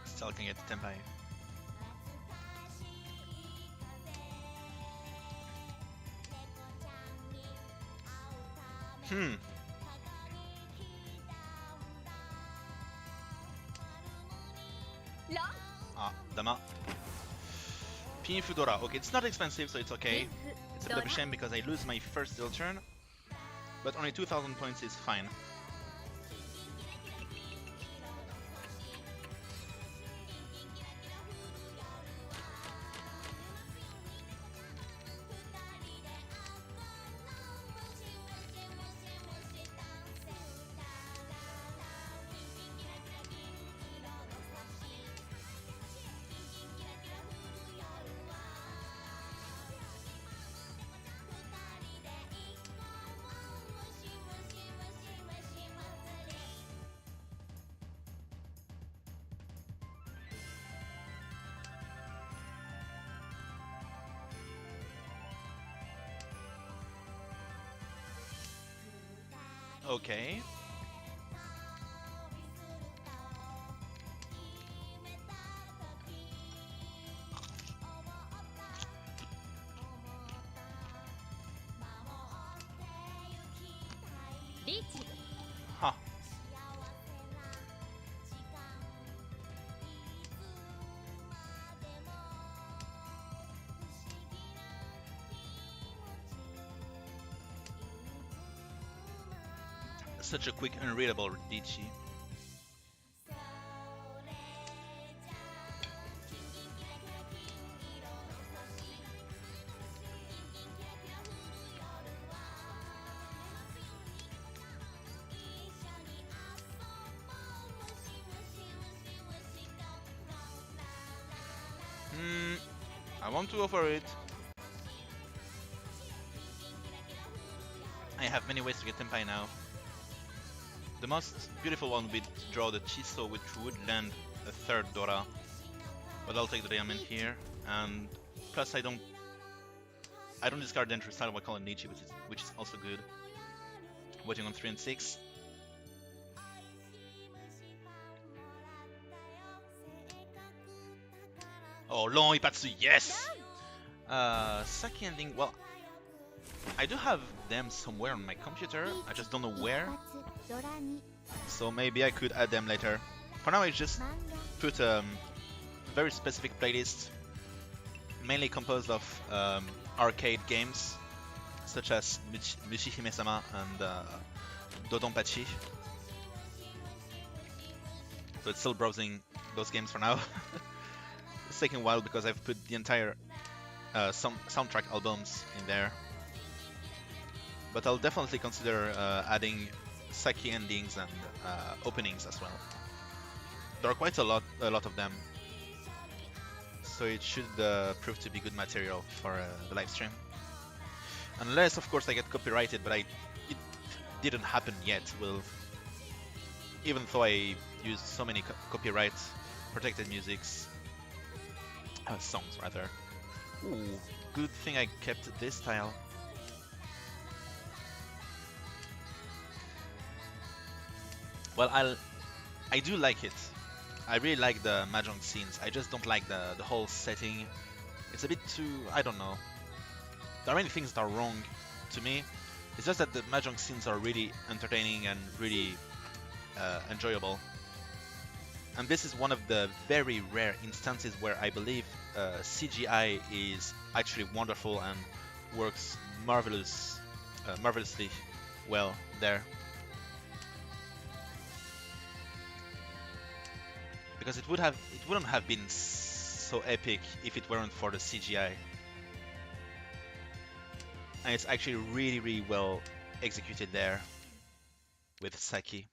Still can get the Tenpai. Ah, Dama. Pinfu Dora. Okay, it's not expensive, so it's okay. It's a bit of a shame because I lose my first deal turn, but only 2,000 points is fine. Okay. Huh. Such a quick, unreadable Dichi. I want to go for it. I have many ways to get Tenpai now. The most beautiful one would be to draw the Chiso, which would land a third Dora. But I'll take the diamond here, and plus I don't discard the entry style of I call it Nietzsche, which is also good. Waiting on 3 and 6. Oh, Long Ipatsu, yes! Saki ending, well, I do have them somewhere on my computer, I just don't know where. So maybe I could add them later. For now I just put a very specific playlist, mainly composed of arcade games, such as Mushihime-sama and Dodonpachi. So it's still browsing those games for now. It's taking a while because I've put the entire soundtrack albums in there. But I'll definitely consider adding Saki endings and openings as well. There are quite a lot of them, so it should prove to be good material for the live stream. Unless, of course, I get copyrighted, but it didn't happen yet. Well, even though I used so many copyright protected songs rather. Ooh, good thing I kept this tile. Well, I do like it. I really like the Mahjong scenes. I just don't like the whole setting. It's a bit too, I don't know. There are many things that are wrong to me. It's just that the Mahjong scenes are really entertaining and really enjoyable. And this is one of the very rare instances where I believe CGI is actually wonderful and works marvelously well there. Because it wouldn't have been so epic if it weren't for the CGI. And it's actually really, really well executed there with Saki.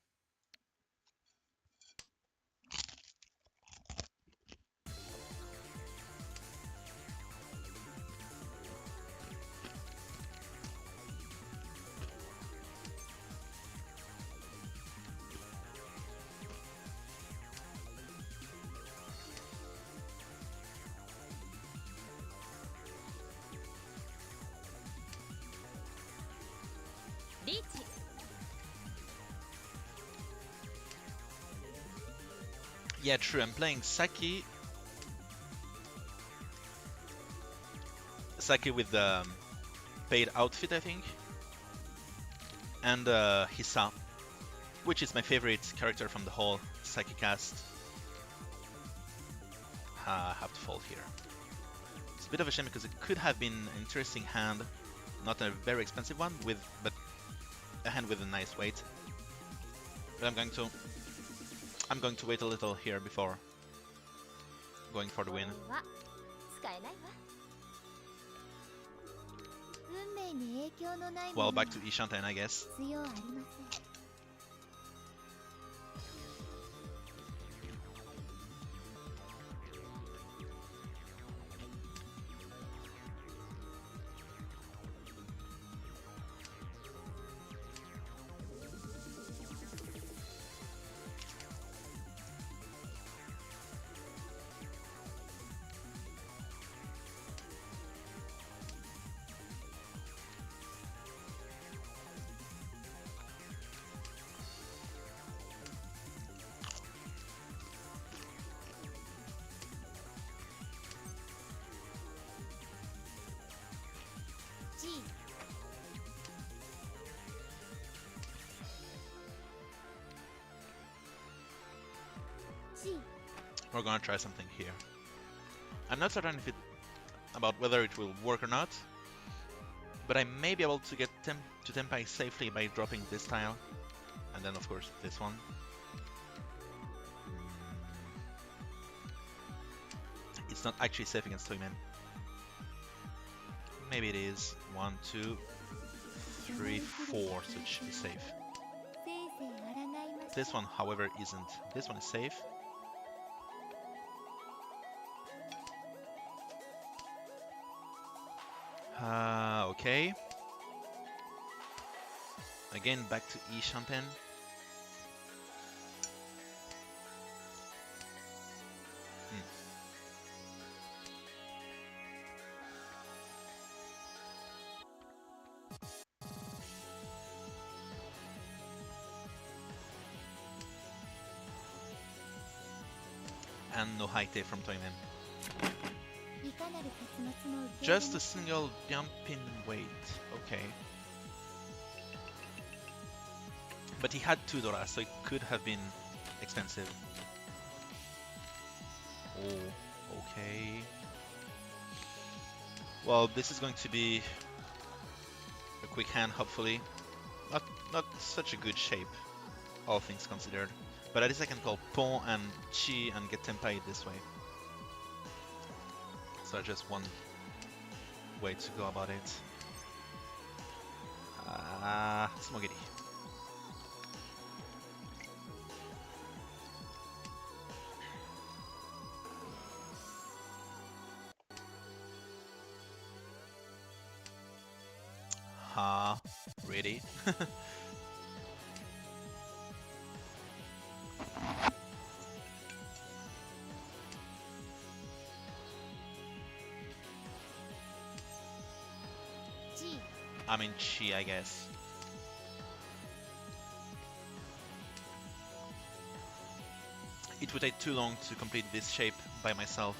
Yeah, true. I'm playing Saki. Saki with the paid outfit, I think. And Hisa, which is my favorite character from the whole Saki cast. I have to fold here. It's a bit of a shame because it could have been an interesting hand. Not a very expensive one, but a hand with a nice weight. But I'm going to wait a little here before going for the win. Well, back to Ishanten, I guess. We're gonna try something here. I'm not certain if about whether it will work or not, but I may be able to get to Tempai safely by dropping this tile, and then of course this one. It's not actually safe against Toyman. Maybe it is. 1, 2, 3, 4, so it should be safe. This one, however, isn't. This one is safe. Okay. Again, back to E Champagne. And no high tape from Toyman. Just a single jump in weight. Okay. But he had 2 Dora, so it could have been expensive. Oh, okay. Well, this is going to be a quick hand, hopefully. Not such a good shape, all things considered. But at least I can call Pon and Chi and get Tempai this way. So just one way to go about it. Smogiri. Really? I mean Chi, I guess. It would take too long to complete this shape by myself.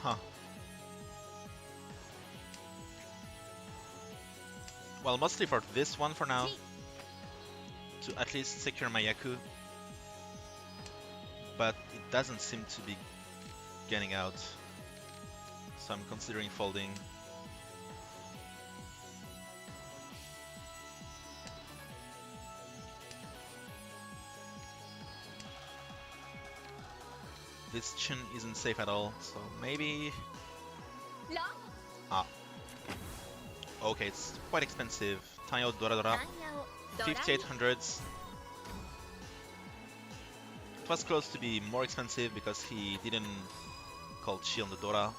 Huh. Well, mostly for this one for now, to at least secure my Yaku. But it doesn't seem to be getting out, so I'm considering folding. This chin isn't safe at all, so maybe... Ah. Okay, it's quite expensive. Tayo Dora Dora. 5800s. It was close to be more expensive because he didn't call Chi on the Dora.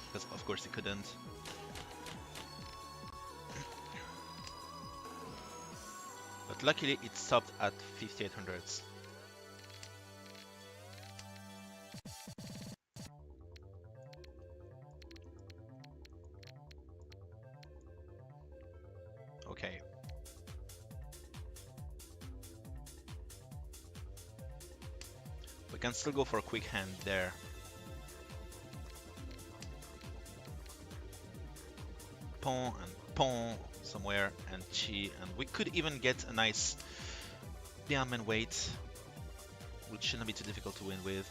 Because of course he couldn't. But luckily it stopped at 5800s. Okay. We can still go for a quick hand there. Pon and Pon somewhere and Chi, and we could even get a nice Diamond weight, which shouldn't be too difficult to win with.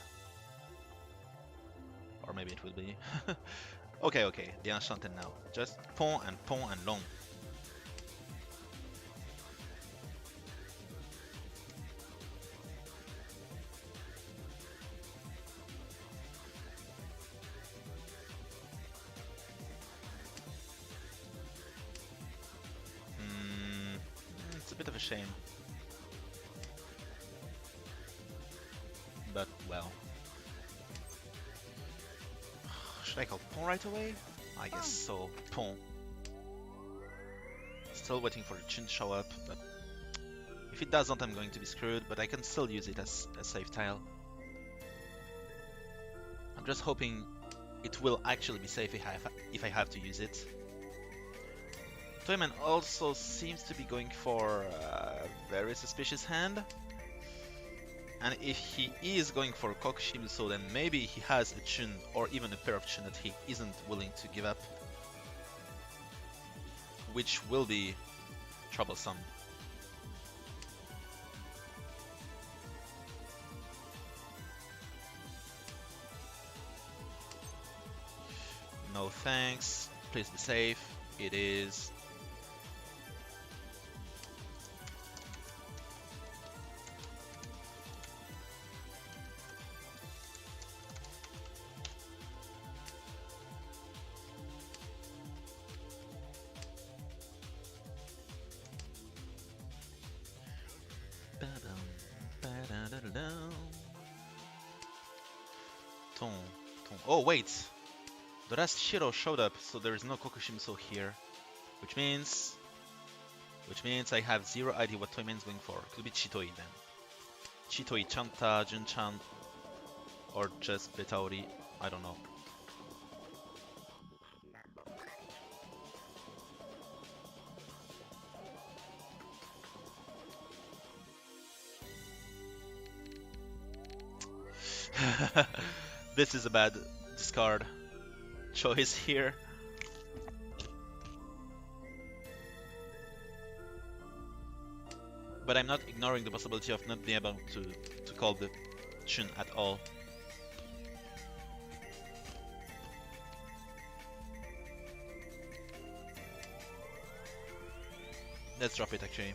Or maybe it will be. Okay, the Enchanted now. Just Pon and long. a shame. But, well. Should I call pawn right away? I guess so. Pawn. Still waiting for the chin to show up, but if it doesn't, I'm going to be screwed, but I can still use it as a safe tile. I'm just hoping it will actually be safe if I have to use it. Toyman also seems to be going for a very suspicious hand. And if he is going for Kokushimuso, then maybe he has a chun or even a pair of chun that he isn't willing to give up. Which will be troublesome. No thanks. Please be safe. It is. Oh wait, the last Shiro showed up, so there is no Kokushimuso here, which means I have zero idea what Toyman is going for. Could be Chitoi then. Chitoi, Chanta, Junchan, or just Betaori. I don't know. This is a bad discard choice here. But I'm not ignoring the possibility of not being able to call the chun at all. Let's drop it actually.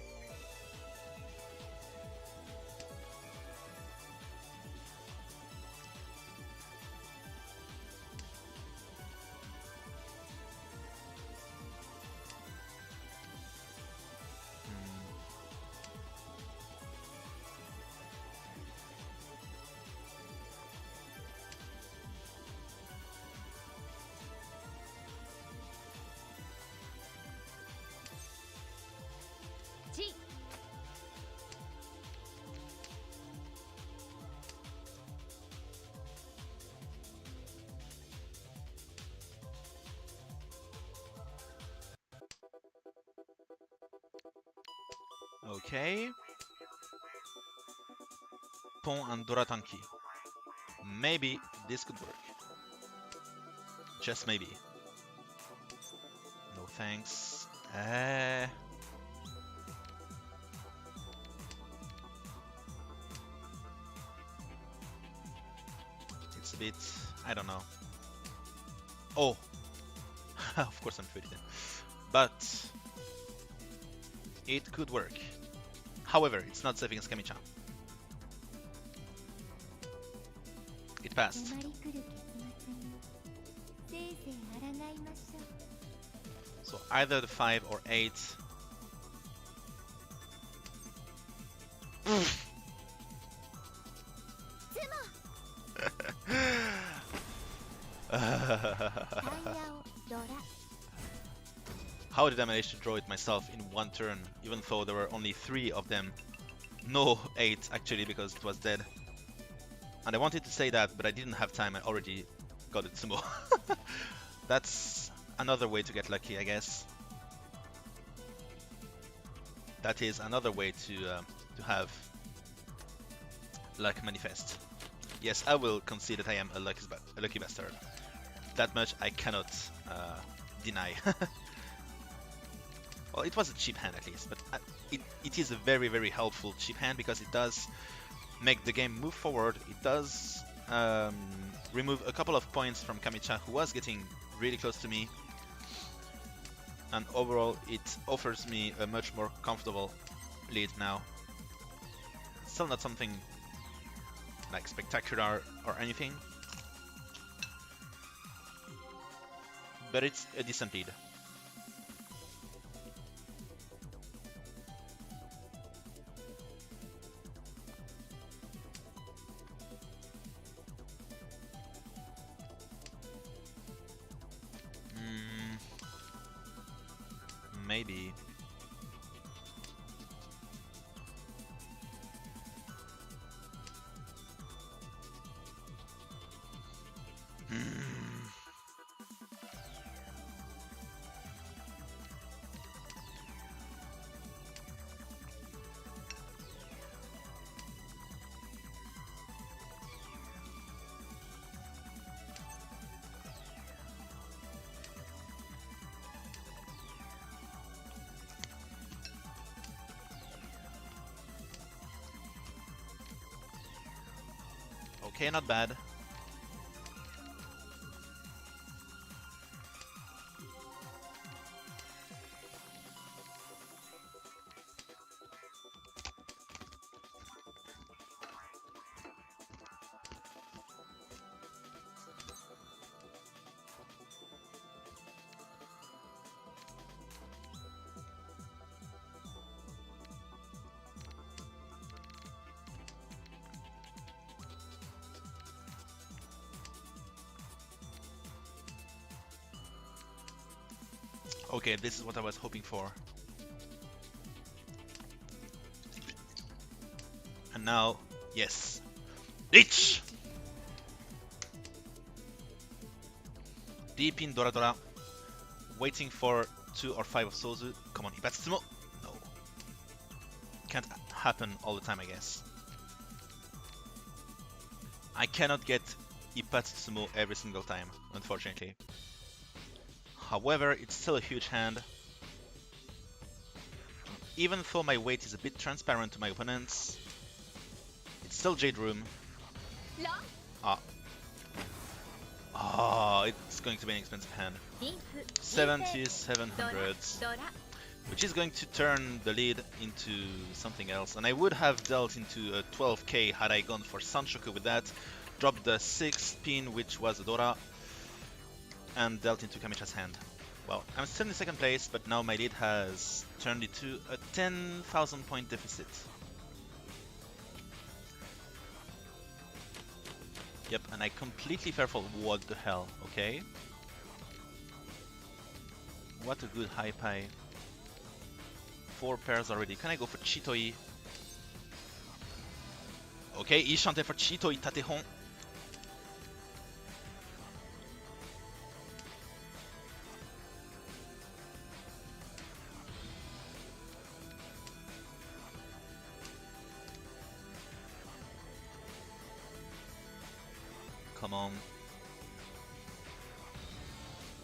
Okay. Pawn and Doratanki. Maybe this could work. Just maybe. No thanks. It's a bit... I don't know. Oh! Of course I'm 30 then. But... it could work. However, it's not safe against Kami-chan. It passed. So either the 5 or 8. How did I manage to draw it myself in one turn, even though there were only 3 of them? No 8 actually, because it was dead. And I wanted to say that, but I didn't have time, I already got it sumo. That's another way to get lucky, I guess. That is another way to have luck manifest. Yes, I will concede that I am a lucky bastard. That much I cannot deny. Well, it was a cheap hand at least, but it is a very, very helpful cheap hand because it does make the game move forward. It does remove a couple of points from Kami-chan, who was getting really close to me. And overall, it offers me a much more comfortable lead now. Still not something like spectacular or anything, but it's a decent lead. maybe. Okay, not bad. Okay, this is what I was hoping for. And now, yes. Reach! Deep in Dora Dora. Waiting for 2 or 5 of Sozu. Come on, Ibatsumo! No. Can't happen all the time, I guess. I cannot get Ipatsumo every single time, unfortunately. However, it's still a huge hand. Even though my weight is a bit transparent to my opponents, it's still Jade Room. It's going to be an expensive hand. 7,700, which is going to turn the lead into something else. And I would have dealt into a 12k had I gone for Sanshoku with that. Dropped the 6th pin, which was a Dora, and dealt into Kamicha's hand. Well, I'm still in second place, but now my lead has turned into a 10,000 point deficit. Yep, and I completely fell for what the hell, okay? What a good high pie. 4 pairs already. Can I go for Chitoi? Okay, Ishante for Chitoi Tatehon. Come on.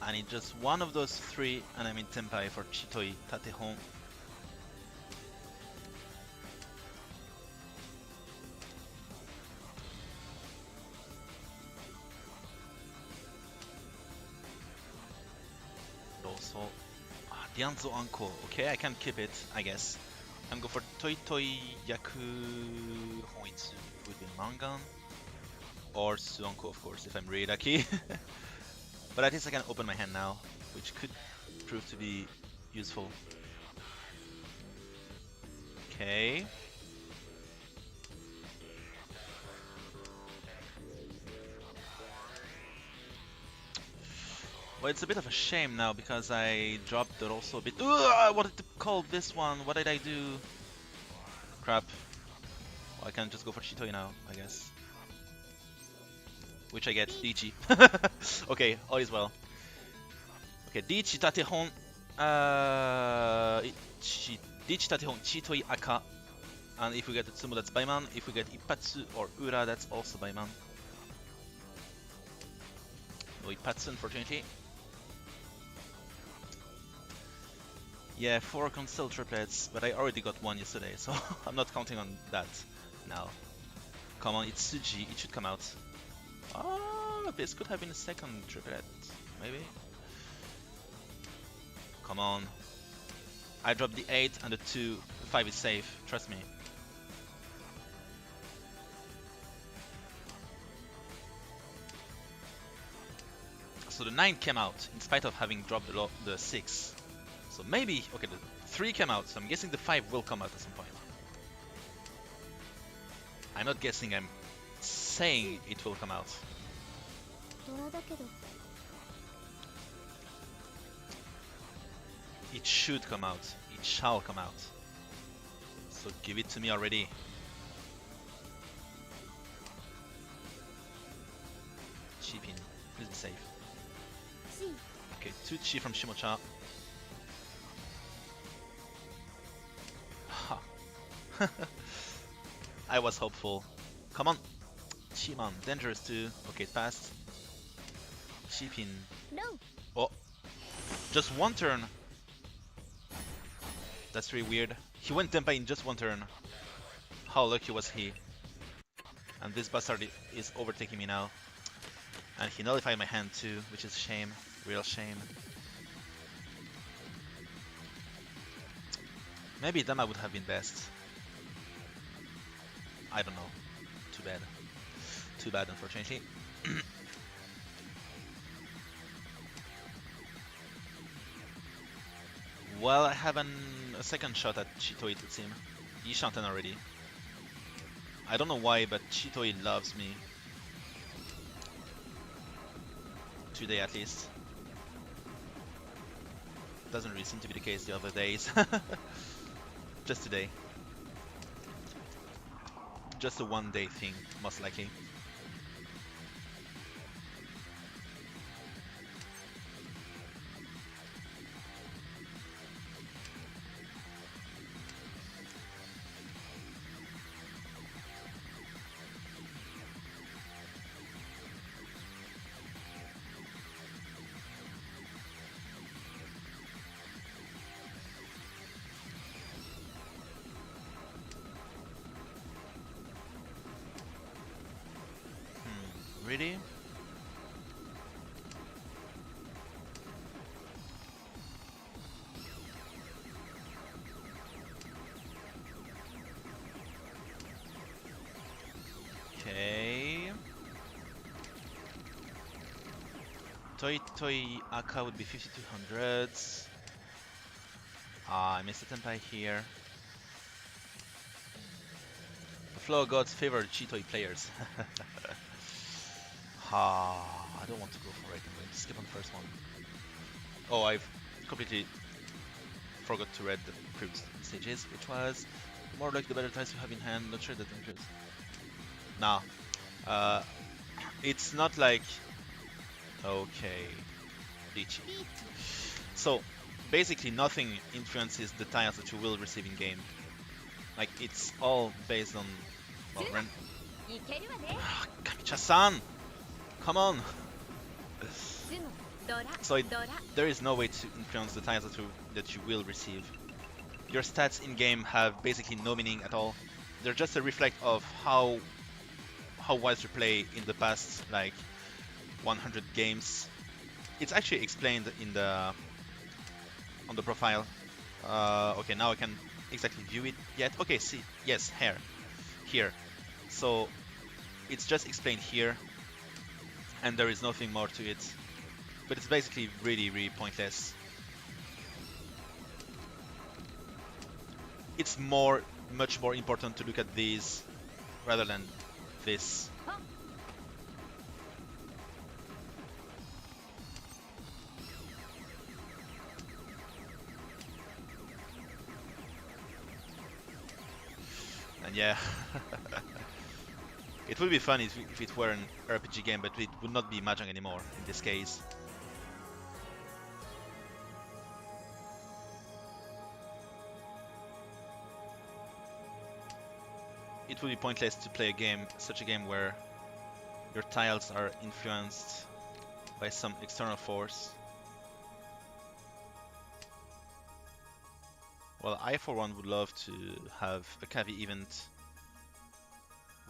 I need just one of those 3 and I'm in Tenpai for Chitoi Tatehon. Also, Dianzo Anko. Okay, I can keep it, I guess. I'm going for Toi Toi Yaku Hoitsu with the Mangan. Or Suanko, of course, if I'm really lucky. But at least I can open my hand now, which could prove to be useful. Okay. Well, it's a bit of a shame now because I dropped it also a bit. Ugh, I wanted to call this one. What did I do? Crap. Well, I can just go for Chitoi now, I guess. Which I get, Dichi. Okay, all is well. Okay, Dichi Tatehon. Dichi Tatehon, Chitoi Aka. And if we get Tsumo, that's Baiman. If we get Ipatsu or Ura, that's also Baiman. No Ipatsu, unfortunately. Yeah, 4 console triplets, but I already got 1 yesterday, so I'm not counting on that now. Come on, it's Tsuji, it should come out. Oh, this could have been a second triplet, maybe? Come on. I dropped the 8 and the 2, the 5 is safe, trust me. So the 9 came out, in spite of having dropped the 6. So maybe, okay, the 3 came out, so I'm guessing the 5 will come out at some point. I'm not guessing, I'm saying it will come out. It should come out. It shall come out. So give it to me already. Chip in. Please be safe. Okay, 2 chi from Shimocha. Ha. I was hopeful. Come on. Chimon, dangerous too. Okay, it passed. Chip in. No. Oh. Just one turn. That's really weird. He went Tempa in just one turn. How lucky was he? And this bastard is overtaking me now. And he nullified my hand too, which is a shame. Real shame. Maybe Dama would have been best. I don't know. Too bad. Too bad, unfortunately. Well, I have a second shot at Chitoi, it would seem. He shot an already. I don't know why, but Chitoi loves me. Today at least. Doesn't really seem to be the case the other days. Just today. Just a one-day thing, most likely. Really? Okay. Toi Aka would be 5200s. Ah, I missed a Tenpai here. The Flow Gods favor Chitoi players. I don't want to go for it. I'm going to skip on the first one. Oh, I've completely forgot to read the previous stages, which was more like the better tiles you have in hand. Not sure that includes. Nah, it's not like okay, Lychee. So basically, nothing influences the tiles that you will receive in game. Like it's all based on well, Kamicha-san. Come on! So there is no way to influence the tiles that you will receive. Your stats in game have basically no meaning at all. They're just a reflect of how wise you play in the past like 100 games. It's actually explained in the on the profile. Okay, now I can exactly view it yet. Okay, see, yes, here. So it's just explained here. And there is nothing more to it. But it's basically really pointless. It's much more important to look at these rather than this. And yeah. It would be fun if it were an RPG game, but it would not be Mahjong anymore in this case. It would be pointless to play such a game where your tiles are influenced by some external force. Well, I for one would love to have a Kavi event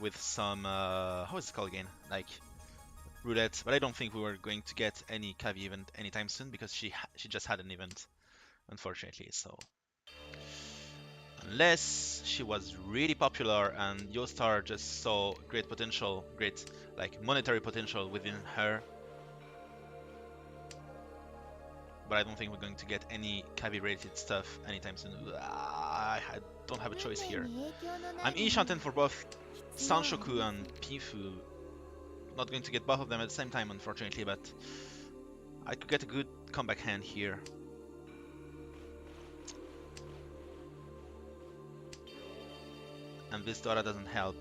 with some, how is it called again? Like roulette, but I don't think we were going to get any Kavi event anytime soon because she just had an event, unfortunately. So unless she was really popular and Yostar just saw great potential, great like monetary potential within her. But I don't think we're going to get any Kavi related stuff anytime soon. I don't have a choice here. I'm Ishanten for both Sanshoku and Pifu. Not going to get both of them at the same time, unfortunately, but I could get a good comeback hand here. and this Dora doesn't help.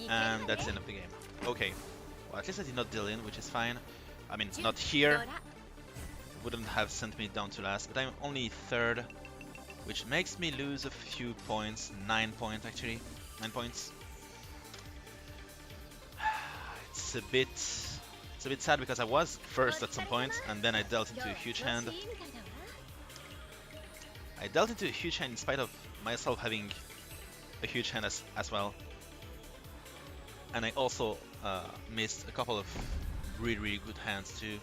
And that's the end of the game. Okay, well, at least I did not deal in, which is fine. I mean, not here. Wouldn't have sent me down to last, but I'm only third, which makes me lose a few points. 9 points actually. 9 points. It's a bit sad because I was first at some point, and then I dealt into a huge hand. I dealt into a huge hand in spite of myself having a huge hand as well. And I also missed a couple of really good hands too.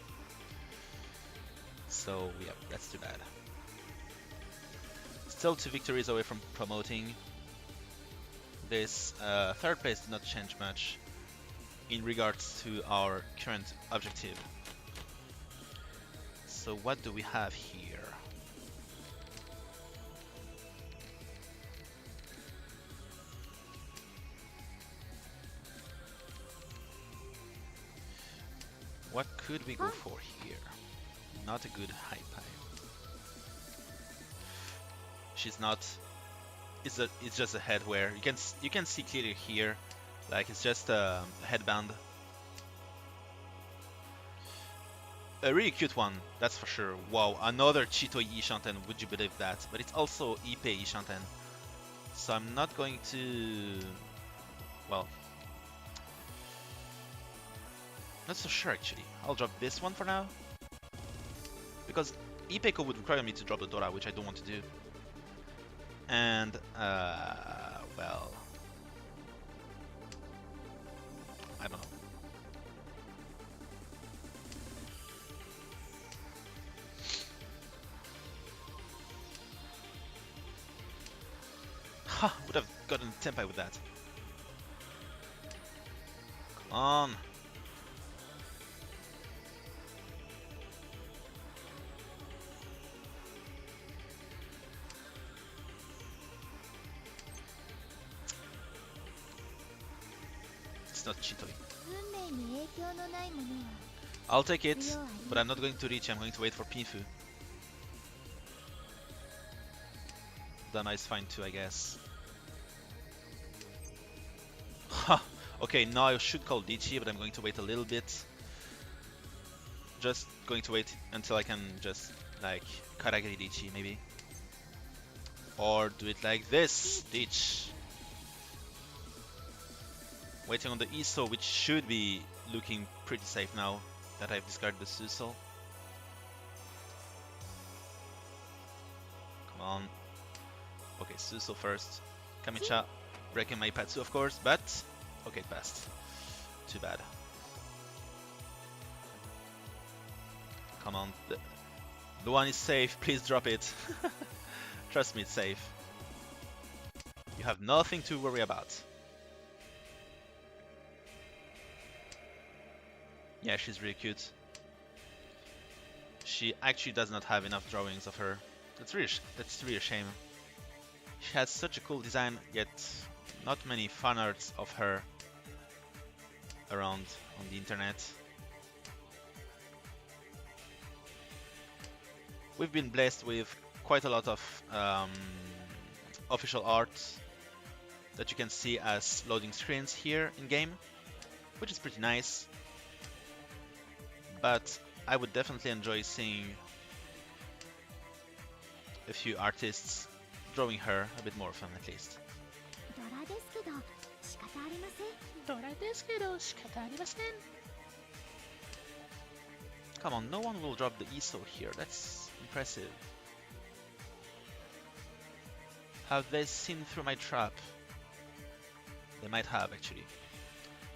So yeah, that's too bad. Still 2 victories away from promoting. This third place did not change much in regards to our current objective. So what do we have here? What could we go for here? Not a good high pile. She's not. It's just a head wear. You can see clearly here, like it's just a headband. A really cute one, that's for sure. Wow, another Chitoi Ishanten, would you believe that? But it's also Ippei Ishanten. So I'm not going to... Well... Not so sure actually. I'll drop this one for now. Because Ippei would require me to drop the Dora, which I don't want to do. And, well... I don't know. Ha! Would have gotten Tempai with that. Come on! It's not Chitoi. I'll take it, but I'm not going to reach. I'm going to wait for Pinfu. Dana is fine too, I guess. Ha! Okay, now I should call Dichi, but I'm going to wait a little bit. Just going to wait until I can just, like, Karagiri Dichi, maybe. Or do it like this, Ditch. Waiting on the ISO, which should be looking pretty safe now that I've discarded the Suso. Come on. Okay, Suso first. Kamicha breaking my Patsu, of course, but okay, it passed. Too bad. Come on, the one is safe. Please drop it. Trust me, it's safe. You have nothing to worry about. Yeah, she's really cute. She actually does not have enough drawings of her. That's really a shame. She has such a cool design, yet not many fan arts of her around on the internet. We've been blessed with quite a lot of official art that you can see as loading screens here in game, which is pretty nice. But I would definitely enjoy seeing a few artists drawing her a bit more often, at least. Come on, no one will drop the ISO here. That's impressive. Have they seen through my trap? They might have, actually.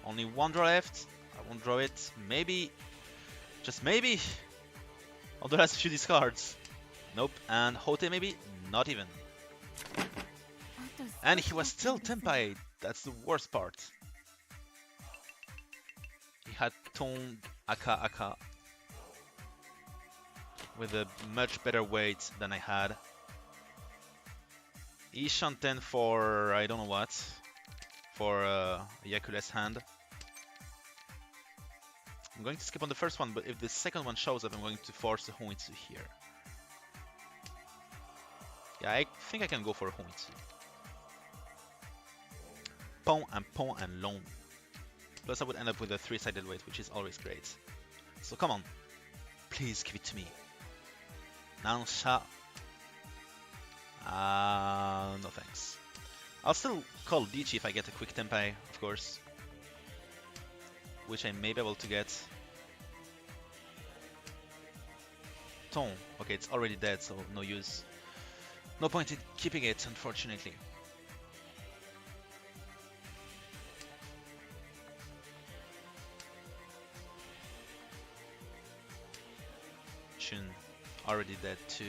Only one draw left. I won't draw it. Maybe. Just maybe. On the last few discards. Nope. And Hote maybe? Not even. And he was still Tempai. That's the worst part. He had Tone Aka with a much better weight than I had. Ishanten for I don't know what. For Yakule's hand. I'm going to skip on the first one, but if the second one shows up, I'm going to force the Hoitsu here. Yeah, I think I can go for Hongqi. Pont and long. Plus I would end up with a 3-sided weight, which is always great. So come on. Please give it to me. Nansha. No thanks. I'll still call Dichi if I get a quick Tenpai, of course. Which I may be able to get. Ton. Okay, it's already dead, so no use. No point in keeping it, unfortunately. Chun, already dead too.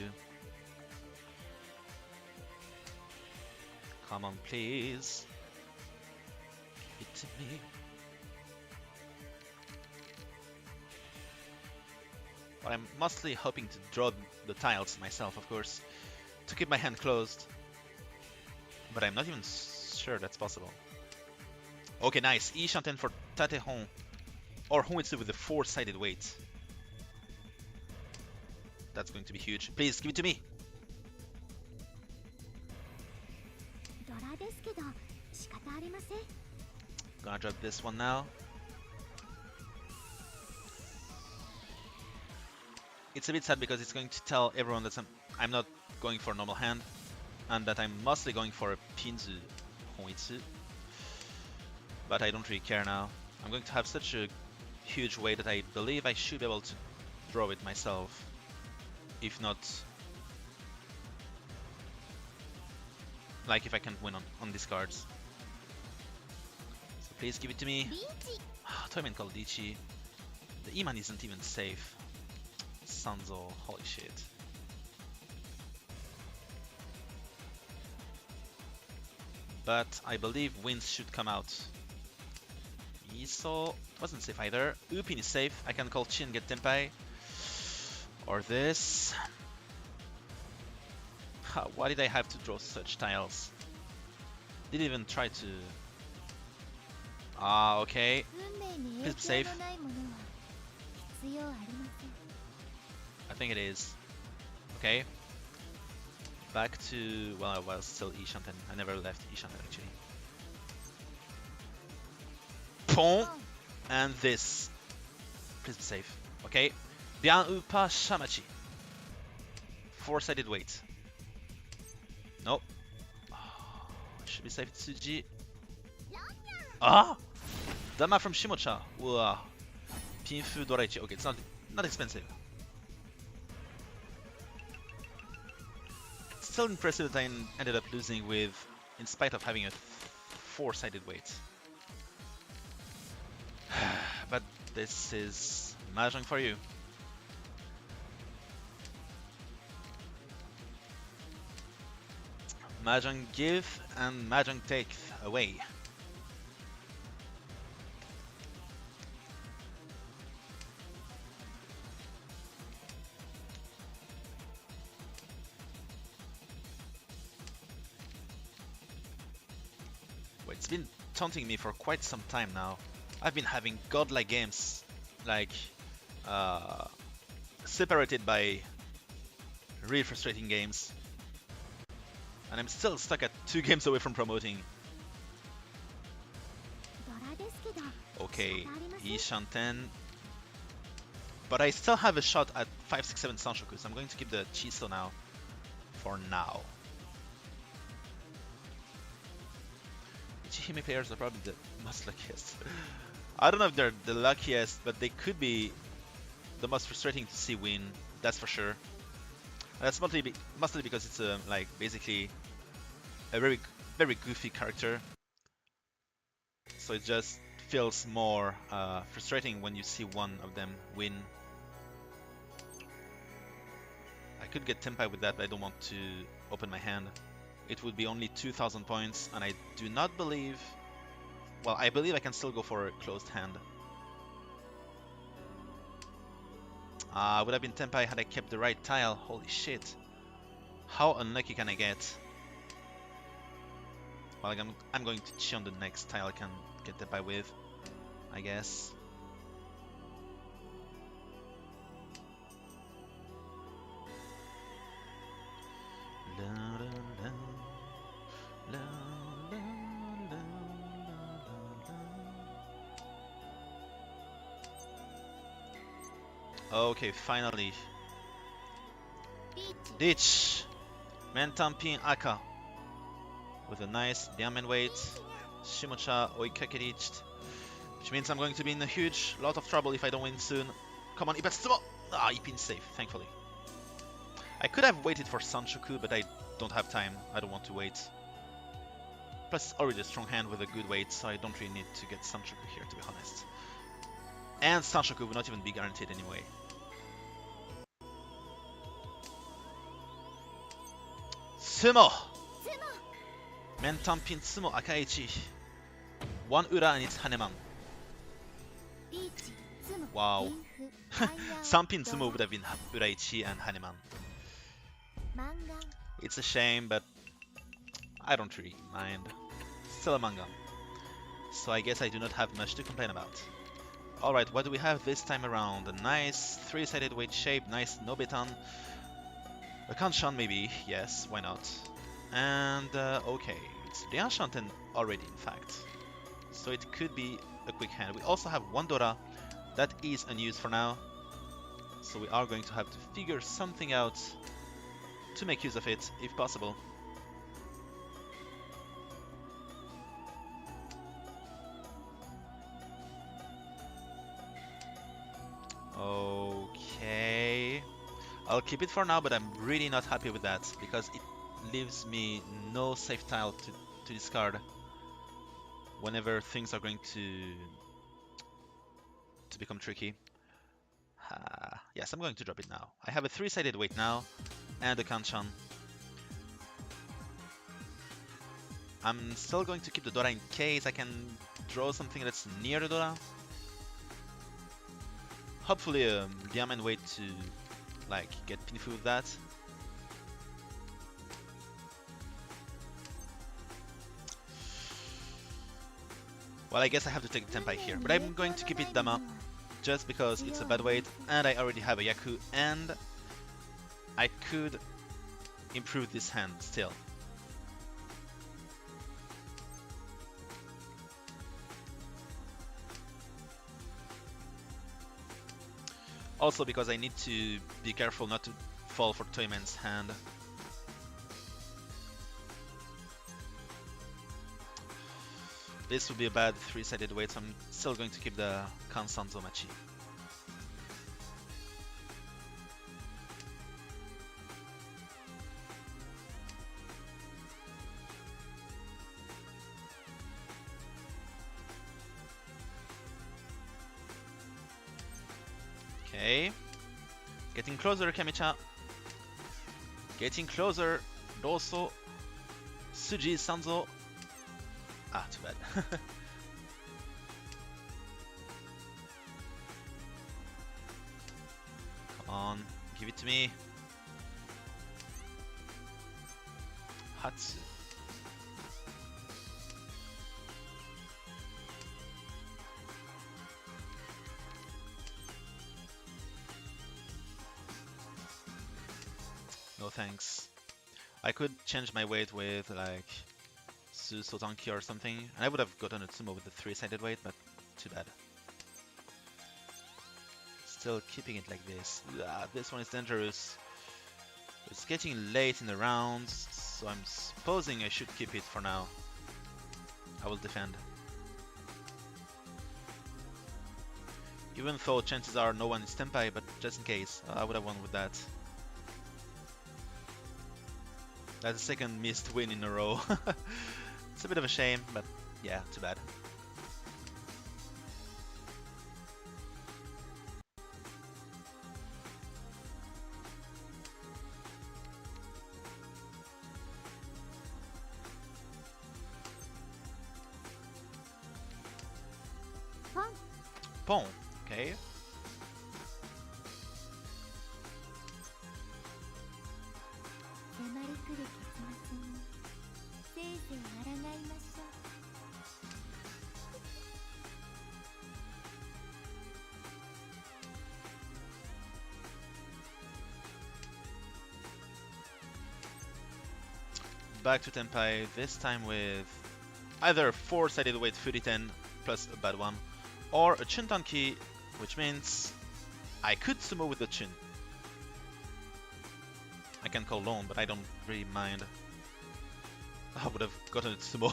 Come on, please. Give it to me. But I'm mostly hoping to draw the tiles myself, of course, to keep my hand closed. But I'm not even sure that's possible. Okay, nice. I Shanten for Tate Hon. Or Honitsu with a 4-sided weight. That's going to be huge. Please, give it to me! Gonna drop this one now. It's a bit sad because it's going to tell everyone that I'm not going for a normal hand, and that I'm mostly going for a Pinzu Honitsu. But I don't really care now. I'm going to have such a huge weight that I believe I should be able to draw it myself. If not, like if I can't win on these cards. So please give it to me. Toyman called Dichi. The Iman isn't even safe. Sanzo, holy shit. But I believe wins should come out. Iso wasn't safe either. Upin is safe. I can call Chi and get Tenpai. Or this. Why did I have to draw such tiles? Didn't even try to. Okay. Please be safe. I think it is. Okay. Back to. Well, I was still Ishanten. I never left Ishanten actually. Pont and this. Please be safe. Okay. Bien ou pas Shamachi. 4-sided weight. Nope. Should be safe Tsuji. Dama from Shimocha. Wow. Pinfu Doraichi. Okay, it's not expensive. Still impressive that I ended up losing with, in spite of having a 4-sided weight. But this is Mahjong for you. Mahjong give and Mahjong take away. Well, it's been taunting me for quite some time now. I've been having godlike games, like separated by really frustrating games. And I'm still stuck at 2 games away from promoting. Okay, Ishanten. But I still have a shot at 5, 6, 7 Sanshoku, so I'm going to keep the Chiso now. For now. Ichihime players are probably the most luckiest. I don't know if they're the luckiest, but they could be the most frustrating to see win, that's for sure. That's mostly because it's like basically a very goofy character, so it just feels more frustrating when you see one of them win. I could get Tenpai with that, but I don't want to open my hand. It would be only 2,000 points, and I do not believe. Well, I believe I can still go for a closed hand. Would have been Tenpai had I kept the right tile. Holy shit. How unlucky can I get? Well, I'm going to chi on the next tile I can get Tenpai with, I guess. Okay, finally. Ditch! Mentampin Aka. With a nice diamond weight. Shimocha Oikake reached. Which means I'm going to be in a huge lot of trouble if I don't win soon. Come on, Ipatsumo! Ah, Ipin's safe, thankfully. I could have waited for Sanshoku, but I don't have time. I don't want to wait. Plus, it's already a strong hand with a good weight, so I don't really need to get Sanshoku here, to be honest. And Sanshoku will not even be guaranteed anyway. Sumo! Mentampin Sumo Akaichi. One Ura and it's Haneman. Wow. Sampin Sumo would have been Uraichi and Haneman. It's a shame, but I don't really mind. Still a manga. So I guess I do not have much to complain about. Alright, what do we have this time around? A nice three-sided weight shape, nice Nobetan. A Kanshan maybe, yes, why not? And okay, it's Lianshanten already in fact. So it could be a quick hand. We also have one Dora that is unused for now. So we are going to have to figure something out to make use of it, if possible. Okay, I'll keep it for now, but I'm really not happy with that because it leaves me no safe tile to discard whenever things are going to become tricky. Yes, I'm going to drop it now. I have a three-sided weight now and a Kanchan. I'm still going to keep the Dora in case I can draw something that's near the Dora. Hopefully a diamond weight to like get Pinfu with that. Well, I guess I have to take the Tenpai here, but I'm going to keep it Dama just because it's a bad weight and I already have a Yaku and I could improve this hand still. Also because I need to be careful not to fall for Toyman's hand. This would be a bad three-sided weight, so I'm still going to keep the Kansan Zomachi. Okay. Getting closer, Kamicha. Getting closer, Rosso. Suji, Sanzo. Ah, too bad. Come on, give it to me. Hatsu. No thanks. I could change my weight with like Sotanki or something, and I would have gotten a Tsumo with the three-sided weight, but too bad. Still keeping it like this. This one is dangerous. It's getting late in the rounds, so I'm supposing I should keep it for now. I will defend. Even though chances are no one is Tenpai, but just in case, I would have won with that. That's the second missed win in a row. It's a bit of a shame, but yeah, too bad. Pon, okay. Back to Tenpai, this time with either 4-sided weight Furiten plus a bad one, or a Chuntanki, which means I could sumo with the Chun. I can call loan, but I don't really mind. I would have gotten it sumo.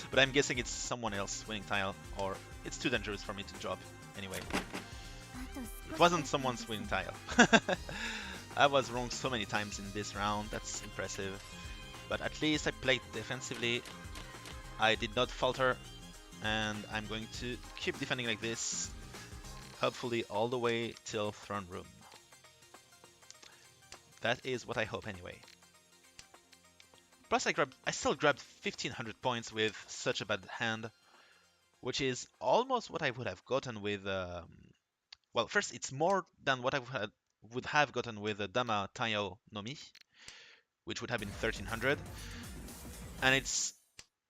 But I'm guessing it's someone else winning tile, or it's too dangerous for me to drop anyway. It wasn't someone's winning tile. I was wrong so many times in this round, that's impressive. But at least I played defensively. I did not falter, and I'm going to keep defending like this, hopefully all the way till throne room. That is what I hope anyway. Plus I still grabbed 1500 points with such a bad hand, which is almost what I would have gotten with well, first it's more than what I would have gotten with Dama Taiyo no Mi, which would have been 1300, and it's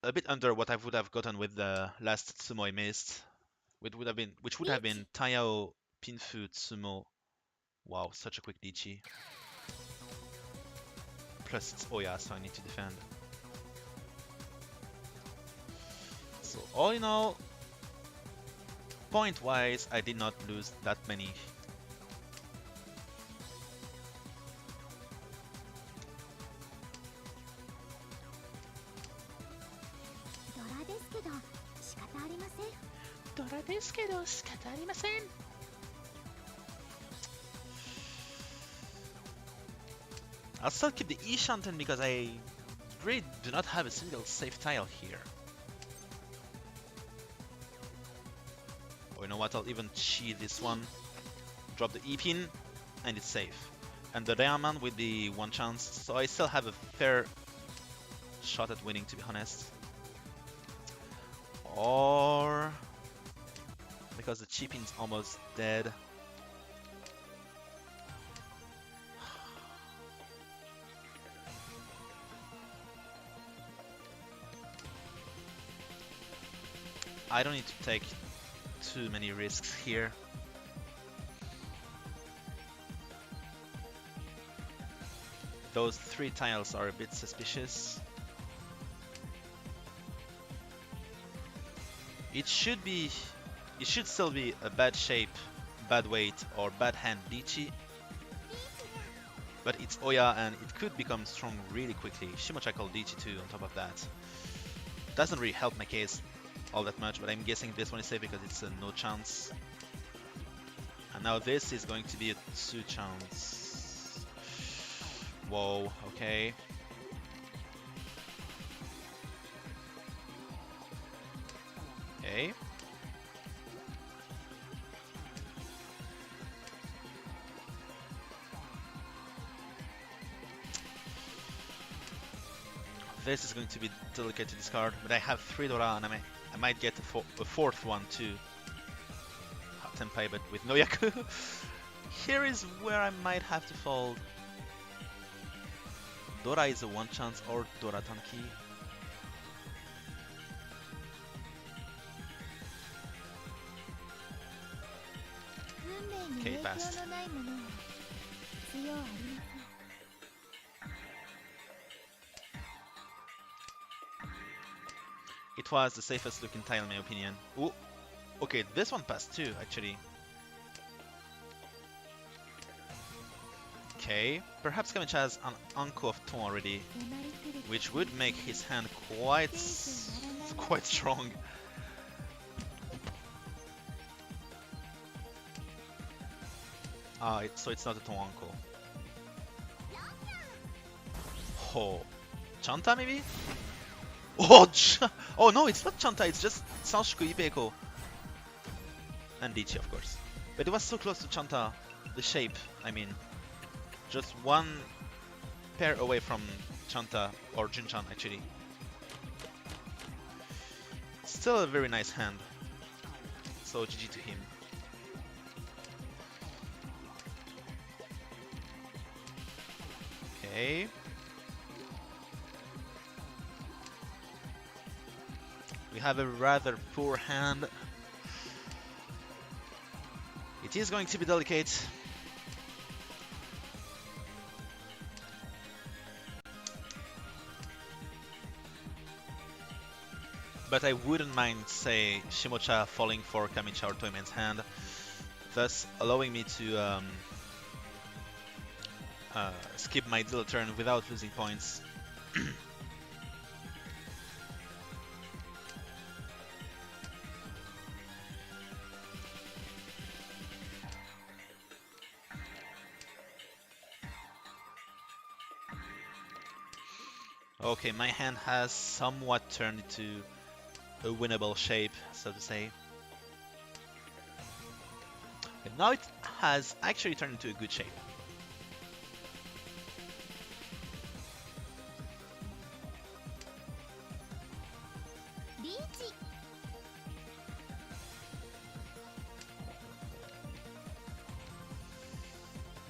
a bit under what I would have gotten with the last sumo I missed, which would have been Taiyo Pinfu Sumo. Wow, such a quick Dichi. Plus it's Oya, so I need to defend. So all in all, point-wise, I did not lose that many. I'll still keep the E-Shanten because I really do not have a single safe tile here. Oh, you know what? I'll even cheat this one. Drop the E-Pin, and it's safe. And the Diamond with the 1 chance, so I still have a fair shot at winning, to be honest. Or because the Chi-Pin's almost dead. I don't need to take too many risks here. Those 3 tiles are a bit suspicious. It should still be a bad shape, bad weight, or bad hand Dichi. But it's Oya and it could become strong really quickly. Shimocha called Dichi too on top of that. Doesn't really help my case all that much, but I'm guessing this one is safe because it's a no chance. And now this is going to be a 2 chance. Whoa, okay. Okay. This is going to be delicate to discard, but I have 3 Dora and I might get a 4th one too. Hot Tenpai, but with no Yaku. Here is where I might have to fold. Dora is a 1 chance or Dora Tanki. Okay, passed. It was the safest looking tile in my opinion. Ooh, okay, this one passed too, actually. Okay, perhaps Kamicha has an Anko of Ton already, which would make his hand quite strong. So it's not a Ton Anko. Oh, Chanta maybe? Oh no, it's not Chanta, it's just Sanshuku Ipeko. And Dichi, of course. But it was so close to Chanta, the shape, I mean. Just 1 pair away from Chanta, or Junchan actually. Still a very nice hand. So GG to him. Okay. We have a rather poor hand. It is going to be delicate. But I wouldn't mind, say, Shimocha falling for Kamicha or Toyman's hand. thus allowing me to skip my deal turn without losing points. Okay, my hand has somewhat turned into a winnable shape, so to say. And now it has actually turned into a good shape.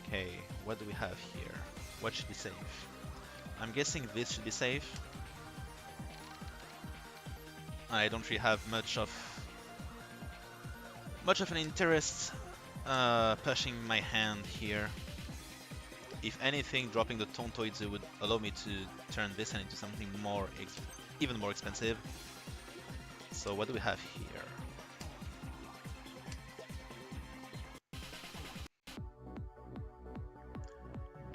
Okay, what do we have here? What should be safe? I'm guessing this should be safe. I don't really have much of an interest pushing my hand here. If anything, dropping the Tontoidzu would allow me to turn this hand into something even more expensive. So what do we have here?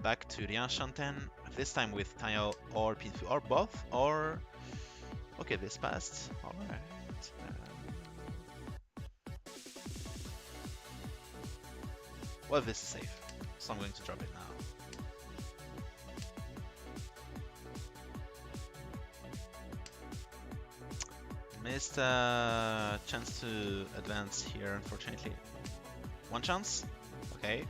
Back to Rianshanten, this time with Tayo or Pinfu, or both, or... Okay, this passed. Alright. Well, this is safe, so I'm going to drop it now. Missed a chance to advance here, unfortunately. One chance? Okay.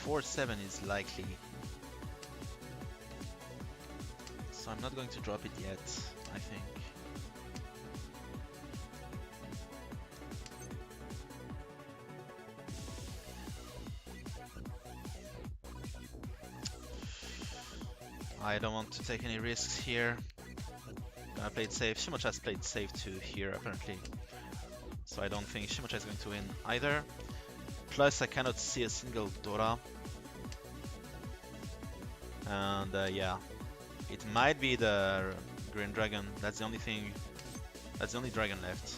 4-7 is likely. So I'm not going to drop it yet, I think. I don't want to take any risks here. Gonna play it safe. Shimocha has played safe too here, apparently. So I don't think Shimocha is going to win either. Plus, I cannot see a single Dora. And yeah, it might be the Green Dragon. That's the only thing. That's the only dragon left.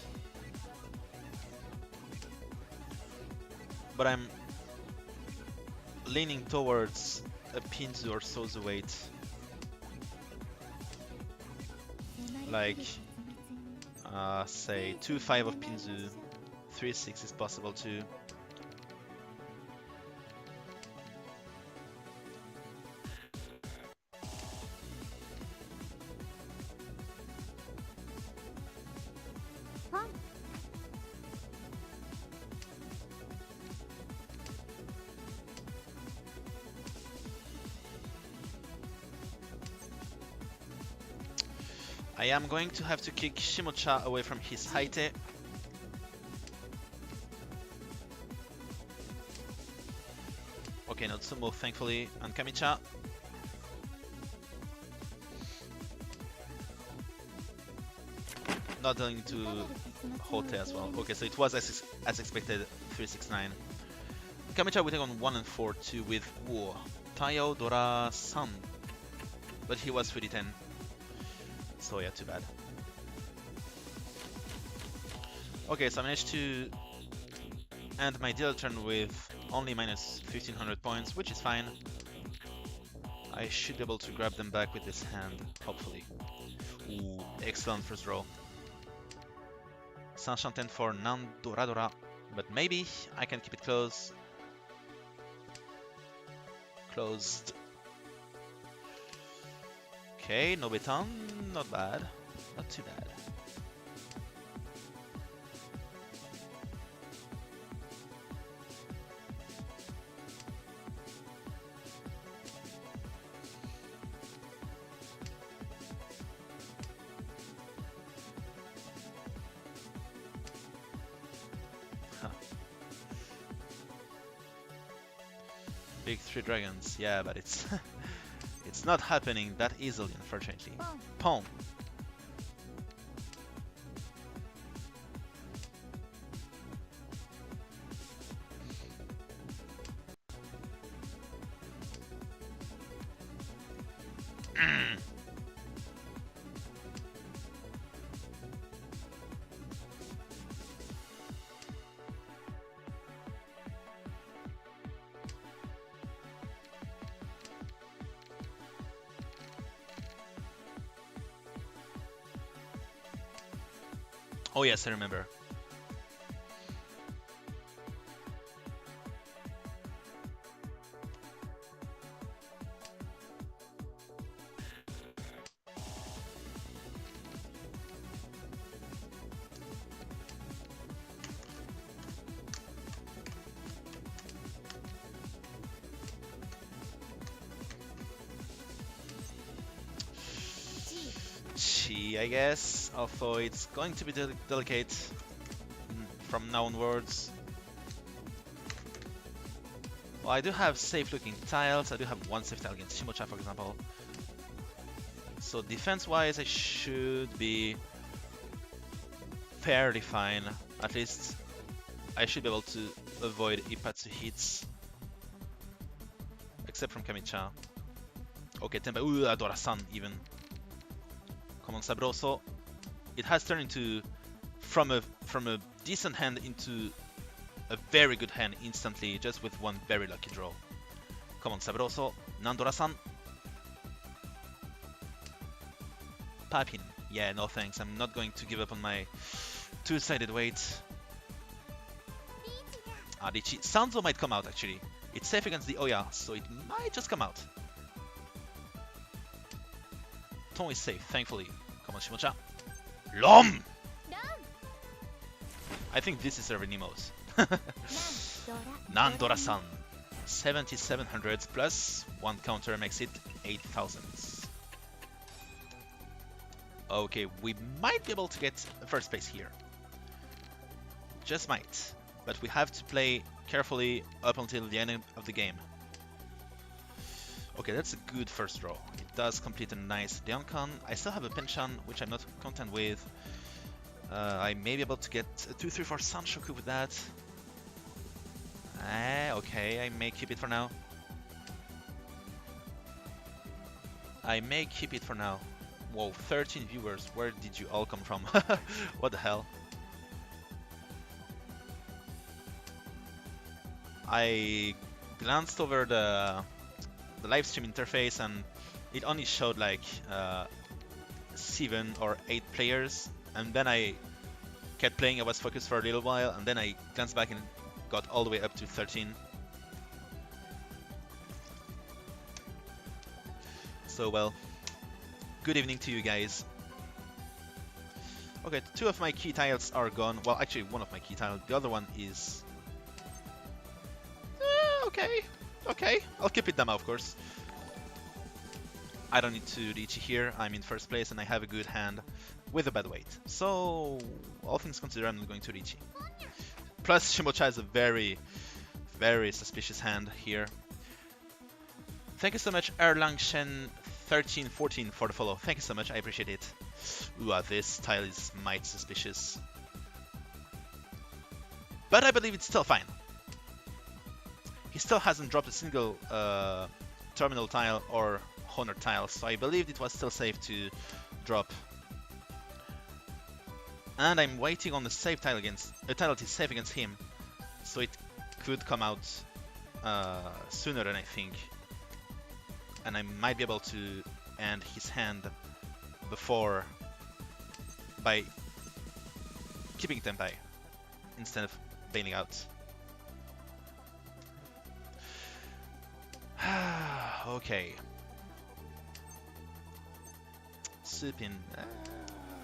But I'm leaning towards a Pinzu or Sozu weight. Like, say 2-5 of Pinzu, 3-6 is possible too. I am going to have to kick Shimocha away from his Haite. Okay, not Sumo, thankfully, and Kamicha. Not going to Hote as well. Okay, so it was as expected, 369. Kamicha waiting on 1 and 4-2 with Wo, Tayo, Dora, San. But he was 3-10. So yeah, too bad. Okay, so I managed to end my deal turn with only minus 1500 points, which is fine. I should be able to grab them back with this hand, hopefully. Ooh, excellent first draw. Saint-Chanten for Nan-Dora-Dora, but maybe I can keep it close. Closed. Okay, no Beton, not bad. Not too bad. Huh. Big 3 dragons, yeah, but it's it's not happening that easily, unfortunately. Pawn. Oh yes, I remember. I guess, although it's going to be delicate from now onwards. Well, I do have safe-looking tiles. I do have one safe tile against Shimocha, for example. So defense-wise, I should be fairly fine. At least I should be able to avoid Ipatsu hits, except from Kamicha. Okay, Tempa. Ooh, Adora-san even. Come on, Sabroso. It has turned into from a decent hand into a very good hand instantly, just with one very lucky draw. Come on, Sabroso. Nandora-san. Papin. Yeah, no thanks. I'm not going to give up on my two-sided weight. Adichi. Sanzo might come out, actually. It's safe against the Oya, so it might just come out. Ton is safe, thankfully. Come on, Shimocha. LOM! I think this is a Renimos. Nandora-san. 7700 plus 1 counter makes it 8000. Okay, we might be able to get first place here. Just might. But we have to play carefully up until the end of the game. Okay, that's a good first draw. It does complete a nice Deoncon. I still have a Penchan, which I'm not content with. I may be able to get a 2-3-4 Sanshoku with that. Okay, I may keep it for now. I may keep it for now. Whoa, 13 viewers. Where did you all come from? What the hell? I glanced over the live stream interface and it only showed like 7 or 8 players, and then I kept playing. I was focused for a little while, and then I glanced back and got all the way up to 13. So well, good evening to you guys. Okay, 2 of my key tiles are gone. Well, actually 1 of my key tiles. The other one is okay, I'll keep it Dama, of course. I don't need to Riichi here. I'm in first place and I have a good hand with a bad weight. So, all things considered, I'm not going to Riichi. Plus, Shimocha is a very, very suspicious hand here. Thank you so much, Erlangshen1314 for the follow. Thank you so much, I appreciate it. Ooh, this tile is mighty suspicious. But I believe it's still fine. He still hasn't dropped a single terminal tile or honor tile, so I believed it was still safe to drop. And I'm waiting on the safe tile against a tile that is safe against him, so it could come out sooner than I think, and I might be able to end his hand before by keeping Tenpai instead of bailing out. Okay. Supin.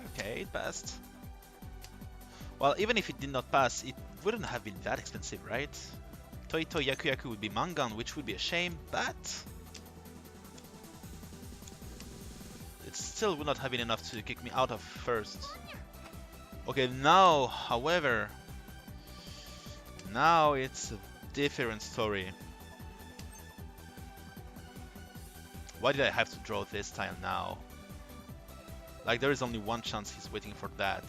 Okay, it passed. Well, even if it did not pass, it wouldn't have been that expensive, right? Toito Yaku Yaku would be Mangan, which would be a shame, but it still would not have been enough to kick me out of first. Okay, now, however, now it's a different story. Why did I have to draw this tile now? Like, there is only one chance he's waiting for that.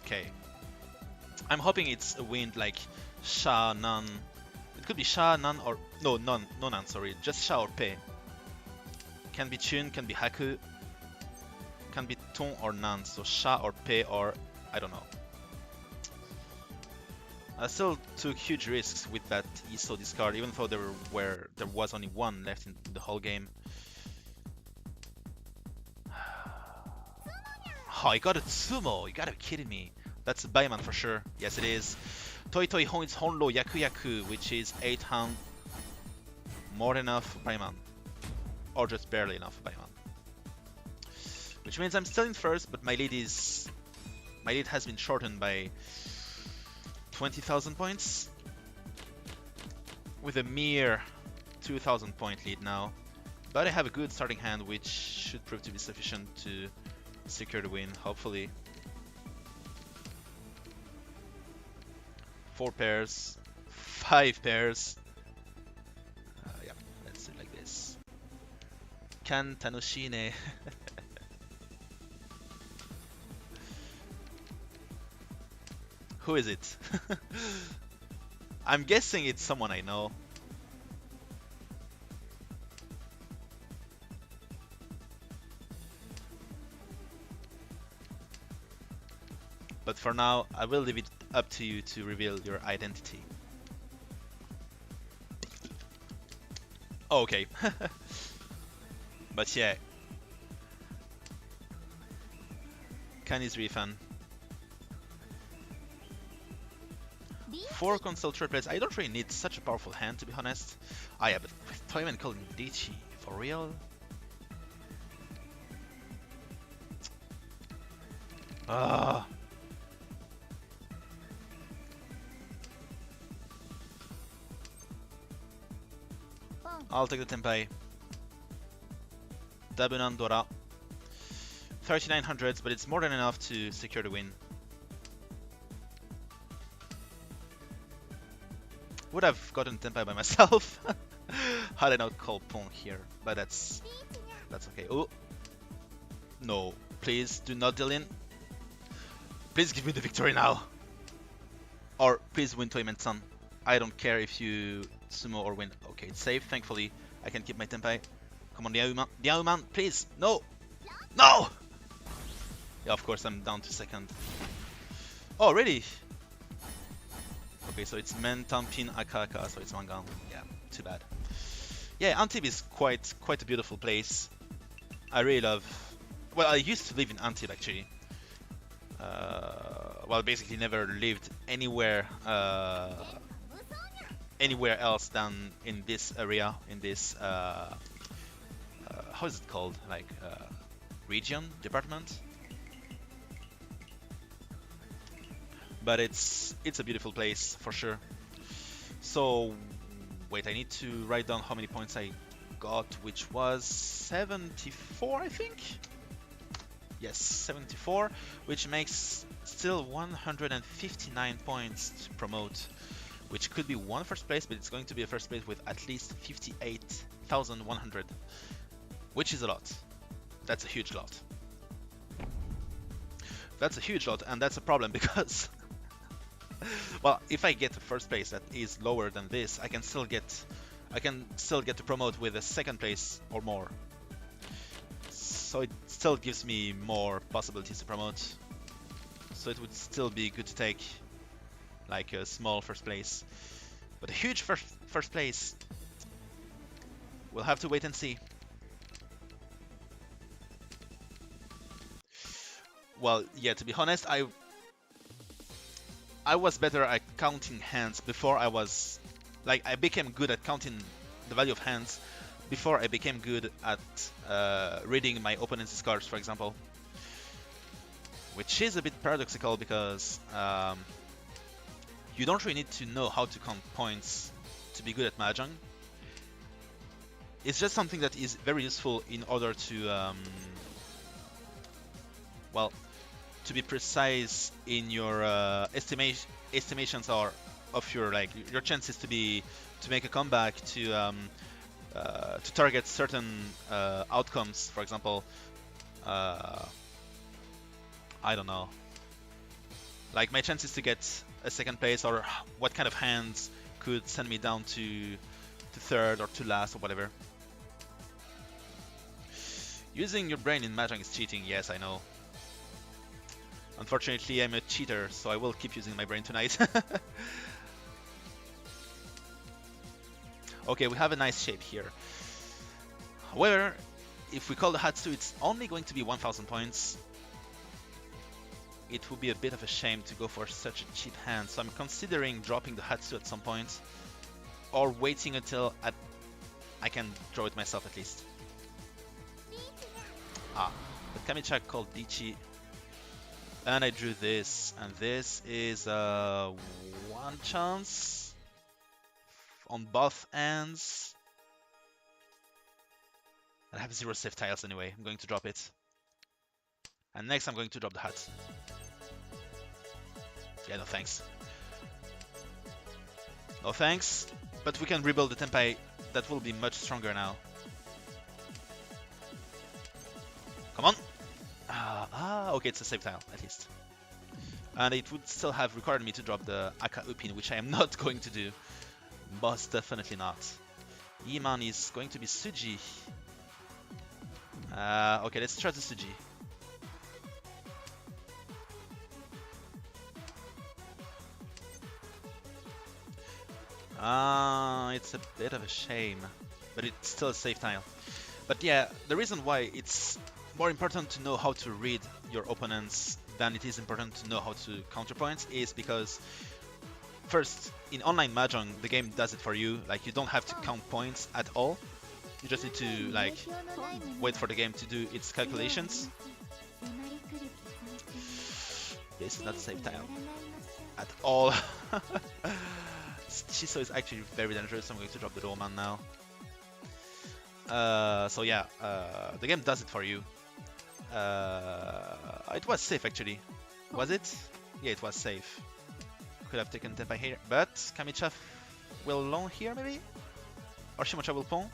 Okay. I'm hoping it's a wind like Sha, Nan. It could be Sha, Nan, or... No, no Nan, sorry. Just Sha or Pe. Can be Chun, can be Haku. Can be Ton or Nan. So Sha or Pe or... I don't know. I still took huge risks with that ISO discard, even though there was only one left in the whole game. Oh, I got a Tsumo! You gotta be kidding me. That's a Baiman for sure. Yes, it is. Toi Toi Honro Yaku Yaku, which is 8 hand. More than enough for Baiman. Or just barely enough for Baiman. Which means I'm still in first, but my lead has been shortened by 20,000 points. With a mere 2,000 point lead now. But I have a good starting hand, which should prove to be sufficient to secure the win, hopefully. 4 pairs, 5 pairs. Yeah, let's do it like this. Kan Tanoshine. Who is it? I'm guessing it's someone I know. But for now, I will leave it up to you to reveal your identity. Oh, okay. But yeah. Kani's refund. 4 console triplets. I don't really need such a powerful hand, to be honest. Ah yeah, but with Toyman calling Dichi, for real? Ah. I'll take the Tenpai. Dabunan Dora. 3900s, but it's more than enough to secure the win. Would have gotten Tenpai by myself had I not called Pong here, but that's okay. Oh no, please do not deal in. Please give me the victory now, or please win Toyman-san. I don't care if you sumo or win. Okay, it's safe. Thankfully, I can keep my Tenpai. Come on, Diauman, please. No, no. Yeah, of course I'm down to second. Oh, really? Okay, so it's Men, Tampin, Akaka, so it's Mangan. Yeah, too bad. Yeah, Antibes is quite a beautiful place. I really love... Well, I used to live in Antibes, actually. Well, basically never lived anywhere anywhere else than in this area, in this... how is it called? Like, region? Department? But it's a beautiful place for sure. So wait, I need to write down how many points I got, which was 74, I think. Yes, 74, which makes still 159 points to promote, which could be one first place, but it's going to be a first place with at least 58,100, which is a lot. That's a huge lot. That's a huge lot, and that's a problem because well, if I get a first place that is lower than this, I can still get to promote with a second place or more. So it still gives me more possibilities to promote. So it would still be good to take like a small first place, but a huge first place. We'll have to wait and see. Well, yeah, to be honest, I was better at counting hands before I was... Like, I became good at counting the value of hands before I became good at reading my opponent's cards, for example. Which is a bit paradoxical because you don't really need to know how to count points to be good at Mahjong. It's just something that is very useful in order to... well, to be precise in your estimations are of your your chances to make a comeback, to target certain outcomes. For example, I don't know, like my chances to get a second place, or what kind of hands could send me down to third or to last or whatever. Using your brain in Mahjong is cheating. Yes, I know. Unfortunately, I'm a cheater, so I will keep using my brain tonight. Okay, we have a nice shape here. However, if we call the Hatsu, it's only going to be 1000 points. It would be a bit of a shame to go for such a cheap hand, so I'm considering dropping the Hatsu at some point, or waiting until I can draw it myself at least. Ah, but Kamicha called Dichi, and I drew this, and this is one chance on both ends. I have 0 safe tiles anyway. I'm going to drop it. And next I'm going to drop the hut. Yeah, no thanks. No thanks. But we can rebuild the Tenpai. That will be much stronger now. Come on. Okay, it's a safe tile at least. And it would still have required me to drop the Aka Upin, which I am not going to do. Most definitely not. Iman is going to be Suji. Okay, let's try the Suji. It's a bit of a shame, but it's still a safe tile. But yeah, the reason why it's more important to know how to read your opponents than it is important to know how to counterpoint is because first, in online Mahjong, the game does it for you. Like, you don't have to count points at all. You just need to, like, wait for the game to do its calculations. This is not a safe tile at all. Shiso is actually very dangerous, so I'm going to drop the Roman now. So yeah, the game does it for you. It was safe actually. Was it? Yeah, it was safe. Could have taken Tenpai here, but Kamicha will long here maybe? Or Shimocha will pawn?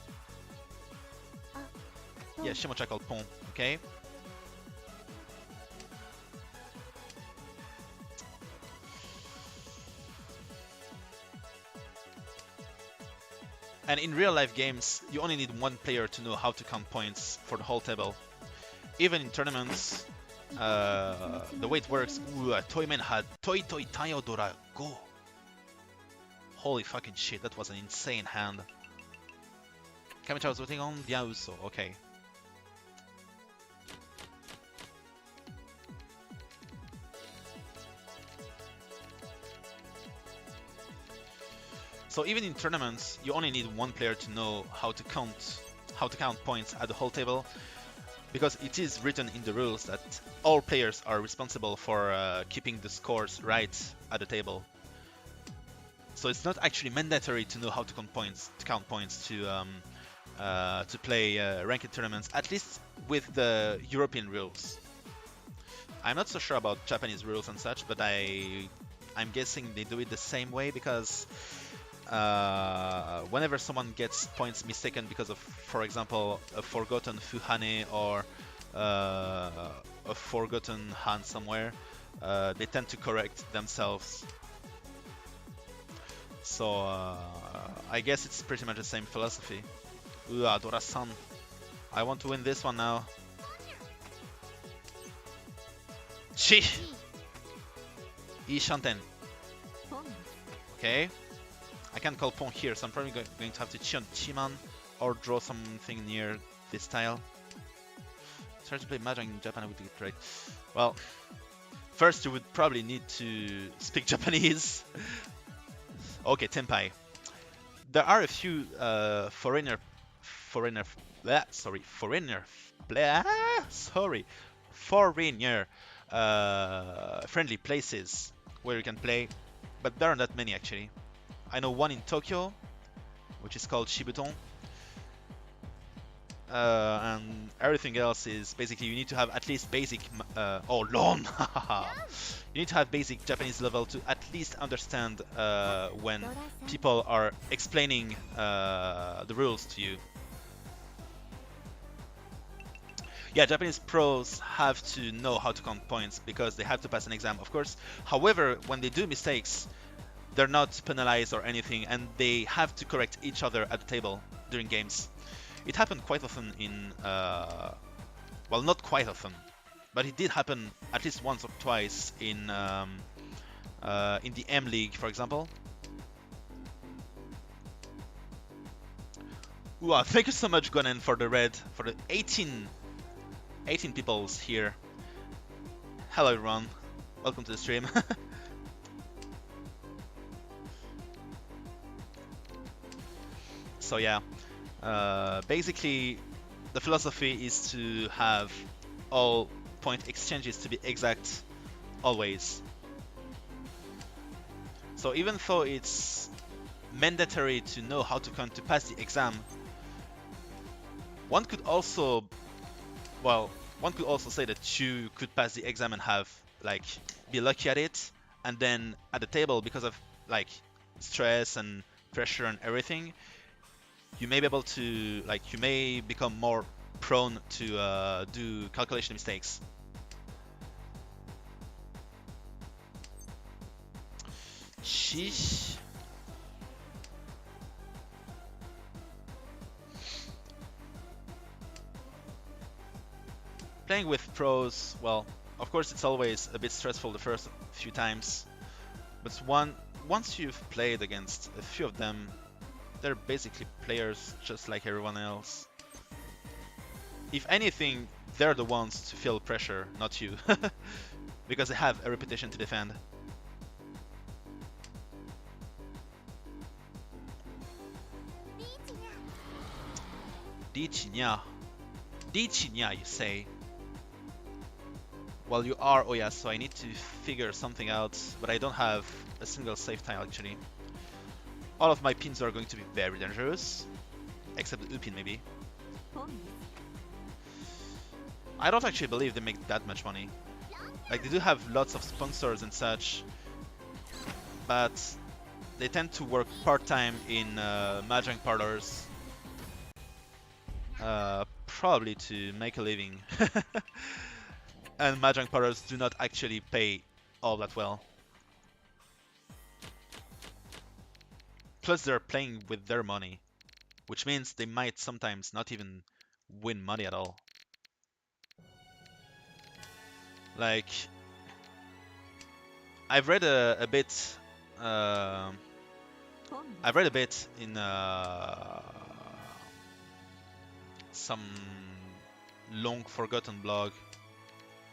Yeah, Shimocha called pawn, okay. And in real life games, you only need one player to know how to count points for the whole table. Even in tournaments, the way it works, Toyman had Toi Toi Tayodora Go. Holy fucking shit, that was an insane hand. Kamicha was voting on Diauso, okay. So even in tournaments, you only need one player to know how to count points at the whole table, because it is written in the rules that all players are responsible for keeping the scores right at the table. So it's not actually mandatory to know how to count points to play ranked tournaments, at least with the European rules. I'm not so sure about Japanese rules and such, but I'm guessing they do it the same way, because whenever someone gets points mistaken because of, for example, a forgotten Fuhane or a forgotten Han somewhere, they tend to correct themselves. So I guess it's pretty much the same philosophy. Dora-san. I want to win this one now. Chi! Ishanten. Okay. I can't call pawn here, so I'm probably going to have to chi on Chiman or draw something near this tile. Try to play Mahjong in Japan would be great. Well, first you would probably need to speak Japanese. Okay, Tenpai. There are a few foreigner friendly places where you can play, but there aren't that many actually. I know one in Tokyo, which is called Shibuton, and everything else is basically you need to have at least basic LON. You need to have basic Japanese level to at least understand when people are explaining the rules to you. Yeah, Japanese pros have to know how to count points because they have to pass an exam, of course. However, when they do mistakes, they're not penalized or anything, and they have to correct each other at the table during games. It happened quite often in, well, not quite often. but it did happen at least once or twice in the M League, for example. Wow, thank you so much, Gonen, for the red, for the 18 peoples here. Hello everyone, welcome to the stream. So yeah, basically the philosophy is to have all point exchanges to be exact always. So even though it's mandatory to know how to pass the exam, one could also, well, one could also say that you could pass the exam and have, like, be lucky at it, and then at the table, because of, like, stress and pressure and everything, you may be able to, like, you may become more prone to do calculation mistakes. Sheesh. Playing with pros, well, of course it's always a bit stressful the first few times, but once you've played against a few of them, they're basically players just like everyone else. If anything, they're the ones to feel pressure, not you, because they have a reputation to defend. Dichinya. Dichinya, you say? Well, you are Oya, so I need to figure something out, but I don't have a single safe tile actually. All of my pins are going to be very dangerous, except the U-pin maybe. I don't actually believe they make that much money. Like, they do have lots of sponsors and such, but they tend to work part-time in mahjong parlors, probably to make a living. And mahjong parlors do not actually pay all that well. Plus they're playing with their money, which means they might sometimes not even win money at all. Like, I've read a bit in some long forgotten blog,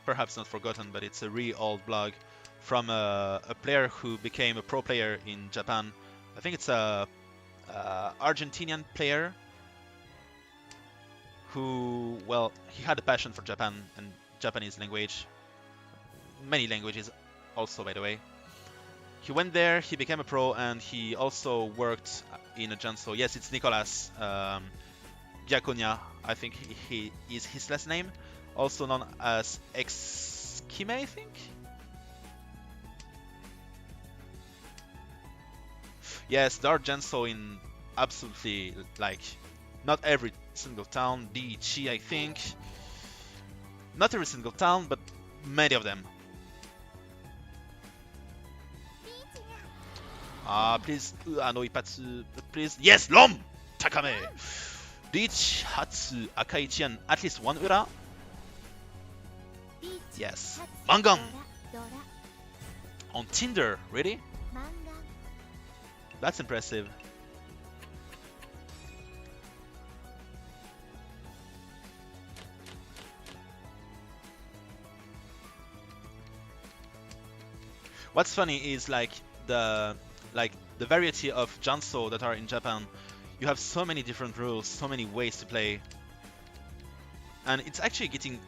perhaps not forgotten, but it's a really old blog from a player who became a pro player in Japan. I think it's a Argentinian player who, well, he had a passion for Japan and Japanese language, many languages also, by the way. He went there, he became a pro, and he also worked in a Janso. Yes, it's Nicolas Diaconia, I think he is his last name, also known as Exkime, I think? Yes, there are Janso in absolutely, like, not every single town. Dichi, I think. Not every single town, but many of them. Please, no Ipatsu, please. Yes, Lom! Takame! Reach Hatsu Akaichian, at least one Ura. Yes. Mangan! On Tinder, really? That's impressive. What's funny is like the variety of Janso that are in Japan. You have so many different rules, so many ways to play, and it's actually getting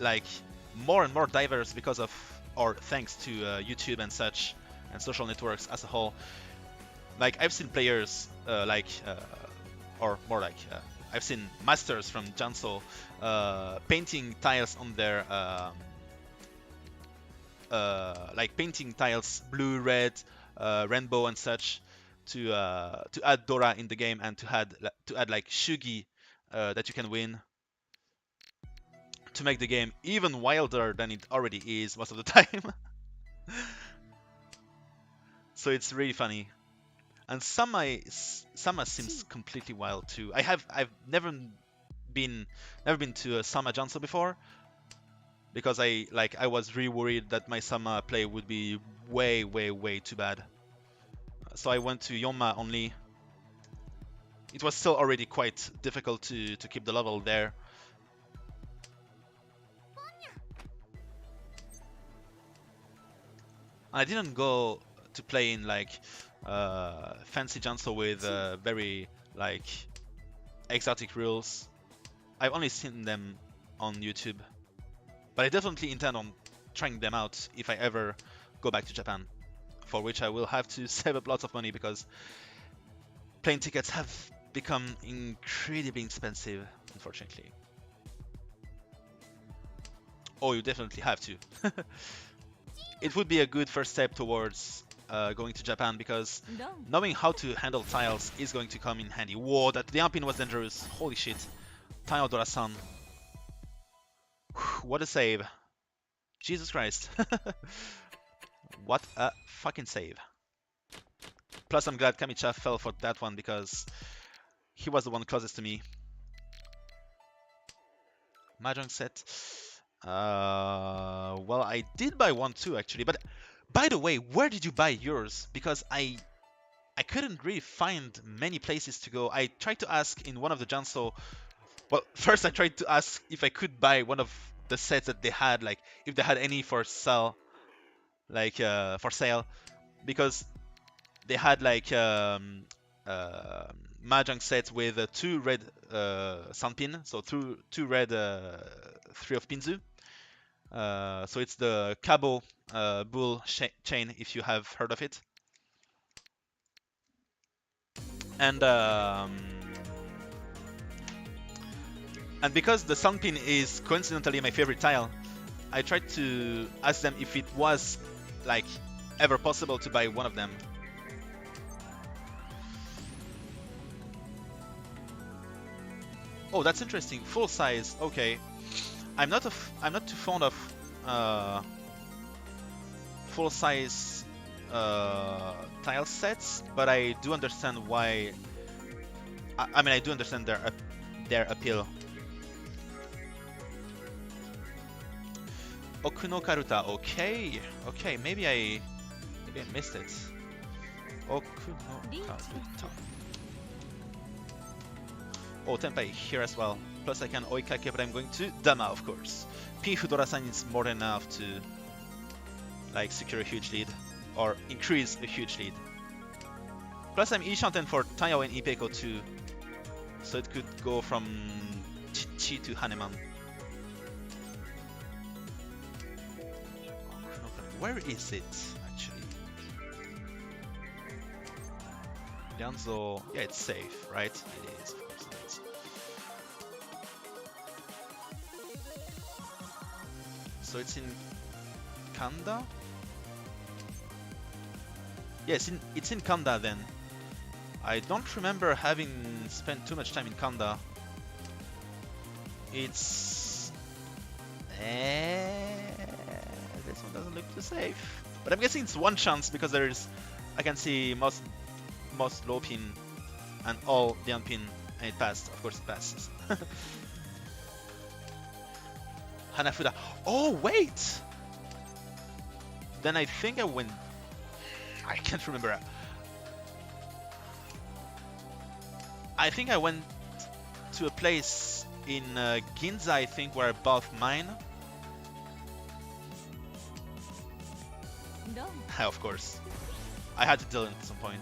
like more and more diverse because of, or thanks to YouTube and such, and social networks as a whole. Like, I've seen players or more like I've seen masters from Janso painting tiles on their like painting tiles blue, red, rainbow and such to add Dora in the game and to add like Shugi that you can win to make the game even wilder than it already is most of the time. So it's really funny. And Sama seems completely wild too. I've never been to a Sama Janso before, because I was really worried that my Sama play would be way too bad. So I went to Yonma only. It was still already quite difficult to keep the level there. I didn't go to play in like fancy Janso with very like exotic rules. I've only seen them on YouTube, but I definitely intend on trying them out if I ever go back to Japan, for which I will have to save up lots of money because plane tickets have become incredibly expensive, unfortunately. Oh, you definitely have to. It would be a good first step towards going to Japan, because knowing how to handle tiles is going to come in handy. Whoa, that the Ampin was dangerous. Holy shit. Tayodora-san. What a save. Jesus Christ. What a fucking save. Plus, I'm glad Kamicha fell for that one because he was the one closest to me. Mahjong set. Well, I did buy one too, actually. But by the way, where did you buy yours? Because I couldn't really find many places to go. I tried to ask in one of the Janso. Well, first I tried to ask if I could buy one of the sets that they had, like if they had any for sale, like for sale, because they had like Mahjong sets with 2 red Sanpin, so two red 3 of Pinzu. So it's the Cabo Bull chain, if you have heard of it. And because the Sunpin is coincidentally my favorite tile, I tried to ask them if it was like ever possible to buy one of them. Oh, that's interesting. Full size. Okay. I'm not too fond of full size tile sets, but I do understand why. I mean, I do understand their appeal. Okuno Karuta. Okay. Okay. Maybe I missed it. Okuno Karuta. Oh, Tenpai here as well. Plus I can Oikake, but I'm going to Dama, of course. Pinfudora-san is more than enough to like secure a huge lead or increase a huge lead. Plus I'm Ishanten for Tayao and Ipeko too, so it could go from Chichi to Haneman. Where is it actually? Lianzo, yeah, it's safe, right? It is, of course it is. So it's in Kanda? Yes, it's in Kanda then. I don't remember having spent too much time in Kanda. It's... this one doesn't look too safe. But I'm guessing it's one chance because there's... I can see most low pin and all the unpin, and it passed. Of course it passes. Hanafuda. Oh, wait! Then I think I went... I can't remember. I think I went to a place in Ginza, I think, where I bought mine. No. Of course. I had to deal it at some point.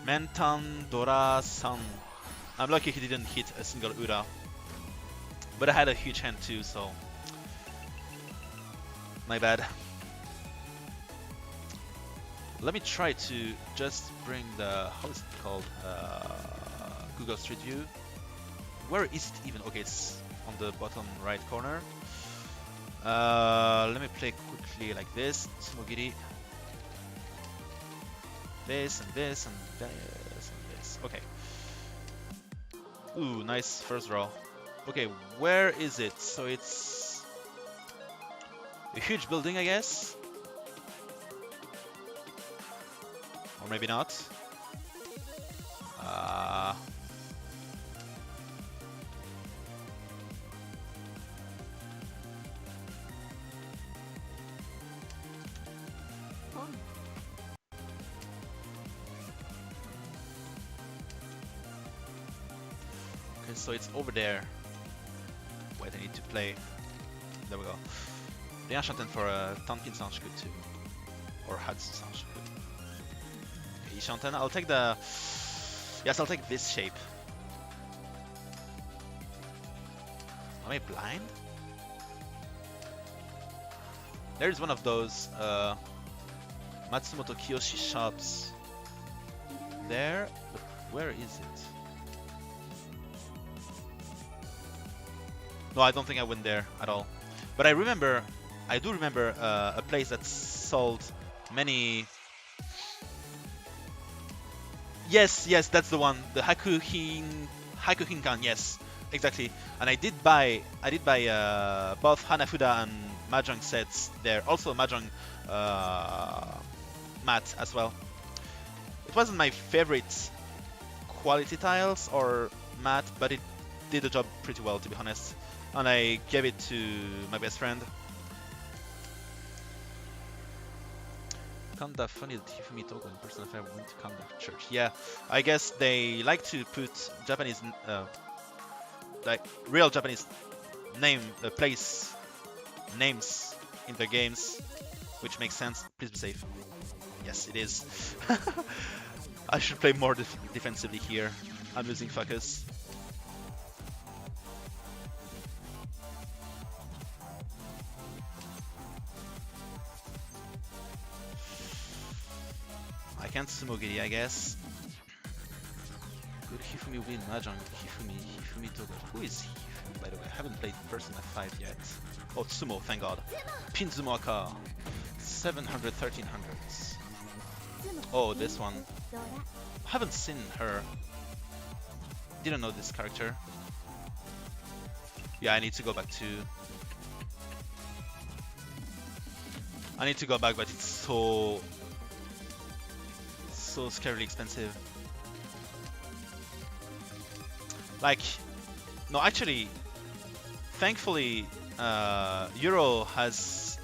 Mentan Dora-san. I'm lucky he didn't hit a single Ura. But I had a huge hand too, so... my bad. Let me try to just bring the... how is it called? Google Street View. Where is it even? Okay, it's on the bottom right corner. Let me play quickly like this. Sumogiri. This and this and this and this. Okay. Ooh, nice first draw. Okay, where is it? So it's a huge building, I guess. Or maybe not. Okay, so it's over there. Wait, I need to play. There we go. The enchantement for Tankin sounds good too. Or Hatsu sounds good. Okay, Enchantement. I'll take the... Yes, I'll take this shape. Am I blind? There's one of those Matsumoto Kiyoshi shops there, but where is it? No, I don't think I went there at all. But I do remember a place that sold many... Yes, that's the one. The Hakuhinkan, yes, exactly. And I did buy both Hanafuda and Mahjong sets there. Also Mahjong mat as well. It wasn't my favorite quality tiles or mat, but it did the job pretty well, to be honest. And I gave it to my best friend. Kanda funny that Hifumi Togo in Persona 5 went to Kanda Church. Yeah, I guess they like to put Japanese, like real Japanese place names in their games, which makes sense. Please be safe. Yes, it is. I should play more defensively here. I'm losing focus. I can't sumo Giri, I guess. Good Hifumi win Mahjong. Hifumi Togo. Who is Hifumi, by the way? I haven't played Persona 5 yet. Oh, sumo, thank god. Pinzumo Aka. 700, 1300s. Oh, this one. I haven't seen her. Didn't know this character. Yeah, I need to go back to... I need to go back, but it's so scarily expensive. Like, no, actually, thankfully, Euro has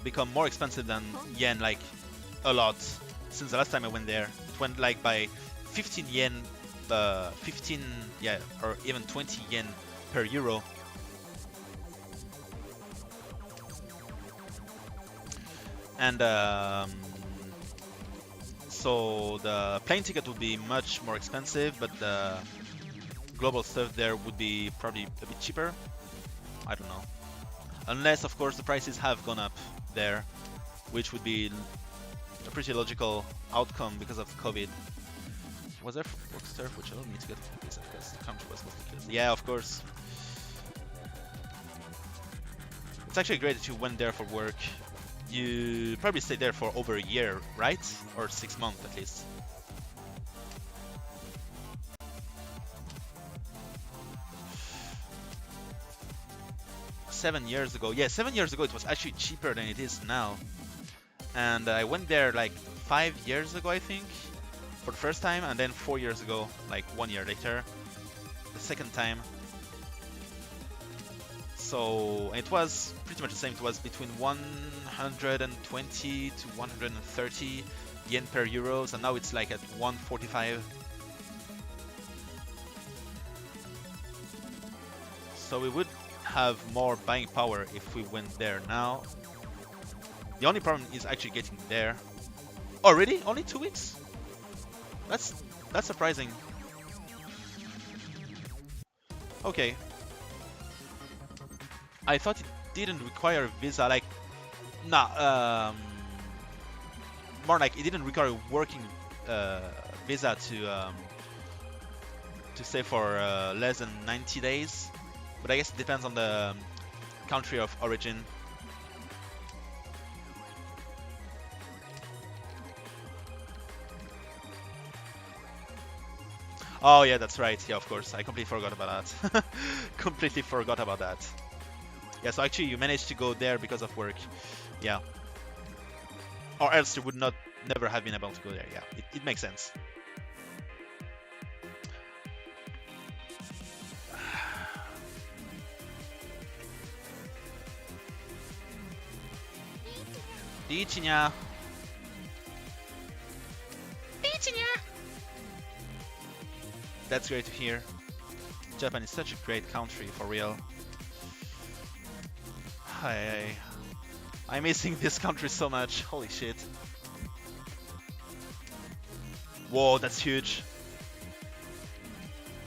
become more expensive than yen, like a lot, since the last time I went there. It went like by 15 yen, 15, yeah, or even 20 yen per euro. And so the plane ticket would be much more expensive, but the global stuff there would be probably a bit cheaper. I don't know. Unless, of course, the prices have gone up there, which would be a pretty logical outcome because of COVID. Was there work surf, which allowed me to get this because the country was mostly closed. Yeah, of course. It's actually great that you went there for work. You probably stayed there for over a year, right? Or 6 months at least. Seven years ago. Yeah, 7 years ago it was actually cheaper than it is now. And I went there like 5 years ago, I think, for the first time, and then 4 years ago, like 1 year later, the second time. So it was pretty much the same. It was between 120 to 130 yen per euros, and now it's like at 145. So we would have more buying power if we went there now. The only problem is actually getting there. Oh, really? Only 2 weeks? That's surprising. Okay. I thought it didn't require a visa, like, nah, more like it didn't require a working visa to stay for less than 90 days. But I guess it depends on the country of origin. Oh yeah, that's right. Yeah, of course. I completely forgot about that. Completely forgot about that. Yeah, so actually you managed to go there because of work. Yeah. Or else you would never have been able to go there. Yeah, it makes sense. Dichinya. That's great to hear. Japan is such a great country, for real. I'm missing this country so much. Holy shit. Whoa, that's huge.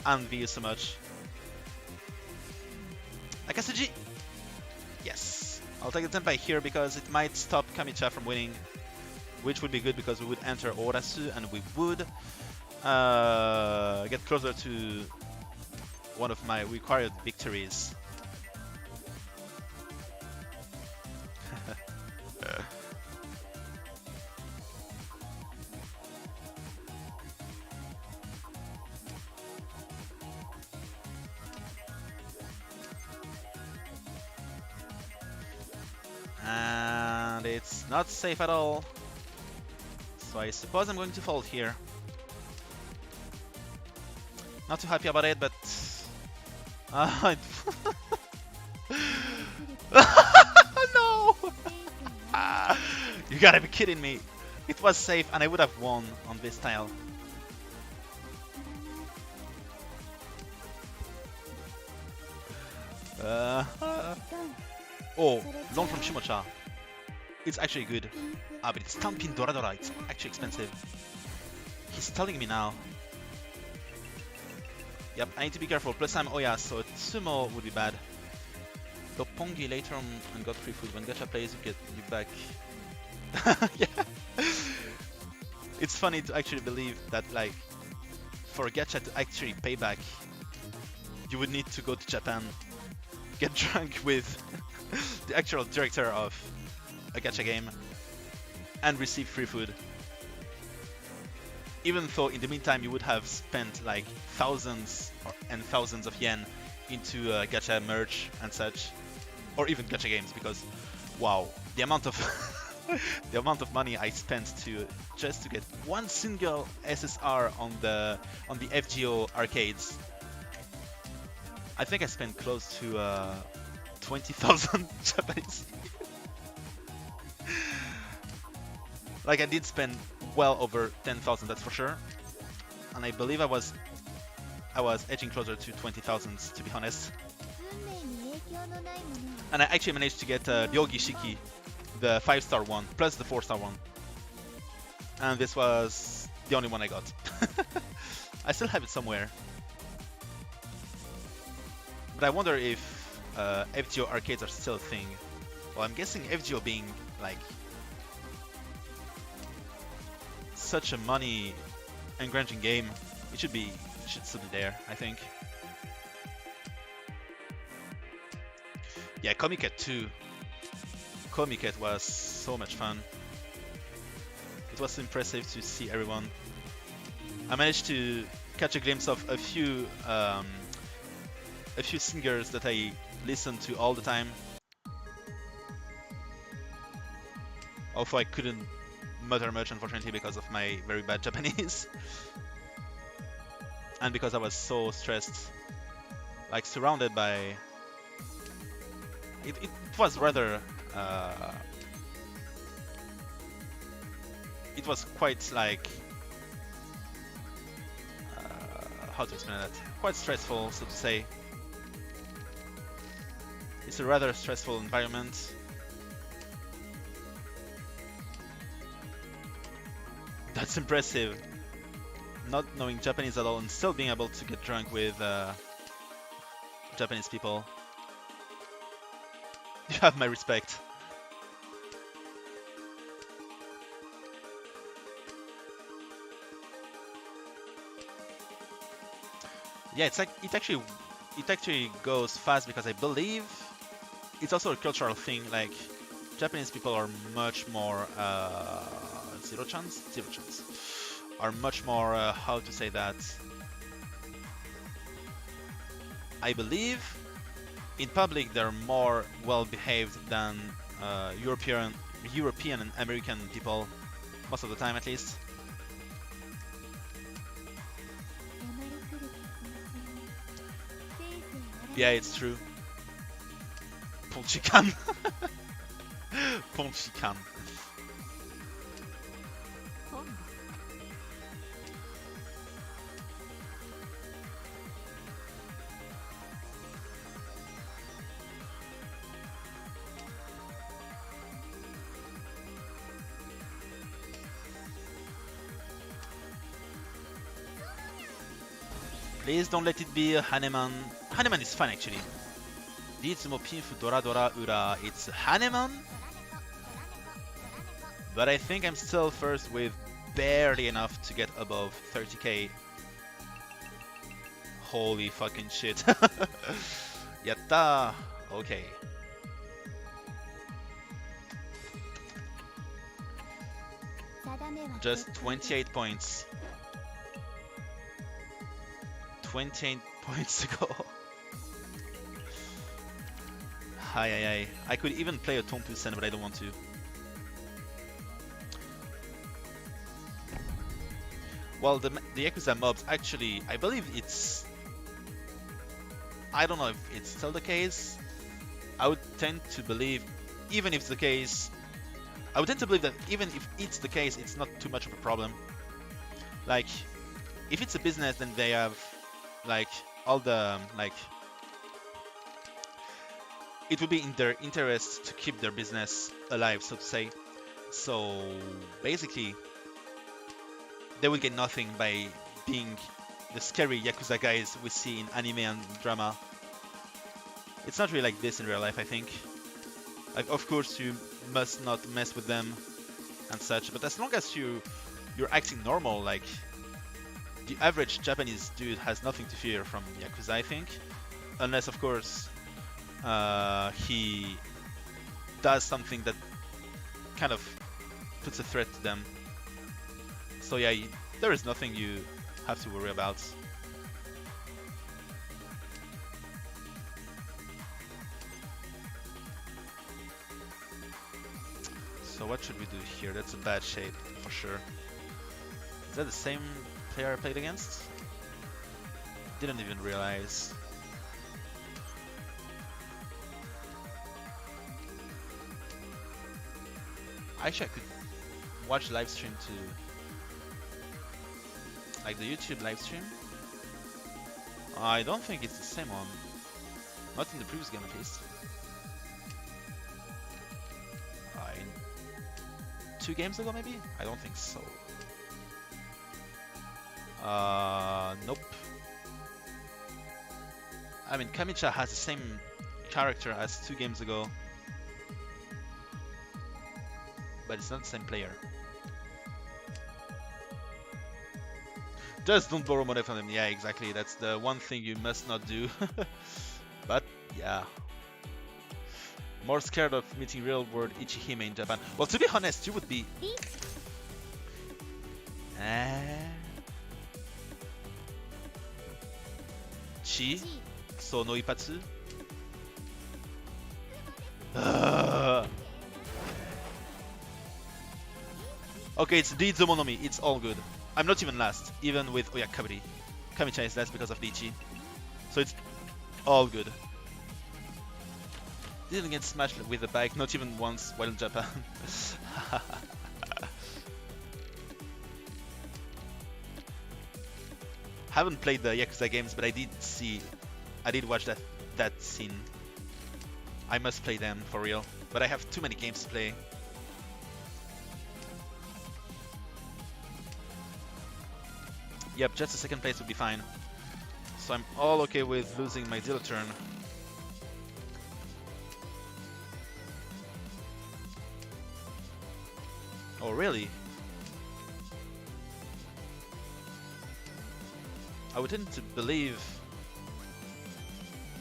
Envy you so much. Akasuji! Yes. I'll take the Tenpai here because it might stop Kamicha from winning, which would be good because we would enter Orasu and we would get closer to one of my required victories. And it's not safe at all. So I suppose I'm going to fold here. Not too happy about it, but no! You gotta be kidding me. It was safe and I would have won on this tile. Oh, loan from Shimocha. It's actually good. Ah, but it's Tampin Doradora. It's actually expensive. He's telling me now. Yep, I need to be careful. Plus I'm Oya, so Sumo would be bad. Lopongi later on and got free food. When gacha plays, you get you back. Yeah. It's funny to actually believe that, like, for gacha to actually pay back, you would need to go to Japan, get drunk with the actual director of a gacha game, and receive free food. Even though in the meantime you would have spent like thousands and thousands of yen into gacha merch and such, or even gacha games, because wow, the amount of the amount of money I spent just to get one single SSR on the FGO arcades. I think I spent close to 20,000 Japanese. Like I did spend well over 10,000, that's for sure. And I believe I was edging closer to 20,000, to be honest. And I actually managed to get Ryogi Shiki, the 5-star one, plus the 4-star one. And this was the only one I got. I still have it somewhere. But I wonder if FGO arcades are still a thing. Well, I'm guessing FGO being like such a money engranging game, it should still be there, I think. Yeah, Comiket too. Comiket was so much fun. It was impressive to see everyone. I managed to catch a glimpse of a few singers that I listen to all the time. Although I couldn't mutter much, unfortunately, because of my very bad Japanese. And because I was so stressed, like surrounded by... It was rather... it was quite like... how to explain that? Quite stressful, so to say. It's a rather stressful environment. That's impressive. Not knowing Japanese at all and still being able to get drunk with Japanese people. You have my respect. Yeah, it's like it actually goes fast because I believe it's also a cultural thing. Like Japanese people are much more zero chance are much more how to say that, I believe in public they're more well behaved than European and American people, most of the time at least. Yeah, it's true. Ponchikan. Ponchikan. Please don't let it be a Haneman. Haneman is fine actually. Ditsumo Pinfu Dora Dora Ura. It's Haneman. But I think I'm still first with barely enough to get above 30k. Holy fucking shit. Yatta! Okay. Just 28 points. 28 points to go. Hi. I could even play a Tonpu Sen, but I don't want to. Well, the Yakuza mobs actually, I believe it's... I don't know if it's still the case. I would tend to believe, even if it's the case, I would tend to believe that even if it's the case, it's not too much of a problem. Like, if it's a business, then they have, like, all the, like... It would be in their interest to keep their business alive, so to say. So, basically, they will get nothing by being the scary Yakuza guys we see in anime and drama. It's not really like this in real life, I think. Like, of course, you must not mess with them and such, but as long as you're acting normal, like, the average Japanese dude has nothing to fear from Yakuza, I think. Unless, of course, he does something that kind of puts a threat to them. So yeah, there is nothing you have to worry about. So what should we do here? That's a bad shape, for sure. Is that the same player I played against? Didn't even realize. Actually, I could watch live stream too. Like the YouTube live stream. I don't think it's the same one. Not in the previous game, at least. 2 games ago, maybe? I don't think so. Nope. I mean, Kamicha has the same character as 2 games ago. But it's not the same player. Just don't borrow money from them. Yeah, exactly. That's the one thing you must not do. But, yeah. More scared of meeting real-world Ichihime in Japan. Well, to be honest, you would be... Chi? So no Ipatsu? Okay, it's Diizumo no Mi. It's all good. I'm not even last, even with Oyakaburi. Kamicha is last because of Lichi. So it's all good. Didn't get smashed with a bike, not even once while in Japan. Haven't played the Yakuza games, but I did watch that scene. I must play them for real, but I have too many games to play. Yep, just a second place would be fine. So I'm all okay with losing my dealer turn. Oh, really? I would tend to believe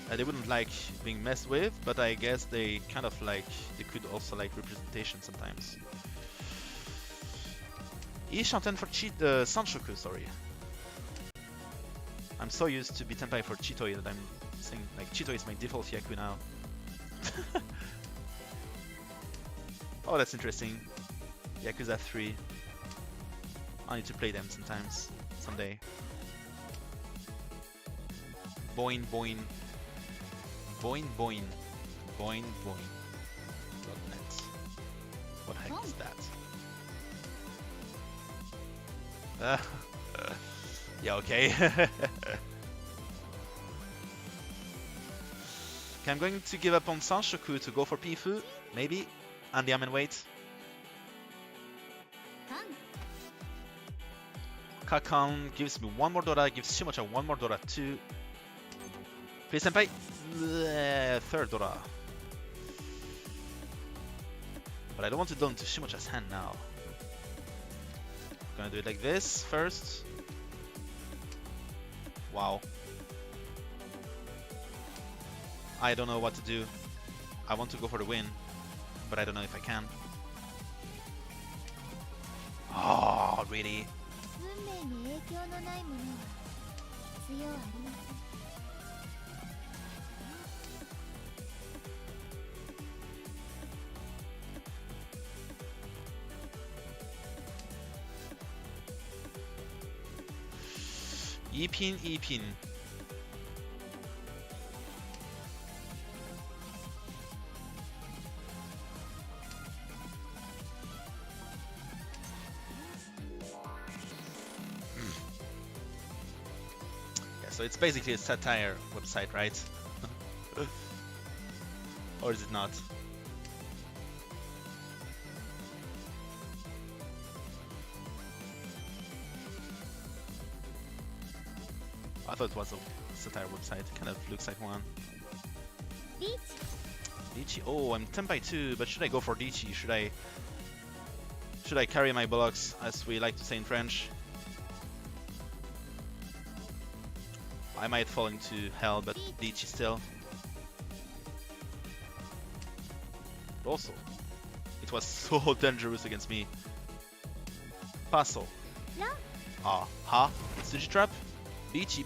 they wouldn't like being messed with, but I guess they kind of like, they could also like representation sometimes. Ishanten for Sanshoku, sorry. I'm so used to Bitempai for Chitoi that I'm saying like Chitoi is my default Yaku now. Oh, that's interesting. Yakuza 3. I need to play them sometimes, someday. Boing boing. Boing boing. Boing boing. .net. What the heck is that? Yeah, okay. Okay, I'm going to give up on Sanshoku to go for Pifu, maybe, and the Amen wait. Kakan gives me one more Dora, gives Shimocha one more Dora, 2. Please, senpai. Third Dora. But I don't want to dump to Shimocha's hand now. Gonna do it like this first. Wow. I don't know what to do. I want to go for the win, but I don't know if I can. Oh, really? E-pin, E-pin. Yeah, so it's basically a satire website, right? Or is it not? I thought it was a satire website. Kind of looks like one. Dichi. Oh, I'm 10 by 2, but should I go for Dichi? Should I carry my bullocks, as we like to say in French? I might fall into hell, but Dichi still. Also, it was so dangerous against me. Paso. Ah, ha? Sushi trap? Dichi,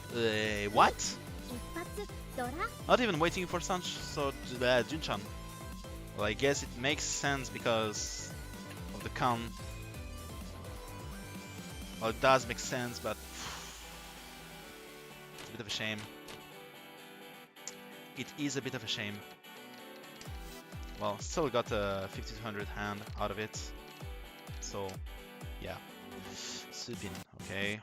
what? Not even waiting for Junchan. Well, I guess it makes sense because of the count. Well, it does make sense, but it's a bit of a shame. It is a bit of a shame. Well, still got a 5200 hand out of it. So, yeah. Supin, okay.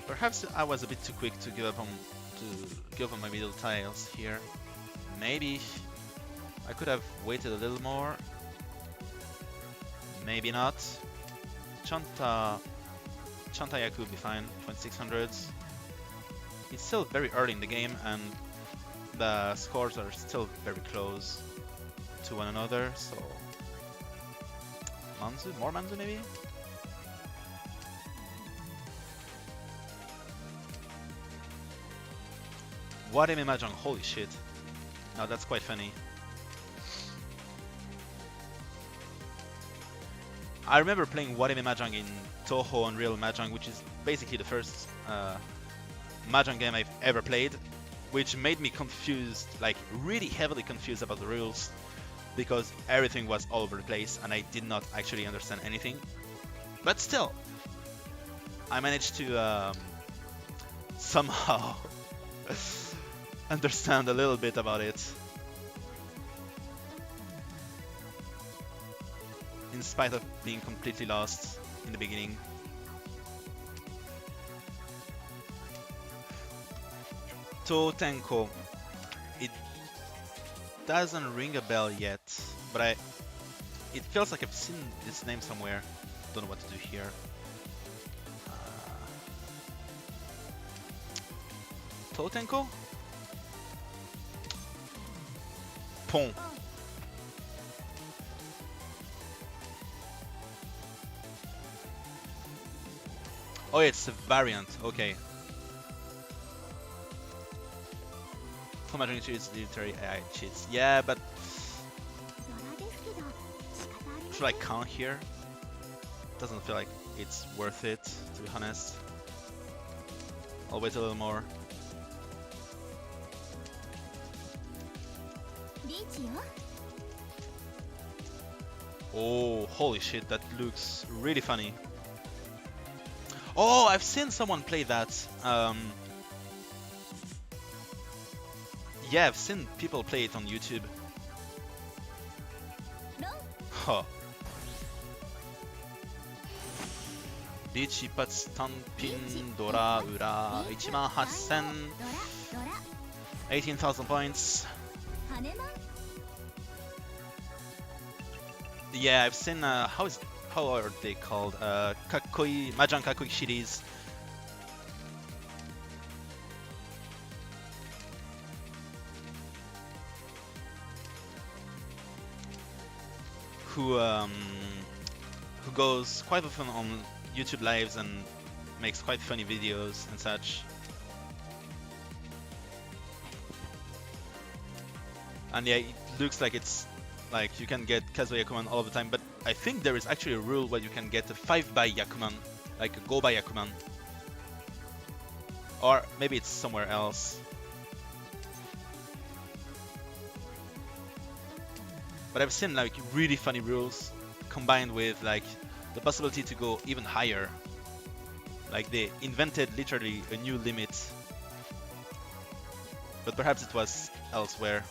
Perhaps I was a bit too quick to give up on my middle tiles here. Maybe I could have waited a little more. Maybe not. Chantayaku would be fine. 2600s. It's still very early in the game, and the scores are still very close to one another. So Manzu, more Manzu maybe. What am I Mahjong? Holy shit. Now that's quite funny. I remember playing What Am I Mahjong in Toho Unreal Mahjong, which is basically the first Mahjong game I've ever played, which made me confused, like really heavily confused about the rules, because everything was all over the place and I did not actually understand anything. But still, I managed to somehow understand a little bit about it, in spite of being completely lost in the beginning. Totenko. It doesn't ring a bell yet, but it feels like I've seen this name somewhere. Don't know what to do here. Totenko? Pon. Oh, it's a variant. Okay. Full Mahjong cheats, literary AI cheats. Yeah, but should I count here? Doesn't feel like it's worth it, to be honest. I'll wait a little more. Oh, holy shit, that looks really funny. Oh, I've seen someone play that. Yeah, I've seen people play it on YouTube. Huh. リーチ一発単品ドラ裏18000 18,000 points. Yeah, I've seen how are they called? Kakkoi Mahjong Kakkoi series. Who goes quite often on YouTube lives and makes quite funny videos and such. And yeah, it looks like it's like you can get Kazuo Yakuman all of the time, but I think there is actually a rule where you can get a 5-by Yakuman, like a go-by Yakuman. Or maybe it's somewhere else. But I've seen like really funny rules combined with like the possibility to go even higher. Like they invented literally a new limit. But perhaps it was elsewhere.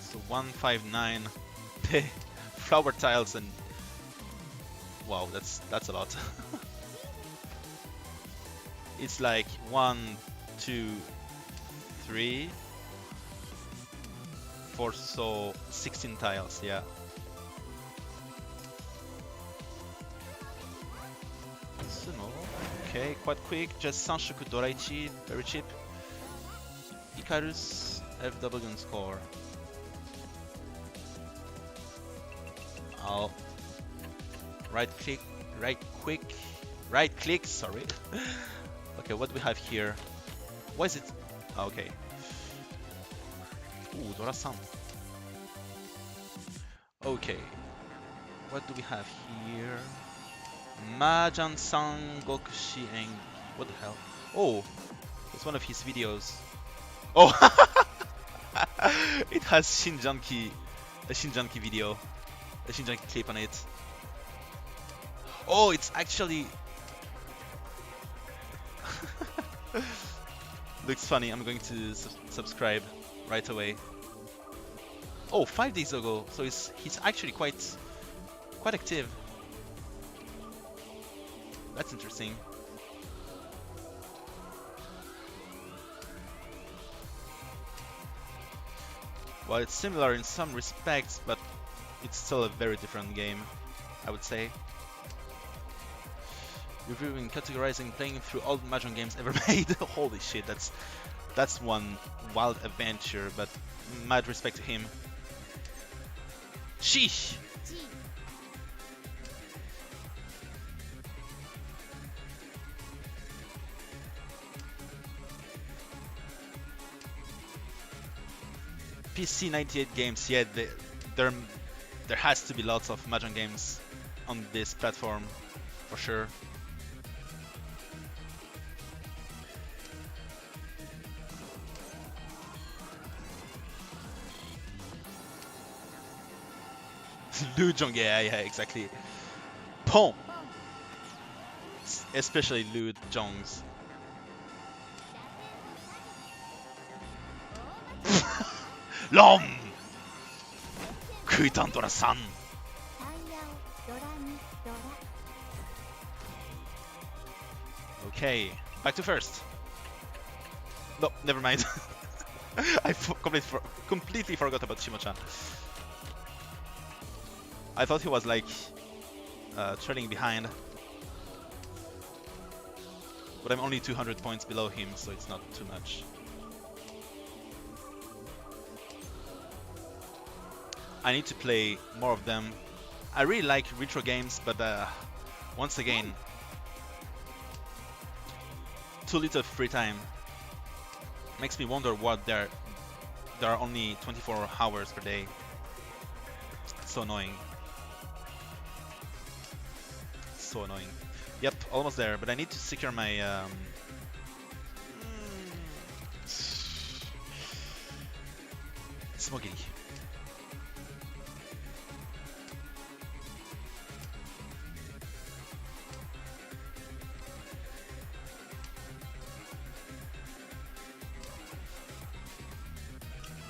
So 159 flower tiles and wow, that's a lot. It's like 1, 2, 3, 4, so 16 tiles, yeah. Sumo, okay, quite quick, just Sanshoku Doraichi, very cheap. Icarus, FW and score. I'll right click, sorry. Okay, what do we have here? Why is it? Okay. Ooh, Dora-san. Okay. What do we have here? Mahjong Sangokushi and what the hell? Oh, it's one of his videos. Oh, it has a Shinjanki video, a Shinjanki clip on it. Oh, it's actually looks funny. I'm going to subscribe right away. Oh, 5 days ago. So he's actually quite active. That's interesting. Well, it's similar in some respects, but it's still a very different game, I would say. Reviewing, categorizing, playing through all the Mahjong games ever made. Holy shit, that's one wild adventure, but mad respect to him. Sheesh! PC 98 games, yeah, there has to be lots of Mahjong games on this platform, for sure. Lujong, yeah, exactly. Pom! Especially Lujongs. Lom! Kuitan Dora-san! Okay, back to first. No, never mind. I completely forgot about Shimo-chan. I thought he was like trailing behind, but I'm only 200 points below him, so it's not too much. I need to play more of them. I really like retro games, but once again, too little free time. Makes me wonder what there are only 24 hours per day. It's so annoying. So annoying. Yep, almost there, but I need to secure my Smoggy.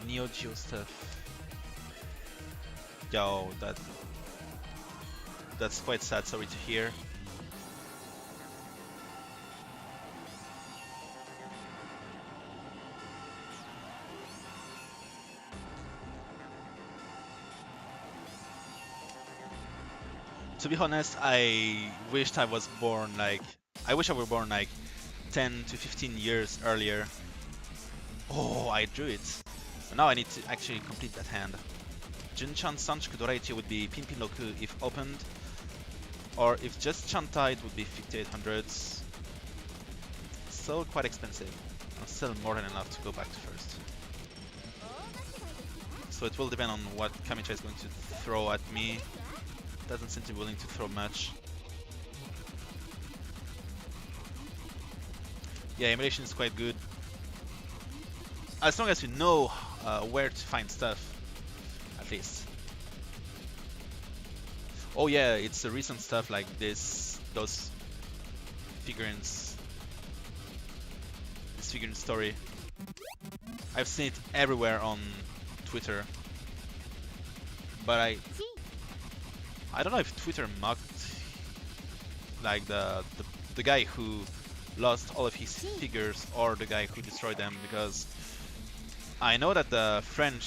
Neo Geo stuff. Yo, that's quite sad, sorry to hear. To be honest, I wished I was born like... I wish I were born like 10 to 15 years earlier. Oh, I drew it. But now I need to actually complete that hand. Junchan Sanchuku Doreichi would be Pinpin Roku if opened. Or if just Chantai, it would be 5800s. Still quite expensive. And still more than enough to go back to first. So it will depend on what Kamicha is going to throw at me. Doesn't seem to be willing to throw much. Yeah, emulation is quite good. As long as you know where to find stuff, at least. Oh yeah, it's the recent stuff like this, those figurines. This figurine story. I've seen it everywhere on Twitter. But I don't know if Twitter mocked like the guy who lost all of his figures or the guy who destroyed them, because I know that the French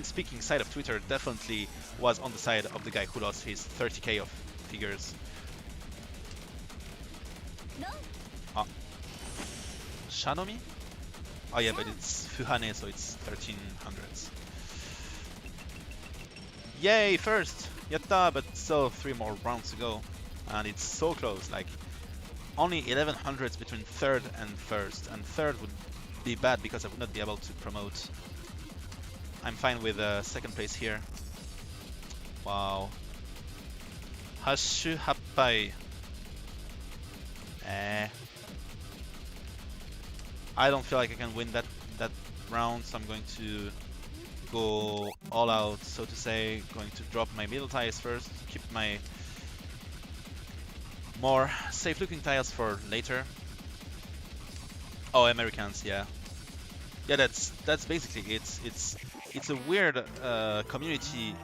speaking side of Twitter definitely was on the side of the guy who lost his 30k of figures. Shanomi? Oh yeah, but it's Fuhane, so it's 1300s. Yay, first! Yatta, but still 3 more rounds to go. And it's so close, like only 1100s between third and first. And third would be bad because I would not be able to promote. I'm fine with second place here. Wow. Hashu Happai. I don't feel like I can win that round, so I'm going to go all out, so to say. Going to drop my middle tiles first, keep my more safe looking tiles for later. Oh, Americans, yeah. Yeah, that's basically it. It's a weird community.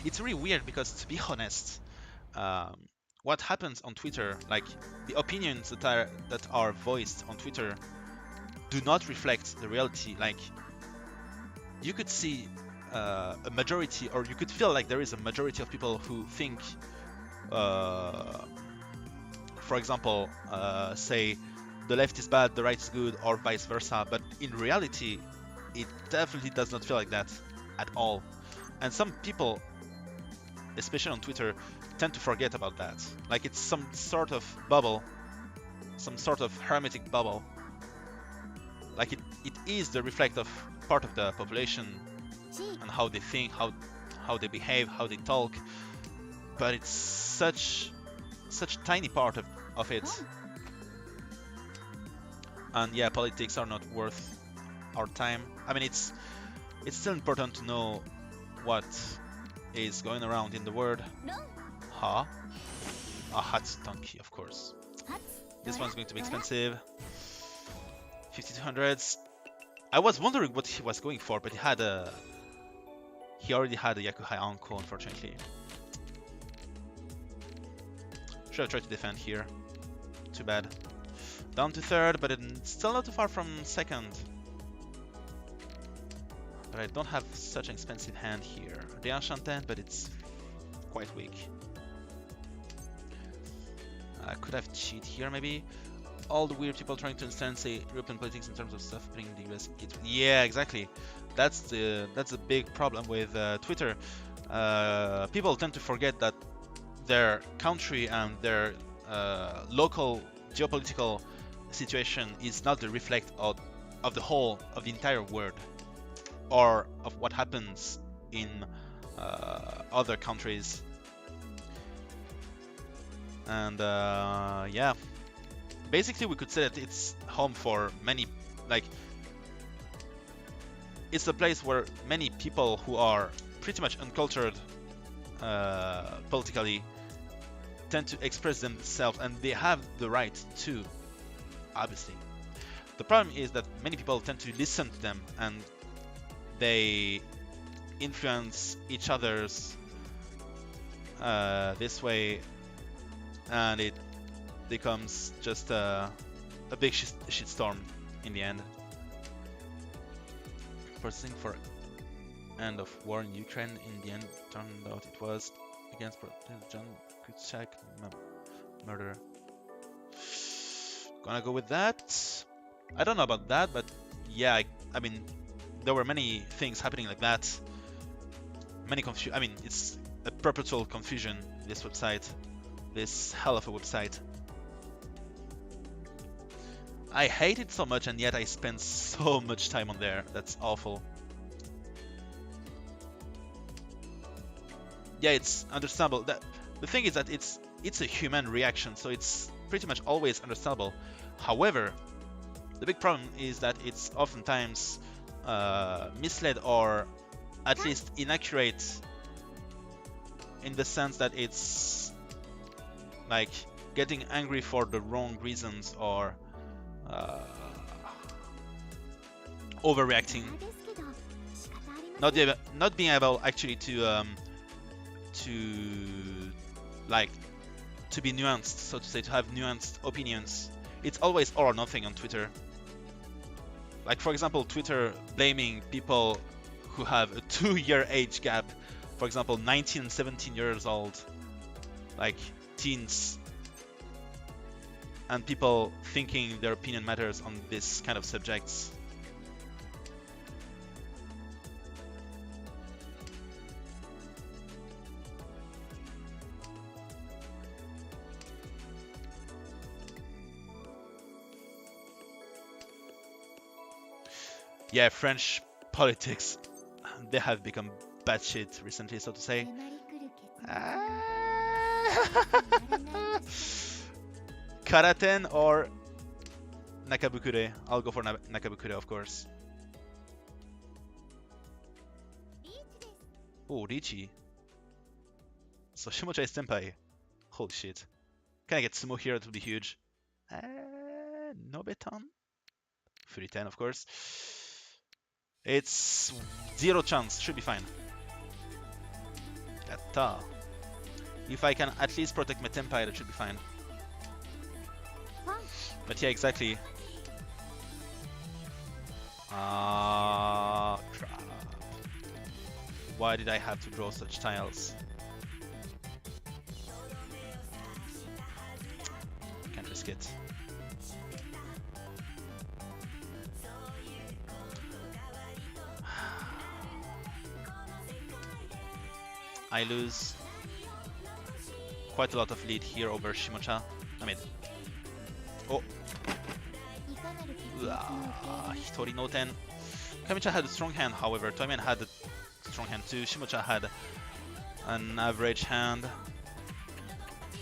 It's really weird because, to be honest, what happens on Twitter, like the opinions that are voiced on Twitter, do not reflect the reality. Like, you could see a majority, or you could feel like there is a majority of people who think, for example, say the left is bad, the right is good, or vice versa. But in reality, it definitely does not feel like that at all. And some people, especially on Twitter, tend to forget about that. Like it's some sort of bubble, some sort of hermetic bubble. Like it is the reflect of part of the population and how they think, how they behave, how they talk. But it's such tiny part of it. And yeah, politics are not worth our time. I mean, it's still important to know what is going around in the world. Huh? A Hat's donkey, of course. This one's going to be expensive. 5200s. I was wondering what he was going for, but he already had a Yakuhai Anko, unfortunately. Should have tried to defend here. Too bad. Down to third, but it's still not too far from second. But I don't have such an expensive hand here. The Enchanted, but it's quite weak. I could have cheat here, maybe. All the weird people trying to understand, say, European politics in terms of stuff putting the US. Yeah, exactly. That's the big problem with Twitter. People tend to forget that their country and their local geopolitical situation is not the reflect of the whole of the entire world, or of what happens in other countries. And yeah, basically we could say that it's home for many, like it's a place where many people who are pretty much uncultured politically tend to express themselves, and they have the right to, obviously. The problem is that many people tend to listen to them and they influence each other's this way, and it becomes just a big shitstorm in the end. Pressing for end of war in Ukraine, in the end turned out it was against John Kuciak murder. Gonna go with that. I don't know about that, but yeah, I mean, there were many things happening like that. Many I mean, it's a perpetual confusion, this website. This hell of a website. I hate it so much, and yet I spend so much time on there. That's awful. Yeah, it's understandable. The thing is that it's a human reaction, so it's pretty much always understandable. However, the big problem is that it's oftentimes misled, or at least inaccurate, in the sense that it's like getting angry for the wrong reasons, or overreacting, not being able actually to be nuanced, so to say, to have nuanced opinions. It's always all or nothing on Twitter. Like, for example, Twitter blaming people who have a 2-year age gap, for example 19 and 17 years old, like teens, and people thinking their opinion matters on this kind of subjects. Yeah, French politics, they have become batshit recently, so to say. Karaten or Nakabukure? I'll go for Nakabukure, of course. Oh, Richi. So Shimocha is Senpai. Holy shit. Can I get Sumo here? That would be huge. Nobetan? Furitan, of course. It's 0 chance. Should be fine. Yatta. If I can at least protect my Tenpai, that should be fine. But yeah, exactly. Crap. Why did I have to draw such tiles? Can't risk it. I lose quite a lot of lead here over Shimocha. I mean, oh, Hitori no Ten. Kamicha had a strong hand, however. Toyman had a strong hand too. Shimocha had an average hand,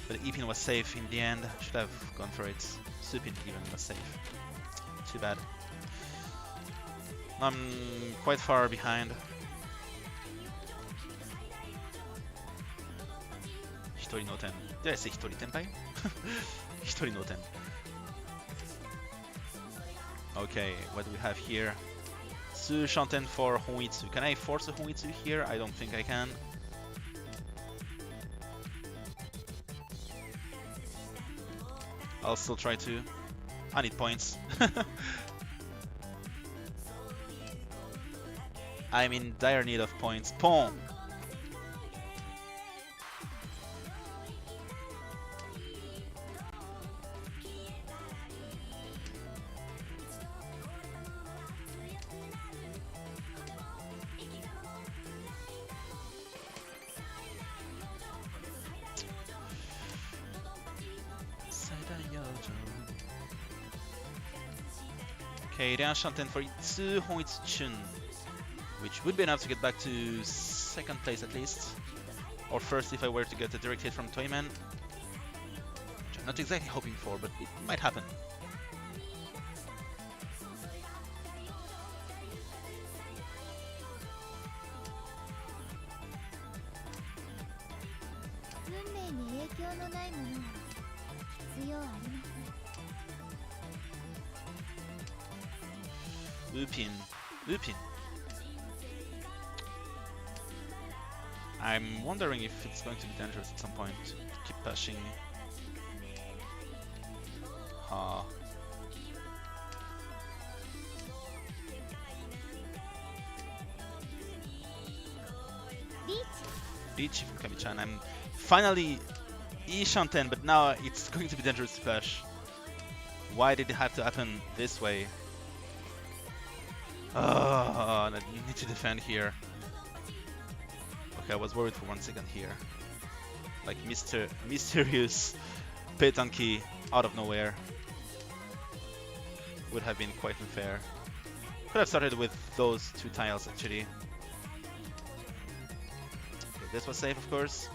but Ipin was safe in the end. Should have gone for it. Supin even was safe. Too bad. I'm quite far behind. Hitori no Ten. Did I say Hitori Tenpai? Hitori no Ten. Okay, what do we have here? Su Shanten for Honitsu. Can I force a Honitsu here? I don't think I can. I'll still try to. I need points. I'm in dire need of points. Pong! Okay, Rian Shanten for Itsu Honitsu Chun, which would be enough to get back to second place at least, or first if I were to get a direct hit from Toyman, which I'm not exactly hoping for, but it might happen. Upin. Upin. I'm wondering if it's going to be dangerous at some point to keep pushing. Reach from Kami-chan. I'm finally Shanten, but now it's going to be dangerous to push. Why did it have to happen this way? I need to defend here. Okay, I was worried for 1 second here. Like mysterious Petanki out of nowhere. Would have been quite unfair. Could have started with those 2 tiles actually. Okay, this was safe, of course.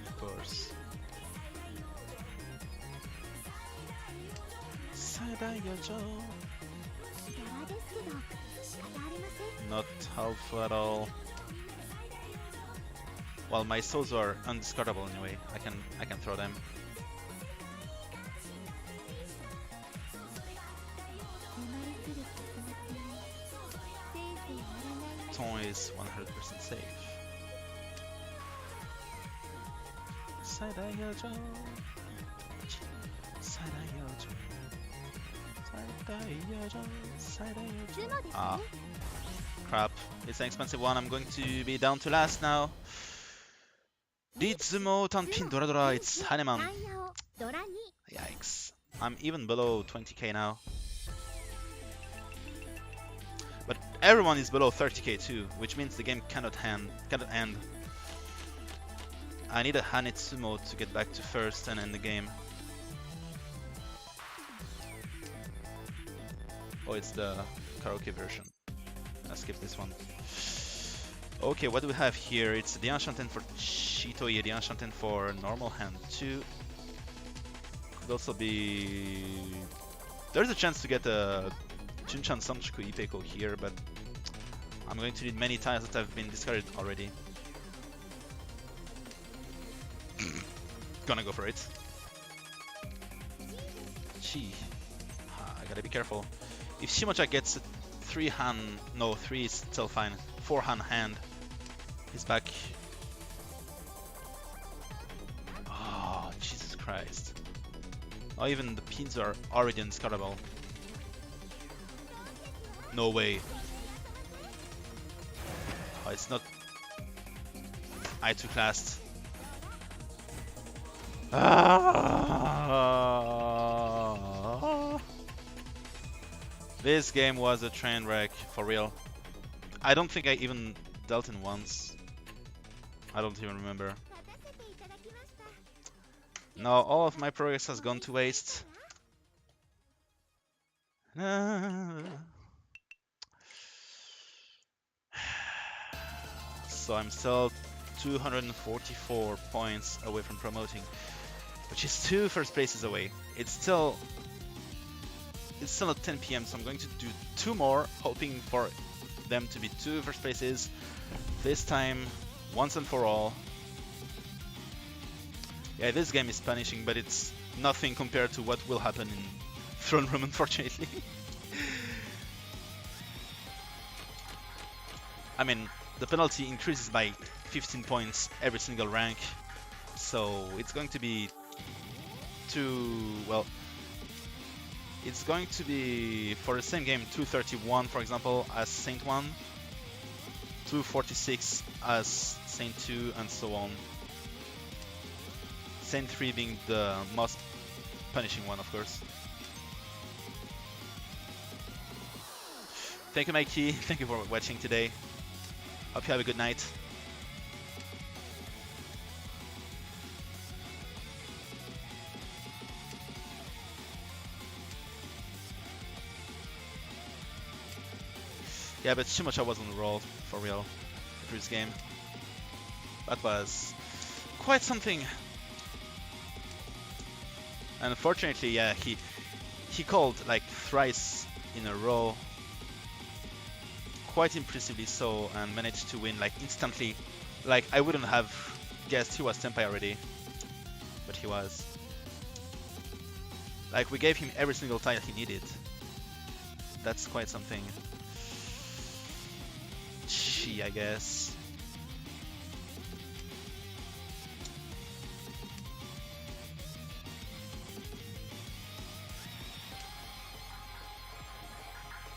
Of course. Not helpful at all. Well, my souls are undiscardable anyway. I can throw them. Ton is 100% safe. Ah, crap. It's an expensive one. I'm going to be down to last now. Ritsumo Tanpin Doradora, it's Haneman. Yikes. I'm even below 20k now. But everyone is below 30k too, which means the game cannot end. I need a Hanetsumo to get back to first and end the game. Oh, it's the karaoke version. I'll skip this one. Okay, what do we have here? It's the Enchanted for Shitoye, the Enchanted for normal hand 2. Could also be... There's a chance to get a Junchan Sanchuku Ipeko here, but I'm going to need many tiles that have been discarded already. Gonna go for it. Gee, I gotta be careful. If Shimocha gets a 3-hand, no, 3 is still fine. 4-hand hand, he's back. Oh, Jesus Christ. Oh, even the pins are already undiscardable. No way. Oh, it's not. I took last. This game was a train wreck, for real. I don't think I even dealt in once. I don't even remember. Now all of my progress has gone to waste. So I'm still 244 points away from promoting, which is 2 first places away. It's still at 10 PM, so I'm going to do 2 more, hoping for them to be 2 first places. This time, once and for all. Yeah, this game is punishing, but it's nothing compared to what will happen in Throne Room, unfortunately. I mean, the penalty increases by 15 points every single rank, so it's going to be it's going to be, for the same game, 231 for example as Saint 1, 246 as Saint 2, and so on. Saint 3 being the most punishing one, of course. Thank you, Mikey. Thank you for watching today. Hope you have a good night. Yeah, but Shimocha was on the roll, for real, the previous game. That was quite something. And unfortunately, yeah, he called like thrice in a row, quite impressively so, and managed to win like instantly. Like, I wouldn't have guessed he was Senpai already, but he was. Like, we gave him every single tile he needed. That's quite something. Chi, I guess.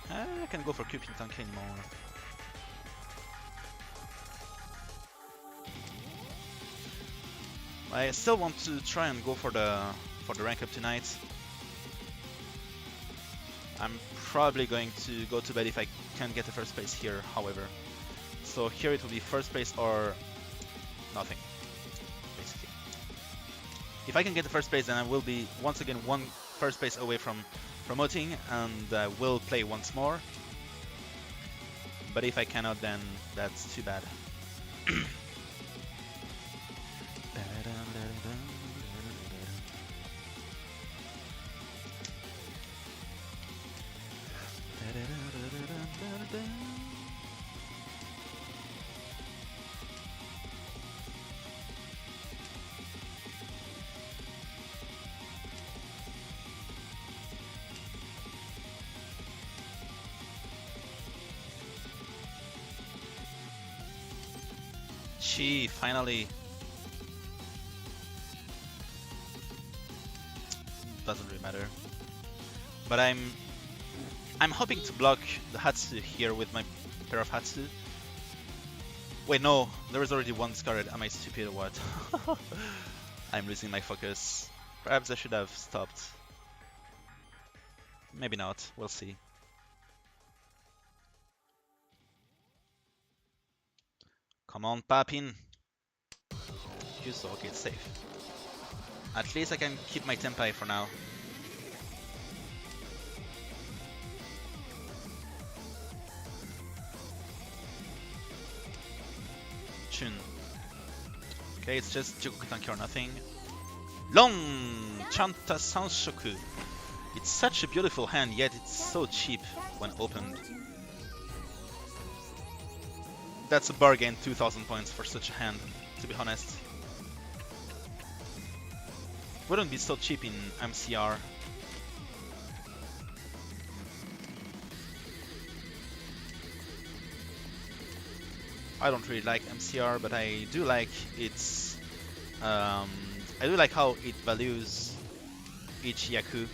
I can go for Cupid Tank anymore. I still want to try and go for the rank up tonight. I'm probably going to go to bed if I can't get the first place here, however. So here it will be first place or nothing, basically. If I can get the first place, then I will be once again one first place away from promoting, and will play once more. But if I cannot, then that's too bad. Chi, finally. Doesn't really matter. But I'm hoping to block the Hatsu here with my pair of Hatsu. Wait, no, there is already one discarded. Am I stupid or what? I'm losing my focus. Perhaps I should have stopped. Maybe not, we'll see. Come on, Papin. Yuso, okay, it's safe. At least I can keep my Tempai for now. Chun. Okay, it's just Jokutanki or nothing. Long Chanta Sanshoku. It's such a beautiful hand, yet it's so cheap when opened. That's a bargain, 2000 points for such a hand, to be honest. Wouldn't be so cheap in MCR. I don't really like MCR, but I do like its I do like how it values each Yaku.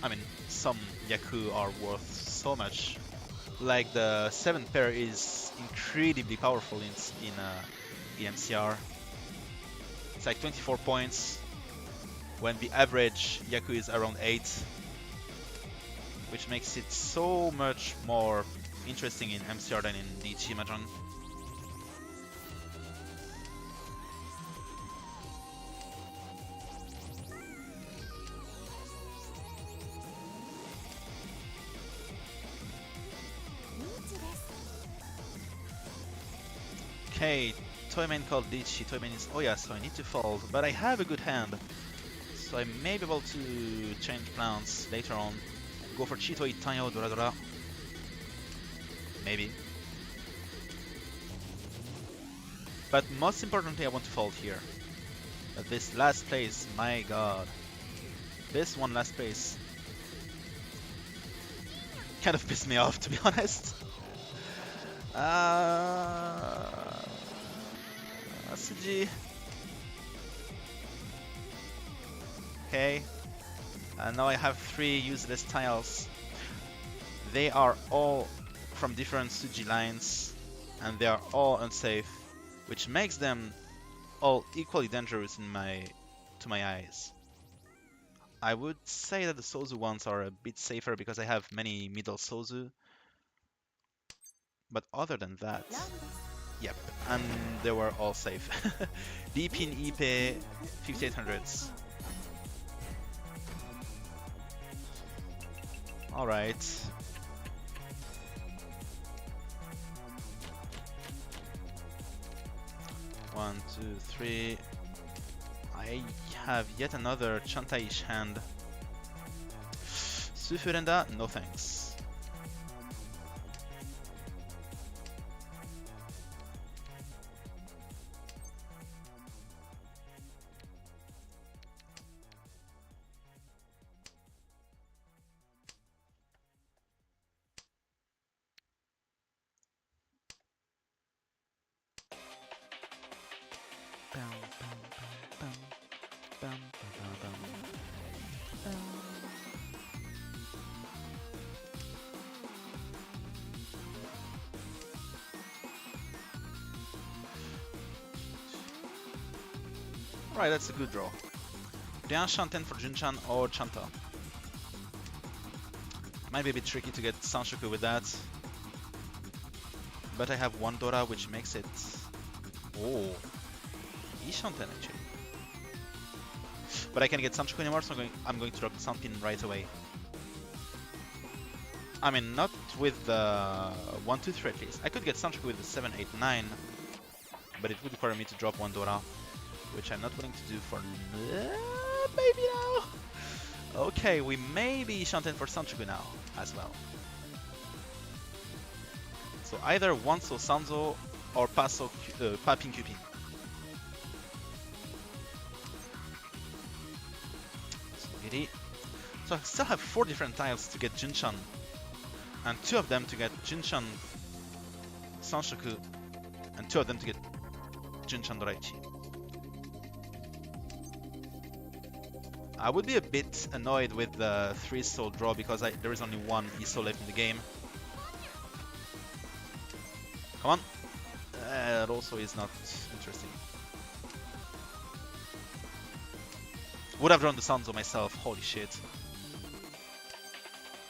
I mean, some Yaku are worth so much. Like the 7th pair is incredibly powerful in the MCR. It's like 24 points when the average Yaku is around 8, which makes it so much more interesting in MCR than in DG Mahjong. Okay, Toyman called Lichi, Toyman is Oya, so I need to fold, but I have a good hand, so I may be able to change plans later on. Go for Chito Itayo Doradora. Maybe. But most importantly, I want to fold here. This last place, my god. This one last place kind of pissed me off, to be honest. Suji. Okay. Now I have 3 useless tiles. They are all from different Suji lines, and they are all unsafe, which makes them all equally dangerous to my eyes. I would say that the Sozu ones are a bit safer because I have many middle Sozu. But other than that, yep, and they were all safe. Bpin IP 5800s. Alright. One, two, three. I have yet another Chantaish hand. Sufurenda, no thanks. Right, that's a good draw. Dianshanten for Junchan or Chanta. Might be a bit tricky to get Sanshoku with that. But I have one Dora, which makes it... Oh, Ishanten actually. But I can't get Sanshoku anymore, so I'm going to drop the Sunpin right away. I mean, not with the 1, 2, 3 at least. I could get Sanshoku with the 7, 8, 9, but it would require me to drop one Dora, which I'm not willing to do for maybe now. Okay, we may be Shanten for Sanshoku now as well. So either Wanso Sanzo or Paso Papin Cupin. So I still have 4 different tiles to get Junchan, and 2 of them to get Junchan Sanshoku, and 2 of them to get Junchan Doraichi. I would be a bit annoyed with the 3 soul draw because there is only 1 Iso left in the game. Come on! That also is not interesting. Would have drawn the Sanzo myself, holy shit.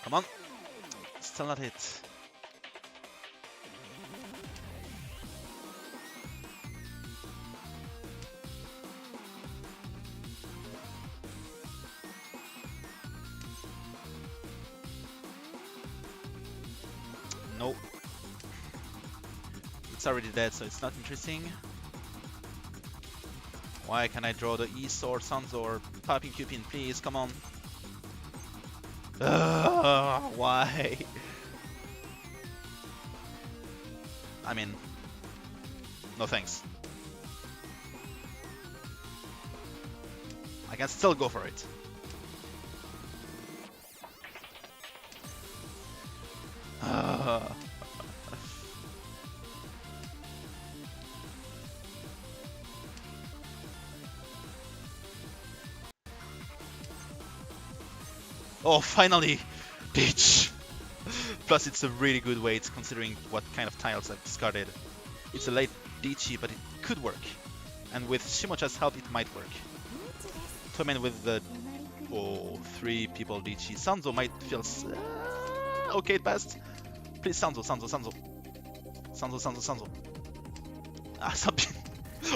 Come on! Still not hit. Nope. It's already dead, so it's not interesting. Why can't I draw the Iso or Sanzo or Papin Cupin, please? Come on. Why? I mean, no thanks. I can still go for it. Oh, finally! Bitch! Plus, it's a really good weight considering what kind of tiles I've discarded. It's a late Dichi, but it could work. And with Shimocha's help, it might work. Tomen with the 3 people Dichi. Sanzo might feel... okay, it passed. Please, Sanzo, Sanzo, Sanzo. Sanzo, Sanzo, Sanzo. Ah, something.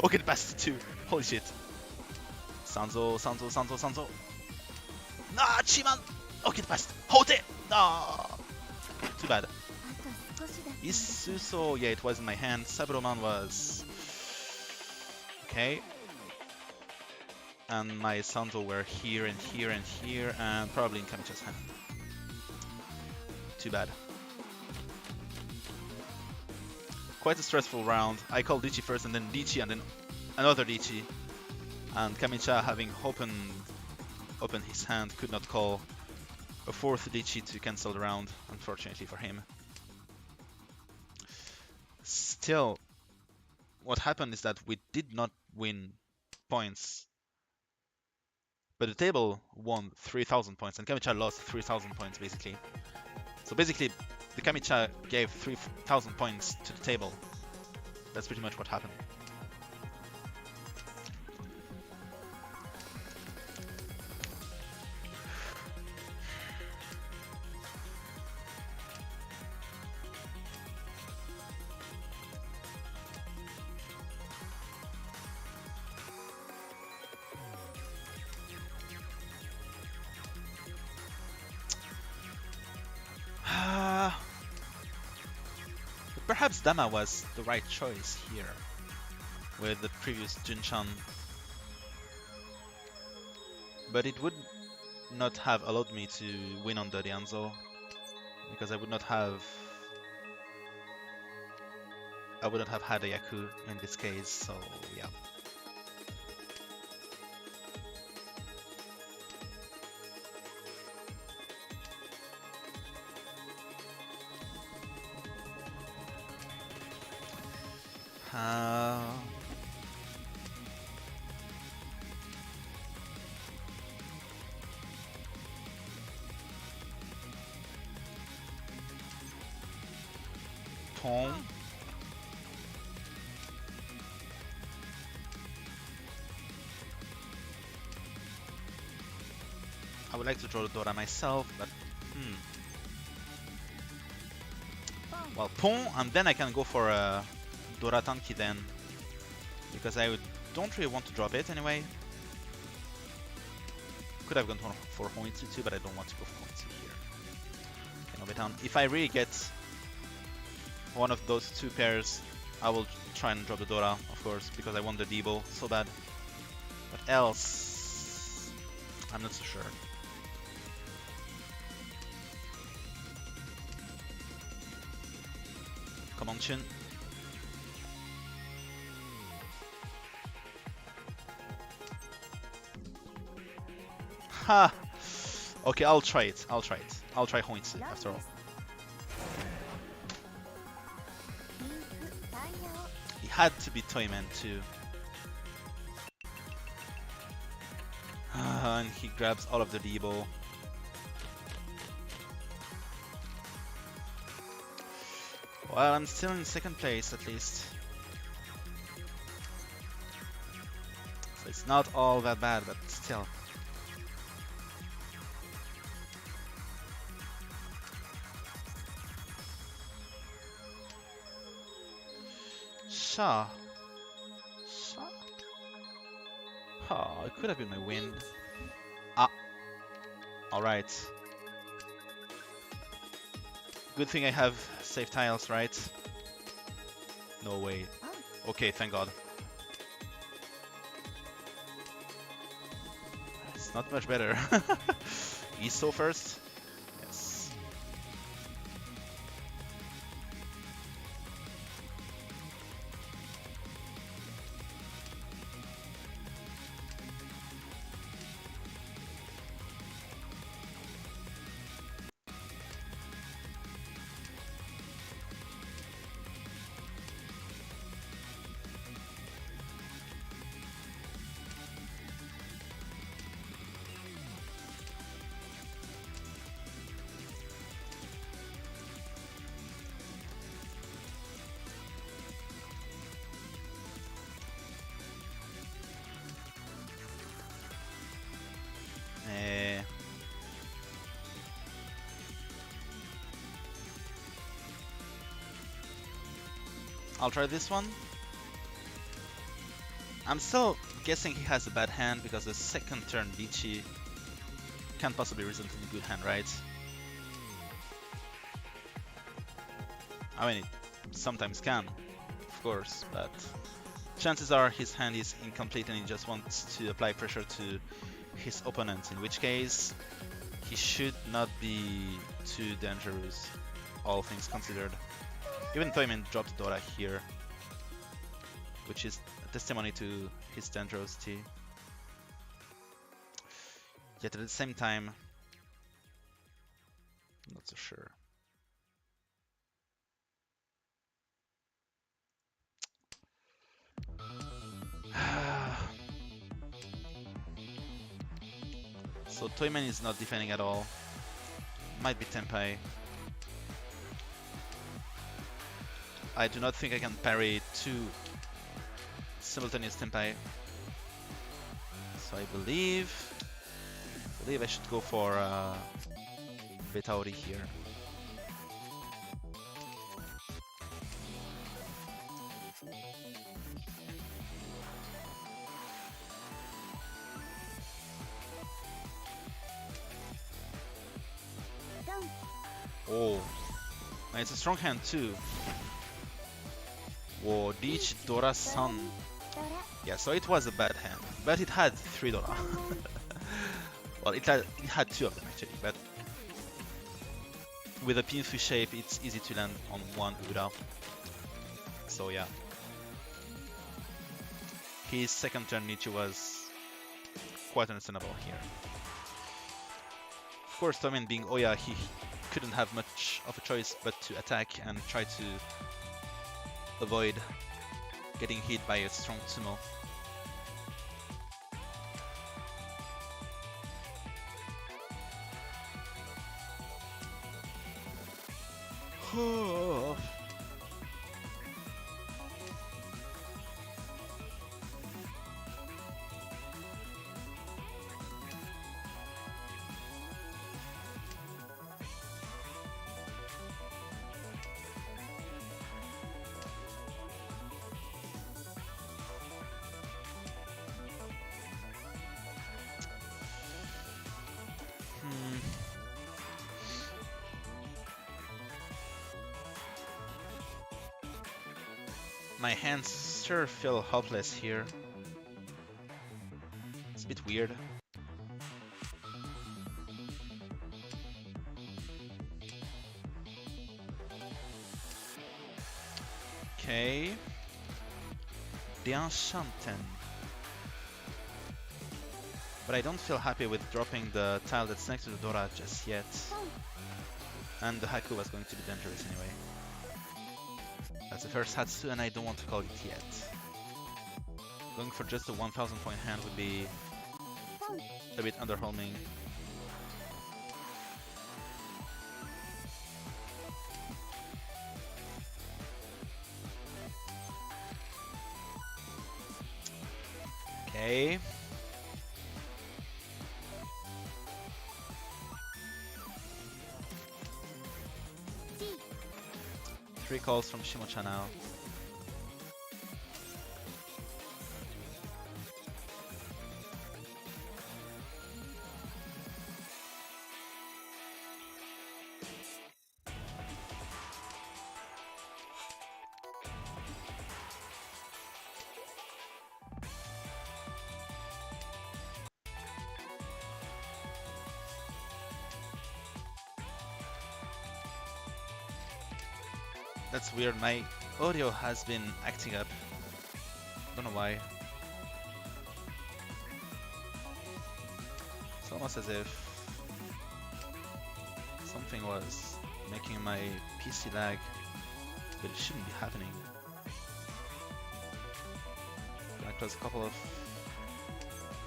Okay, it passed 2. Holy shit. Sanzo, Sanzo, Sanzo, Sanzo. Nah, Chiman! Okay, it passed. Hote! Nah! Too bad. Isuso, yeah, it was in my hand. Saburoman was... okay. And my Sanzo were here and here and here, and probably in Kamicha's hand. Too bad. Quite a stressful round. I called Dichi first, and then Dichi, and then another Dichi. And Kamicha, having opened his hand, could not call a 4th Dichi to cancel the round, unfortunately for him. Still, what happened is that we did not win points, but the table won 3,000 points, and Kamicha lost 3,000 points basically. So basically, the Kamicha gave 3,000 points to the table. That's pretty much what happened. Perhaps Dama was the right choice here with the previous Junchan, but it would not have allowed me to win on the Dianzo because I would not have had a Yaku in this case, so yeah. Tom. would like to draw the Dora myself, but well, pawn, and then I can go for a Dora Tanki then, because don't really want to drop it anyway. Could have gone for Hoitsu too, but I don't want to go for Hoitsu here. Okay, no, if I really get one of those two pairs, I will try and drop the Dora, of course, because I want the Debo so bad. But else, I'm not so sure. Come on, Chin. Ha! Okay, I'll try it. I'll try Hoitsu after all. He had to be Toyman too. And he grabs all of the Debo. Well, I'm still in second place at least. So it's not all that bad, but still. Sha. Oh, it could have been my win. Ah. Alright. Good thing I have safe tiles, right? No way. Okay, thank God. It's not much better. ESO first? Yes. I'll try this one. I'm still guessing he has a bad hand because the second turn Lychee can't possibly result in a good hand, right? I mean, it sometimes can, of course, but chances are his hand is incomplete and he just wants to apply pressure to his opponent, in which case he should not be too dangerous, all things considered. Even Toyman dropped Dora here, which is a testimony to his dangerosity. Yet at the same time, I'm not so sure. So Toyman is not defending at all. Might be Tenpai. I do not think I can parry two simultaneous Tenpai. So I believe I should go for Betaori here. Oh, and it's a strong hand too. Whoa, Deech Dora-san. Yeah, so it was a bad hand, but it had 3 Dora. Well, it had 2 of them actually, but with a pin-3 shape, it's easy to land on one Ura. So yeah. His second turn Nichi was quite understandable here. Of course, Toyman being Oya, he couldn't have much of a choice but to attack and try to avoid getting hit by a strong sumo. My hands sure feel hopeless here. It's a bit weird. Okay. Enchanten. But I don't feel happy with dropping the tile that's next to the Dora just yet. And the Haku was going to be dangerous anyway. That's the first Hatsu and I don't want to call it yet. Going for just a 1000 point hand would be a bit underwhelming. Okay. Three calls from Shimocha now. That's weird, my audio has been acting up. Don't know why. It's almost as if something was making my PC lag, but it shouldn't be happening. Gonna close a couple of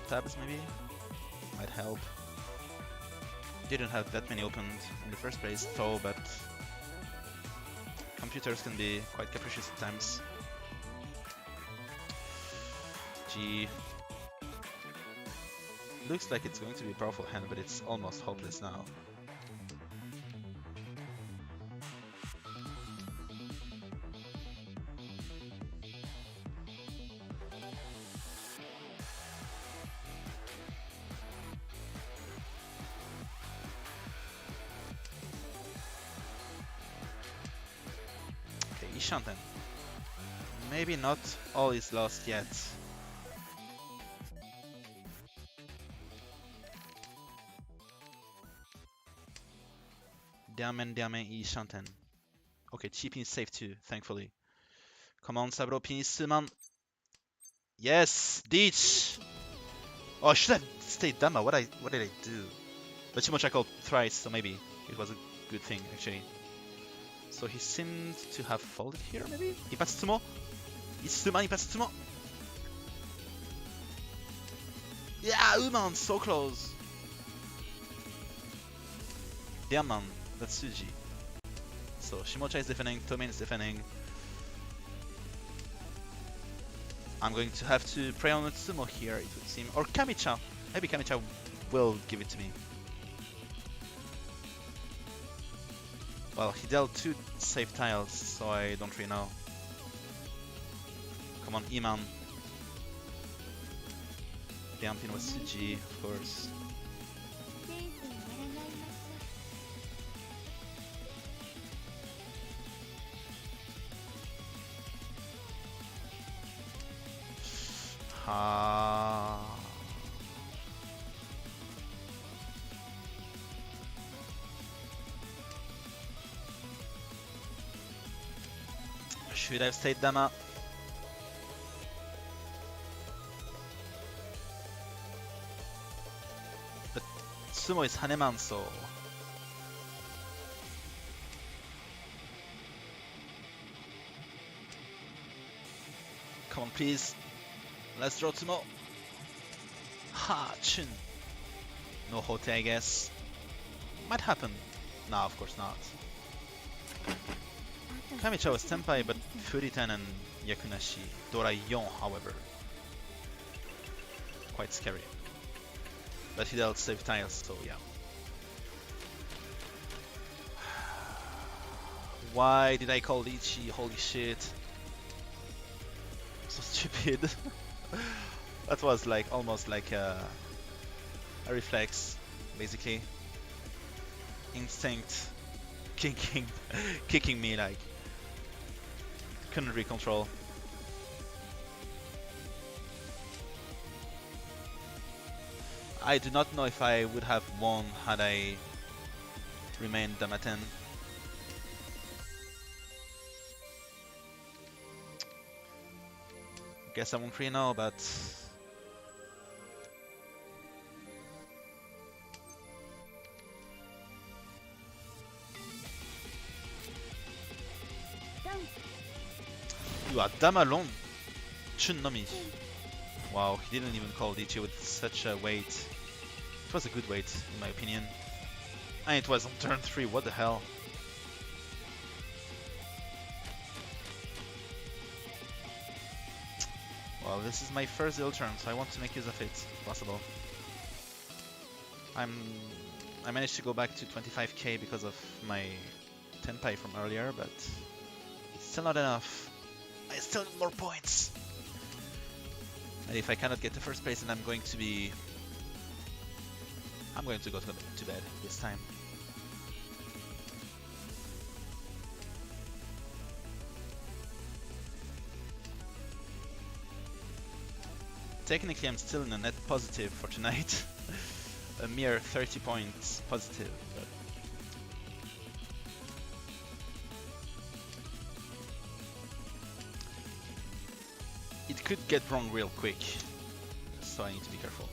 tabs maybe? Might help. Didn't have that many opened in the first place though, but computers can be quite capricious at times. Gee. Looks like it's going to be a powerful hand, but it's almost hopeless now. Enchanten. Maybe not all is lost yet. Diamond Enchanten. Okay, Cheapin is safe too, thankfully. Come on, Sabro, Pinis, Suman. Yes, Deech. Oh, I should have stayed Dama. What did I do? But Shimocha called thrice, so maybe it was a good thing actually. So he seemed to have folded here, maybe? Ipatsumo? Itsuma, Ipatsumo! Yeah, Uman, so close! Diamond, that's Suji. So Shimocha is defending, Tomin is defending. I'm going to have to pray on Utsumo here, it would seem. Or Kamicha! Maybe Kamicha will give it to me. Well, he dealt 2 safe tiles, so I don't really know. Come on, Iman. Diampin was Suji, of course. Should I have stayed Dama? But Sumo is Haneman, so... Come on, please. Let's draw Sumo. Ha! Chun. No Hote, I guess. Might happen. Nah, of course not. Kamicha was Senpai, but Furitan and Yakunashi. Dora Yon, however. Quite scary. But he dealt safe tiles, so yeah. Why did I call Ichi? Holy shit. So stupid. That was like almost like a reflex, basically. Instinct kicking me like. Couldn't recontrol. I do not know if I would have won had I remained Dama 10. Guess I won't really know, but you are Dama alone. Chunnomi. Wow, he didn't even call DT with such a weight. It was a good weight, in my opinion. And it was on turn 3, what the hell? Well, this is my first deal turn, so I want to make use of it, if possible. I managed to go back to 25k because of my Tenpai from earlier, but it's still not enough. I still need more points. And if I cannot get to first place, then I'm going to go to bed this time. Technically, I'm still in a net positive for tonight. A mere 30 points positive. But it could get wrong real quick, so I need to be careful.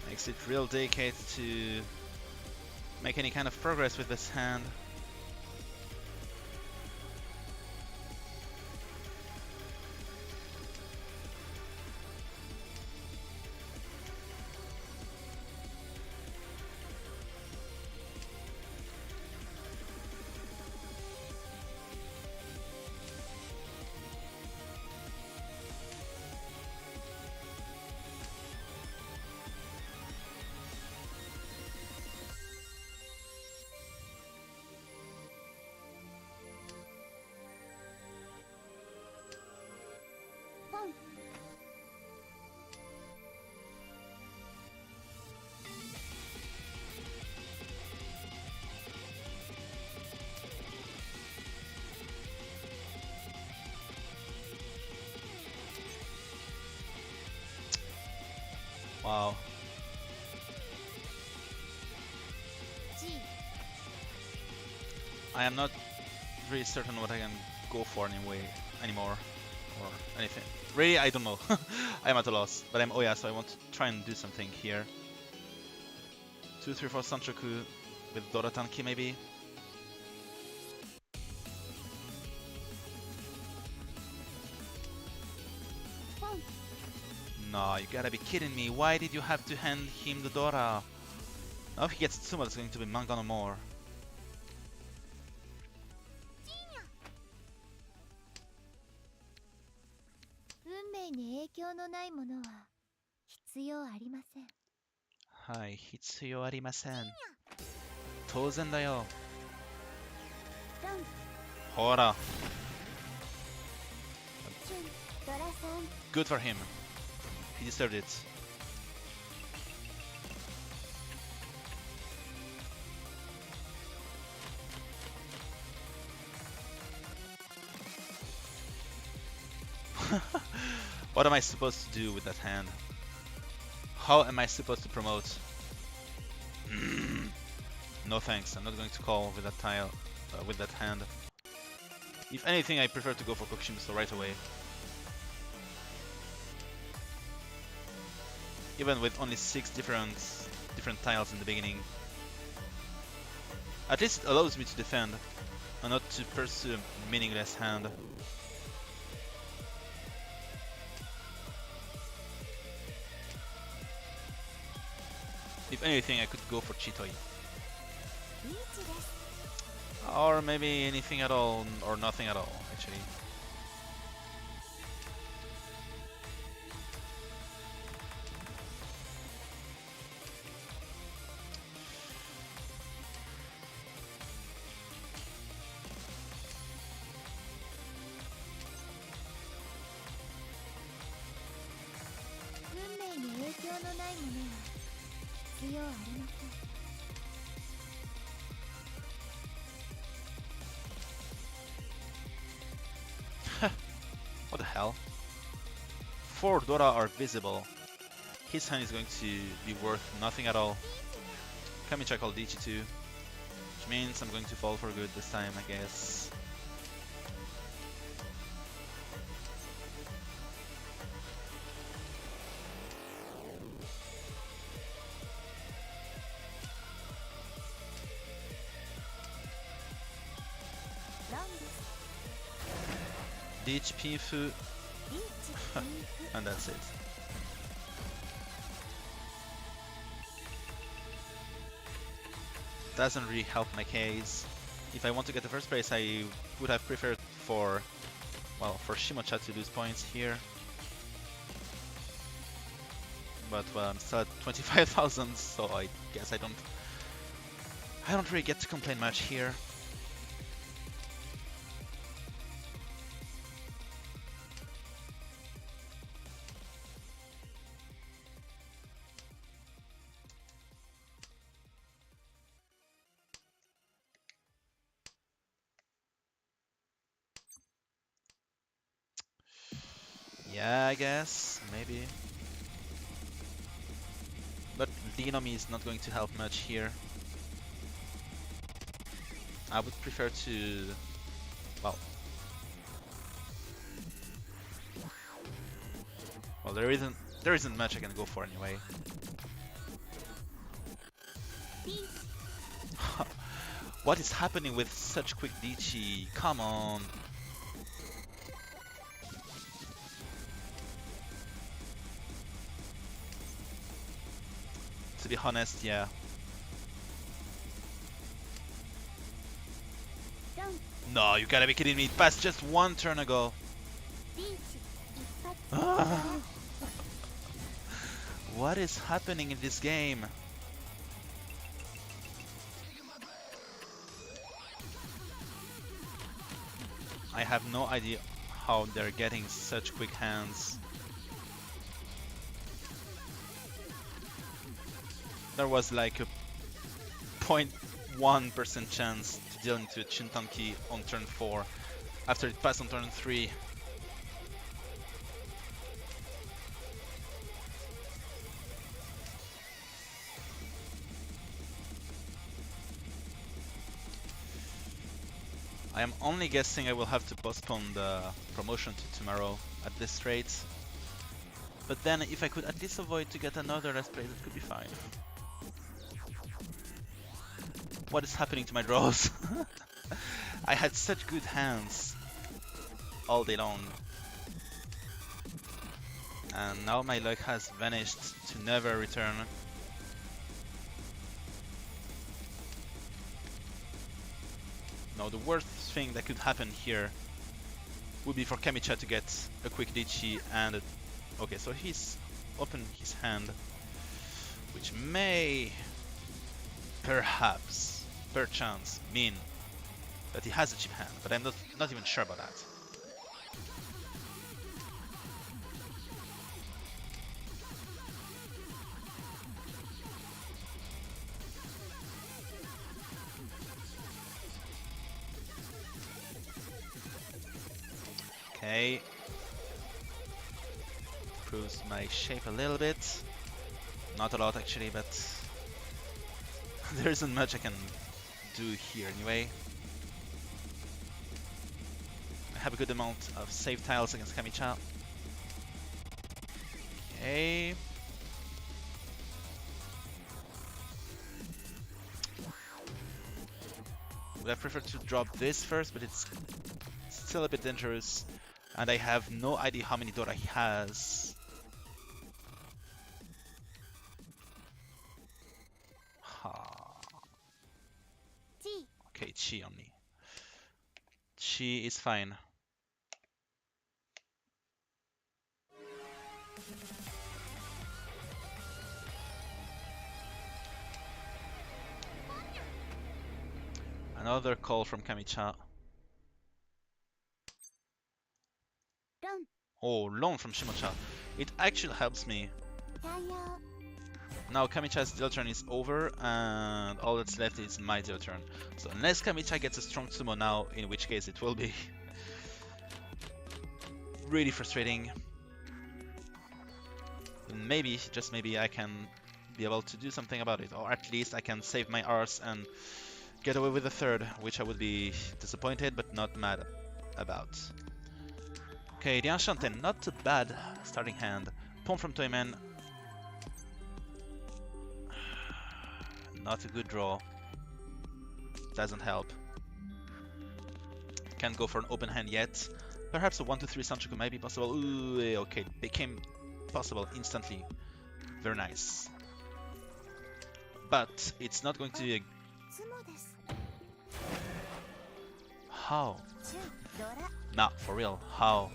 Makes it real delicate to make any kind of progress with this hand. Wow. I am not really certain what I can go for anymore, or anything. Really, I don't know. I'm at a loss, but I'm Oya, so I want to try and do something here. 2, 3, 4 Sanchoku with Doratanki maybe. No, you gotta be kidding me. Why did you have to hand him the Dora? Now if he gets Tsuma, it's going to be manga no more. Hai, hitsuyo arimasen. Touzen da yo. Hora. Good for him. He deserved it. What am I supposed to do with that hand? How am I supposed to promote? No thanks, I'm not going to call with that tile, with that hand. If anything, I prefer to go for Kokushimuso right away. Even with only 6 different tiles in the beginning. At least it allows me to defend, and not to pursue a meaningless hand. If anything, I could go for Chitoi. Or maybe anything at all, or nothing at all, actually. What the hell? 4 Dora are visible. His hand is going to be worth nothing at all. Kamicha called Ichi2, which means I'm going to fall for good this time, I guess. Ichi Pinfu, and that's it. Doesn't really help my case. If I want to get the first place, I would have preferred for, well, for Shimocha to lose points here. But well, I'm still at 25,000, so I guess I don't really get to complain much here. Yeah, I guess, maybe. But Dinomi is not going to help much here. I would prefer to, well, there isn't much I can go for anyway. What is happening with such quick Dichi? Come on. To be honest, yeah. No, you gotta be kidding me. It passed just 1 turn ago. What is happening in this game? I have no idea how they're getting such quick hands. There was like a 0.1% chance to deal into a Chintanki on turn 4 after it passed on turn 3. I am only guessing I will have to postpone the promotion to tomorrow at this rate. But then if I could at least avoid to get another last place, it could be fine. What is happening to my draws? I had such good hands all day long. And now my luck has vanished to never return. Now the worst thing that could happen here would be for Kamicha to get a quick Dichi and okay, so he's opened his hand, which may perhaps, perchance, mean that he has a cheap hand, but I'm not even sure about that. Okay. Improves my shape a little bit. Not a lot actually, but there isn't much I can do here anyway. have a good amount of save tiles against Kamicha. Okay. Would I prefer to drop this first, but it's still a bit dangerous. And I have no idea how many Dora he has. Okay, Chi only. Chi is fine. Another call from Kamicha. Oh, loan from Shimocha. It actually helps me. Now Kamicha's deal turn is over, and all that's left is my deal turn. So unless Kamicha gets a strong sumo now, in which case it will be really frustrating. Then maybe, just maybe, I can be able to do something about it, or at least I can save my arse and get away with the third, which I would be disappointed but not mad about. Okay, the Enchanted, not a bad starting hand. Pawn from Toyman. Not a good draw. Doesn't help. Can't go for an open hand yet. Perhaps a 1-2-3 Sanchoku might be possible. Ooh, okay, became possible instantly. Very nice. But it's not going to be a... How? Nah, for real, how?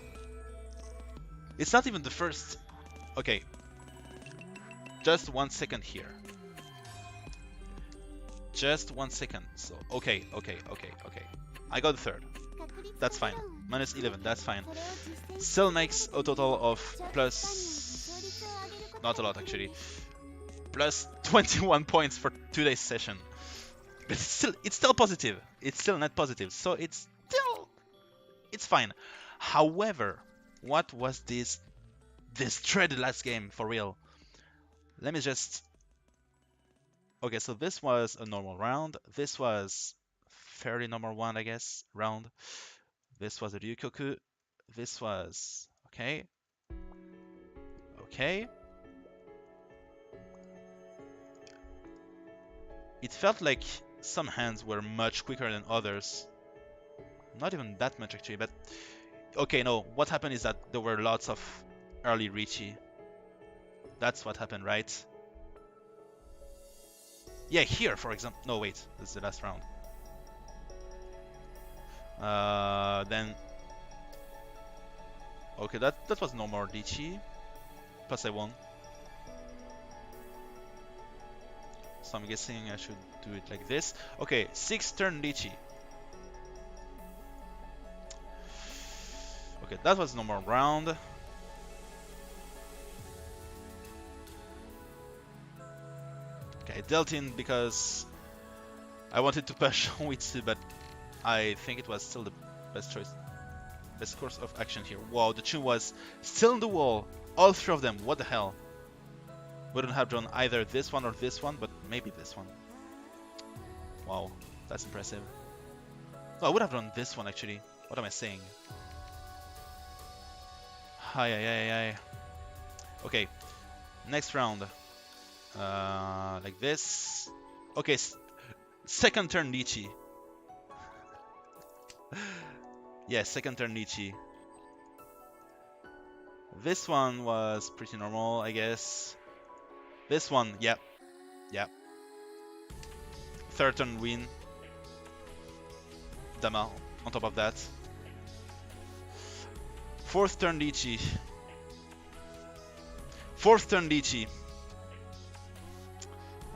It's not even the first... Okay. Just 1 second here. Just 1 second. So, okay. I got the third. That's fine. Minus 11, that's fine. Still makes a total of plus... Not a lot, actually. Plus 21 points for today's session. But it's still positive. It's still net positive. So it's fine. However, what was this dreaded last game for real? Let me just... Okay, so this was a normal round. This was fairly normal one, I guess, round. This was a Ryukyoku. This was... Okay. Okay. It felt like some hands were much quicker than others. Not even that much, actually, but... Okay, no, what happened is that there were lots of early Richie. That's what happened, right? Yeah, here, for example. No, wait, this is the last round. Then... Okay, that was no more Richie. Plus I won. So I'm guessing I should do it like this. Okay, 6 turn Lychee. Okay, that was no more round. Okay, I dealt in because I wanted to push Witsu, but I think it was still the best choice. Best course of action here. Wow, the Chun was still in the wall. All 3 of them. What the hell? Wouldn't have drawn either this one or this one, but maybe this one. Wow, that's impressive. No, I would have drawn this one actually. What am I saying? Hi. Okay, next round. Like this. Okay, second turn Lychee. Yeah, second turn Lychee. This one was pretty normal, I guess. This one, yep. Third turn win. Dama on top of that. Fourth turn Lychee. Fourth turn Lychee.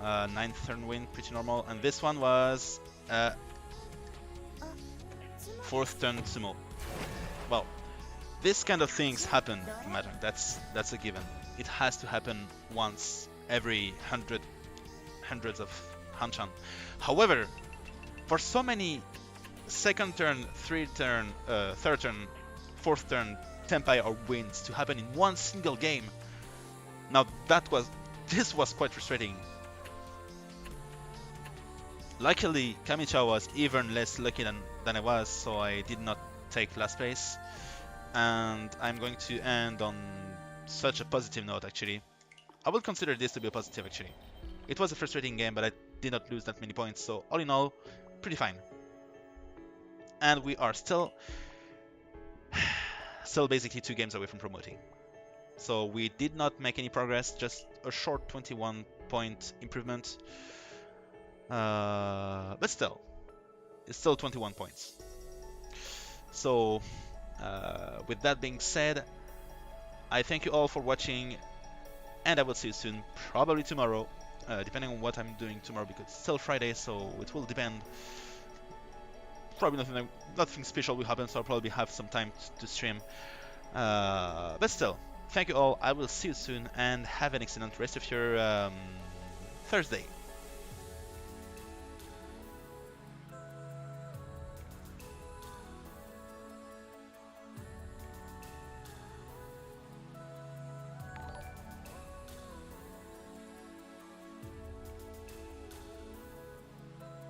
Ninth turn win, pretty normal. And this one was fourth turn sumo. Well, this kind of things happen in Mahjong. That's a given. It has to happen once every hundreds of Hanchan. However, for so many second turn, third turn, fourth turn Tenpai or wins to happen in one single game, now this was quite frustrating. Luckily, Kamicha was even less lucky than I was, so I did not take last place. And I'm going to end on such a positive note, actually. I would consider this to be a positive, actually. It was a frustrating game, but I did not lose that many points, so all in all, pretty fine. And we are still basically 2 games away from promoting. So we did not make any progress, just a short 21 point improvement. But still, it's still 21 points. So with that being said, I thank you all for watching, and I will see you soon, probably tomorrow, depending on what I'm doing tomorrow, because it's still Friday, so it will depend. Probably nothing special will happen, so I'll probably have some time to stream. But still, thank you all. I will see you soon, and have an excellent rest of your Thursday.